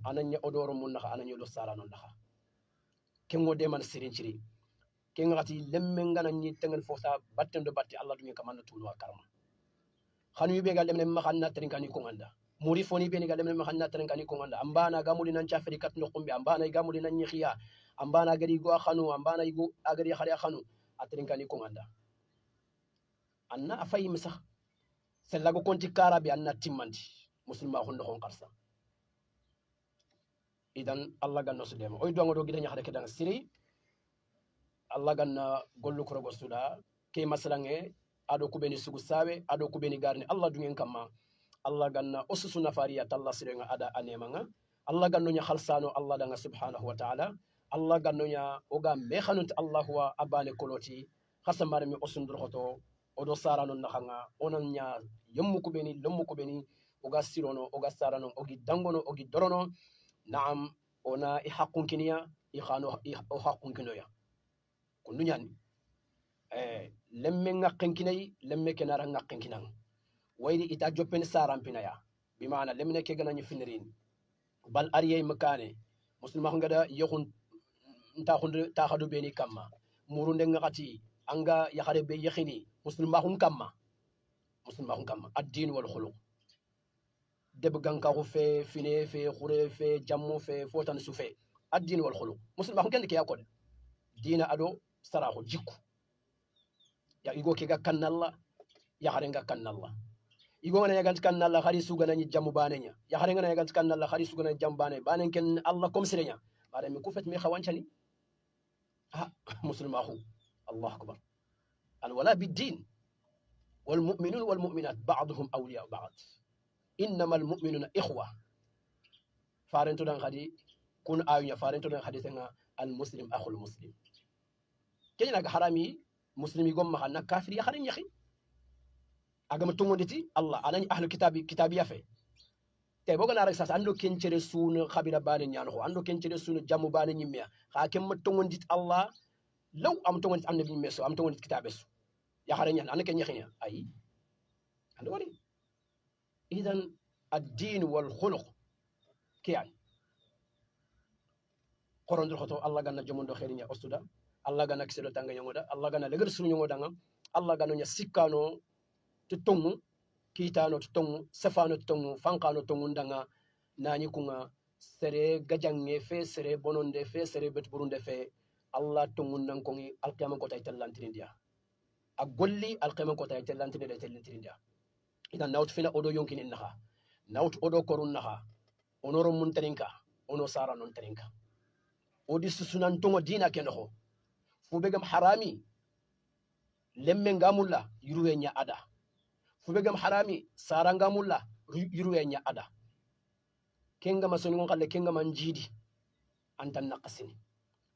ananya odoro mun naha ananya do sala non naha ken ngode man sirin ciri ken ngati lemme ngana ni tengen fosa batten do batti Allah dumi kamanda tulu karma khanu be gal lemne mahanna trinkani ko nganda muri foni be ni galem ma hanna tan kani ko nganda ambana gamuli nan chafri kat no kumbi ambana gamuli nan nyikhiya ambana gari go khanu ambana igo agari khari khanu atrin kani ko nganda anna afay misa selago konti karabi anna timmanti muslima hondo hon qarsa idan allah ganno sudema oy dongo do gida nyaxade ke dang siri allah ganna gollu ko rogo suda ke masalange ado kubeni sugu sabe ado kubeni garni allah dungen kamma Allah ganna osusu nafariya talla sirenga ada anemanga Allah ganno nya khalsano Allah danga subhanahu wa ta'ala Allah ganno nya oga mekhanut Allah wa abane koloti khasamare mi osundur khoto odo sarano nakhanga onan nya yommu kubeni lommu kubeni oga sirono oga sarano ogi dangono ogi dorono naam ona i haqqun kiniya i khano i haqqun kinoya kundunyani lemme ngakken kinai lemme kenara ngakken kinang wayri ita joppen saram pinaya bimana lemne ke gana nyifinirin bal ariyay makane muslima ngada yokhun nta khunde ta khadu beni kamma murunde ngati anga yakhare be yakhini muslima khum kamma ad-din wal khuluq deb ganka ko fe fine fe khure fe jammu fe fotan su fe ad-din wal khuluq muslima khum kende ke yakode dina ado sarahu jikku ya igo ke ga kannalla yakhare nga kannalla igo ngana yagan kan Allah khari sugana ni jamu banenya ya khari ngana yagan kan Allah khari sugana jam bane banen ken Allah kom sirenya bare mi kufet mi khawanchani ha muslima khu Allah akbar al wala bid-din wal mu'minun wal mu'minat ba'dhum awliya ba'd innamal mu'minuna ikhwa farento dan khadi kun ayunya farento dan khadi tenga al muslim akhul muslim kenya ga harami muslimi gomma hanna kafiri ya khari nyaxi agama tungonditi Allah anani ahlu kitabi yafe te boga na rek sasa ando kencere sunu khabila bane nyano ko ando kencere sunu jamu bane nyimmea ha kem tungondit Allah law am tungondit annabi nyimme so am tungondit kitabe so ya xare nyan anake nyaxinya ay ando wali idan ad-din wal khuluq kiyan qorondur khoto Allah ganna jomondo khirinya ostuda Allah ganna kiselo tanga nyoda Allah ganna leger sunu nyoda nga Allah ganna nya sikkano tutongu kitano tutongu safano tutongu fankano tongu ndanga nani kunga sere gajange fe sere bononde fe sere bet burunde fe Allah tongu nan kongi alqiyam ko tay tallantirindia a golli alqiyam ko tay tallantirindia idan nawt fina odo yonkini naha nawt odo korun naha onoro mun tarinka ono sara non tarinka odi susunan tongo dina kenoho fu begam harami lemme ngamulla yuruwe nya ada fubegam harami saranga mulla yuruwe nya ada kenga masoni ngon kalle kenga manjidi antan naqasini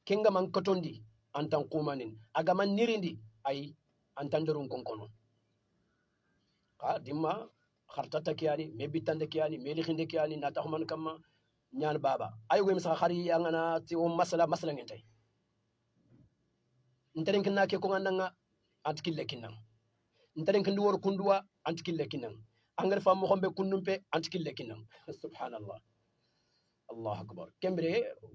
kenga man kotondi antan qumanin aga man nirindi ay antan dorun konkono ka dimma khartata kiyani me bitande kiyani me likhinde kiyani na taxman kamma ñaan baba ay go misa khari yangana ti o masala ngentay ntaren kinna ke ko ngandanga antikille kinnan ntaren kindi wor kunduwa antikille kinnan angar fam mo xombe kunnumpe antikille kinnan subhanallah allah akbar kembre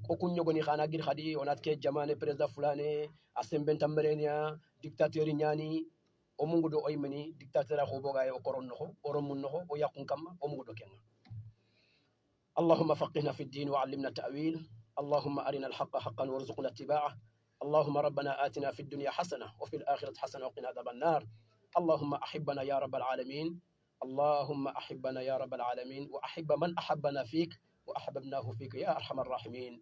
ko kunyogoni khana gir khadi onat ke jamane president fulane asemben tamberenia dictateur ñani o mungu do oymani dictateur ko boga o koron no o romun no o yakun kamma o mungu do kenna اللهم فقهنا في الدين وعلمنا التأويل اللهم أرنا الحق حقا وارزقنا اتباعه اللهم ربنا آتنا في الدنيا حسنة وفي الآخرة حسنة وقنا عذاب النار اللهم أحبنا يا رب العالمين اللهم أحبنا يا رب العالمين وأحب من أحبنا فيك وأحببناه فيك يا أرحم الراحمين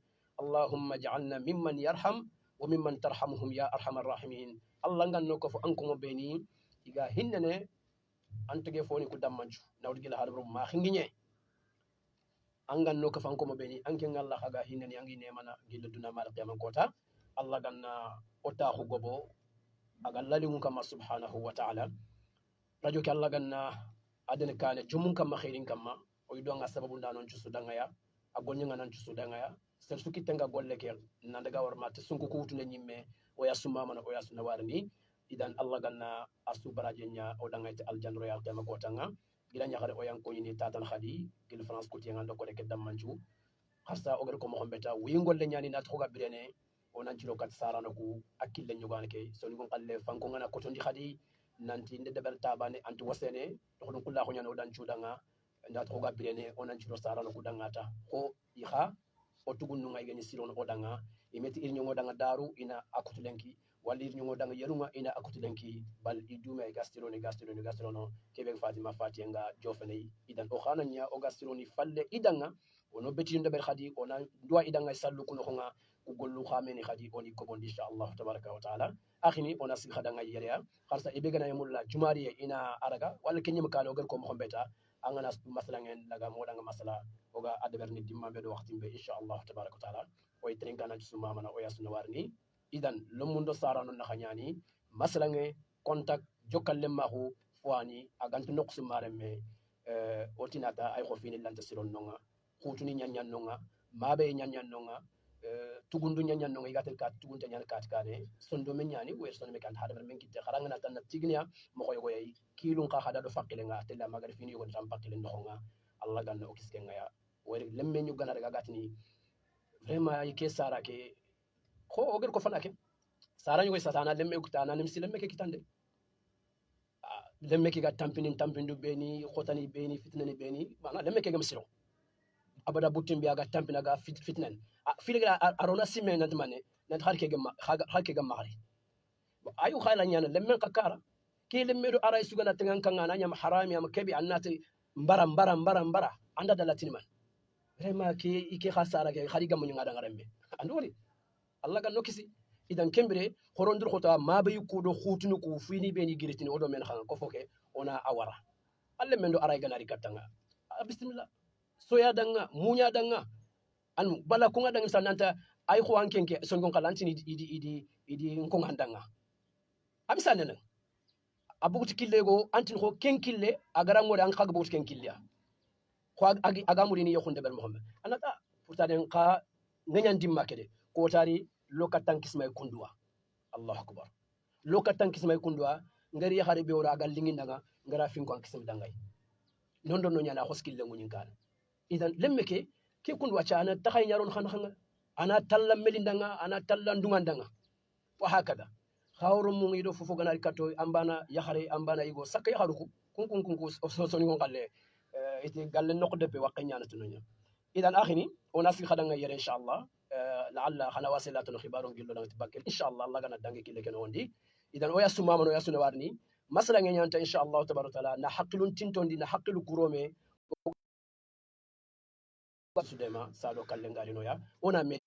اللهم اجعلنا ممن يرحم وممن ترحمهم يا أرحم الراحمين الله نغنوكو أنكم بيني إذا هنني أنت جفوني كدام منجو نودي لها ما خنجني angan no kafan ko mabeni anken Allah haga hinani angi ne mana gilla duna mal qiyamah kota Allah ganna ota hu gobo aga lalim kama subhanahu wa ta'ala radio ke Allah ganna adene kane jumun kama khairin kama o yido nga sababu ndanon ci sudanga ya agonni nga nan ci sudanga ya ser suki tenga golle ke nan daga war mate sunku ko wutune nyimme o ya summa mana o ya sunna warni idan Allah ganna asu baraje nya o danga te aljanna ya qiyamah kota nga gila ñaxare o yanko ñini tatan khadi gil france ko tianga ndoko rek dammanju xarsa o gar ko mo xombeta wi ngolle ñani nat xoga birene o nan ciro kat sarana ku akille ñugane ke so ni gon qalle fanko ngana ko tondi khadi nanti nde debel tabane anti wasene to don kulla ko ñana o dan ciudanga ndat xoga birene o nan ciro sarana ku dangata ko iha o tugun nu ngay gani siron o danga imeti ir ñongo danga daru ina akutulenki wallir ñongo danga yerunga ina akutulenki bal idume gastironi kebe fatima fatienga jofene idan o khana nya o gastironi falle idanga wono beti nde ber khadi ona dua idanga sallu kuno khonga ku gollu khameni khadi oni ko bondi inshallah tabaraka wa taala akhini ona sig khadanga yereya kharsa ibe gana yamulla jumari ina araga wala kenyim kalo gar ko mo khombeta angana masala ngen laga modanga masala oga adber ni dimma be do waxtimbe inshallah tabaraka wa taala o itringana suma mana o yasuna warni idan lomundo sarano na khanyani masalange contact jokalle maxu fwani agantu noqsu mareme otinata ay khofini lanta silon nonga khutuni nyanyan nonga mabe nyanyan nonga tugundu nyanyan nonga igatel kat tugunta nyan kat kane sondo men nyani wer sondo me kan hada men kitte kharanga tan tigniya mo koy goy kilun ka hada do fakile nga tella magar fini ko tam fakile ndoxonga allah ganna o kiske nga ya wer lemme ñu gana daga gatini vraiment ay ke sara ke ko oger ko fanake sara ñu koy satana lemme ko tana nem silemme ke kitande lemme ke ga tampindu beni khotani beni fitnani beni mana lemme ke gam silo abada butim biya ga tampina ga fitnan filigra arona simme nant mane nant harke gam mahari ayu khala nyana lemme ka kara ke lemme do aray sugana tengan kangana nyam harami am kebi annati mbara anda dalatin man vraiment ke ike khasara ke khari gam ñu ngada ngarambe andori Allah gan nokisi idan kembere horondur khota mabe yukudo khutunu ku fini beni giritini odo men xanga ko foke ona awara alle men do aray ganari katanga bismillah soya danga munya danga an bala ko ngadanga sananta ay ko ankenke son gon kalantini idi ko ngandanga abisa nenen abuti killego antin ko kenkille agara ngode an xaga buti kenkilla ko aga murini yokhunde bel muhammad anata pourtant ka nganyan dimma kede ko tari lokatan kismay kundua allahu akbar lokatan kismay kundua ngari yahari be wora gal lingi daga ngara fin ko kism dangay non don no nyana hoskille ngunin kan idan lemmeke ke kundua chana takhay nyaron khan ana talla melindanga ana talla ndungandanga wa hakada khawrum mu ngido fufu ganari kato ambana yahare ambana igo sakay haruku kun so ni ngalle iti galle nokde be waqanyana tununya idan akhini onasi khadanga yere inshallah لعل خنا واسلات الخبار نقول له تبكر ان شاء الله الله غنا دانغي كي لكن وندي اذا ويا سما من ويا سنا وارني مثلا نيانتا ان شاء الله تبارك وتعالى نحقلون تنتوندي نحقل كرومي سودما سالو كالنغاري نويا انا مي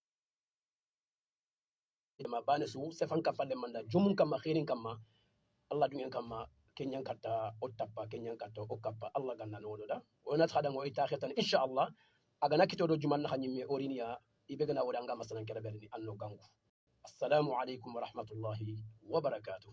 ما بانسو سفان كفال ماندا جومون كما خيرين كما الله دنيا كما kenyan kata otapa kenyan kata okapa Allah ganna no da wona tsada ngo ita khatan insha Allah agana kito do juman na khanyime orinia ibegana wala nga masalan kala berni anno gangu assalamu alaikum wa rahmatullahi wa barakatuh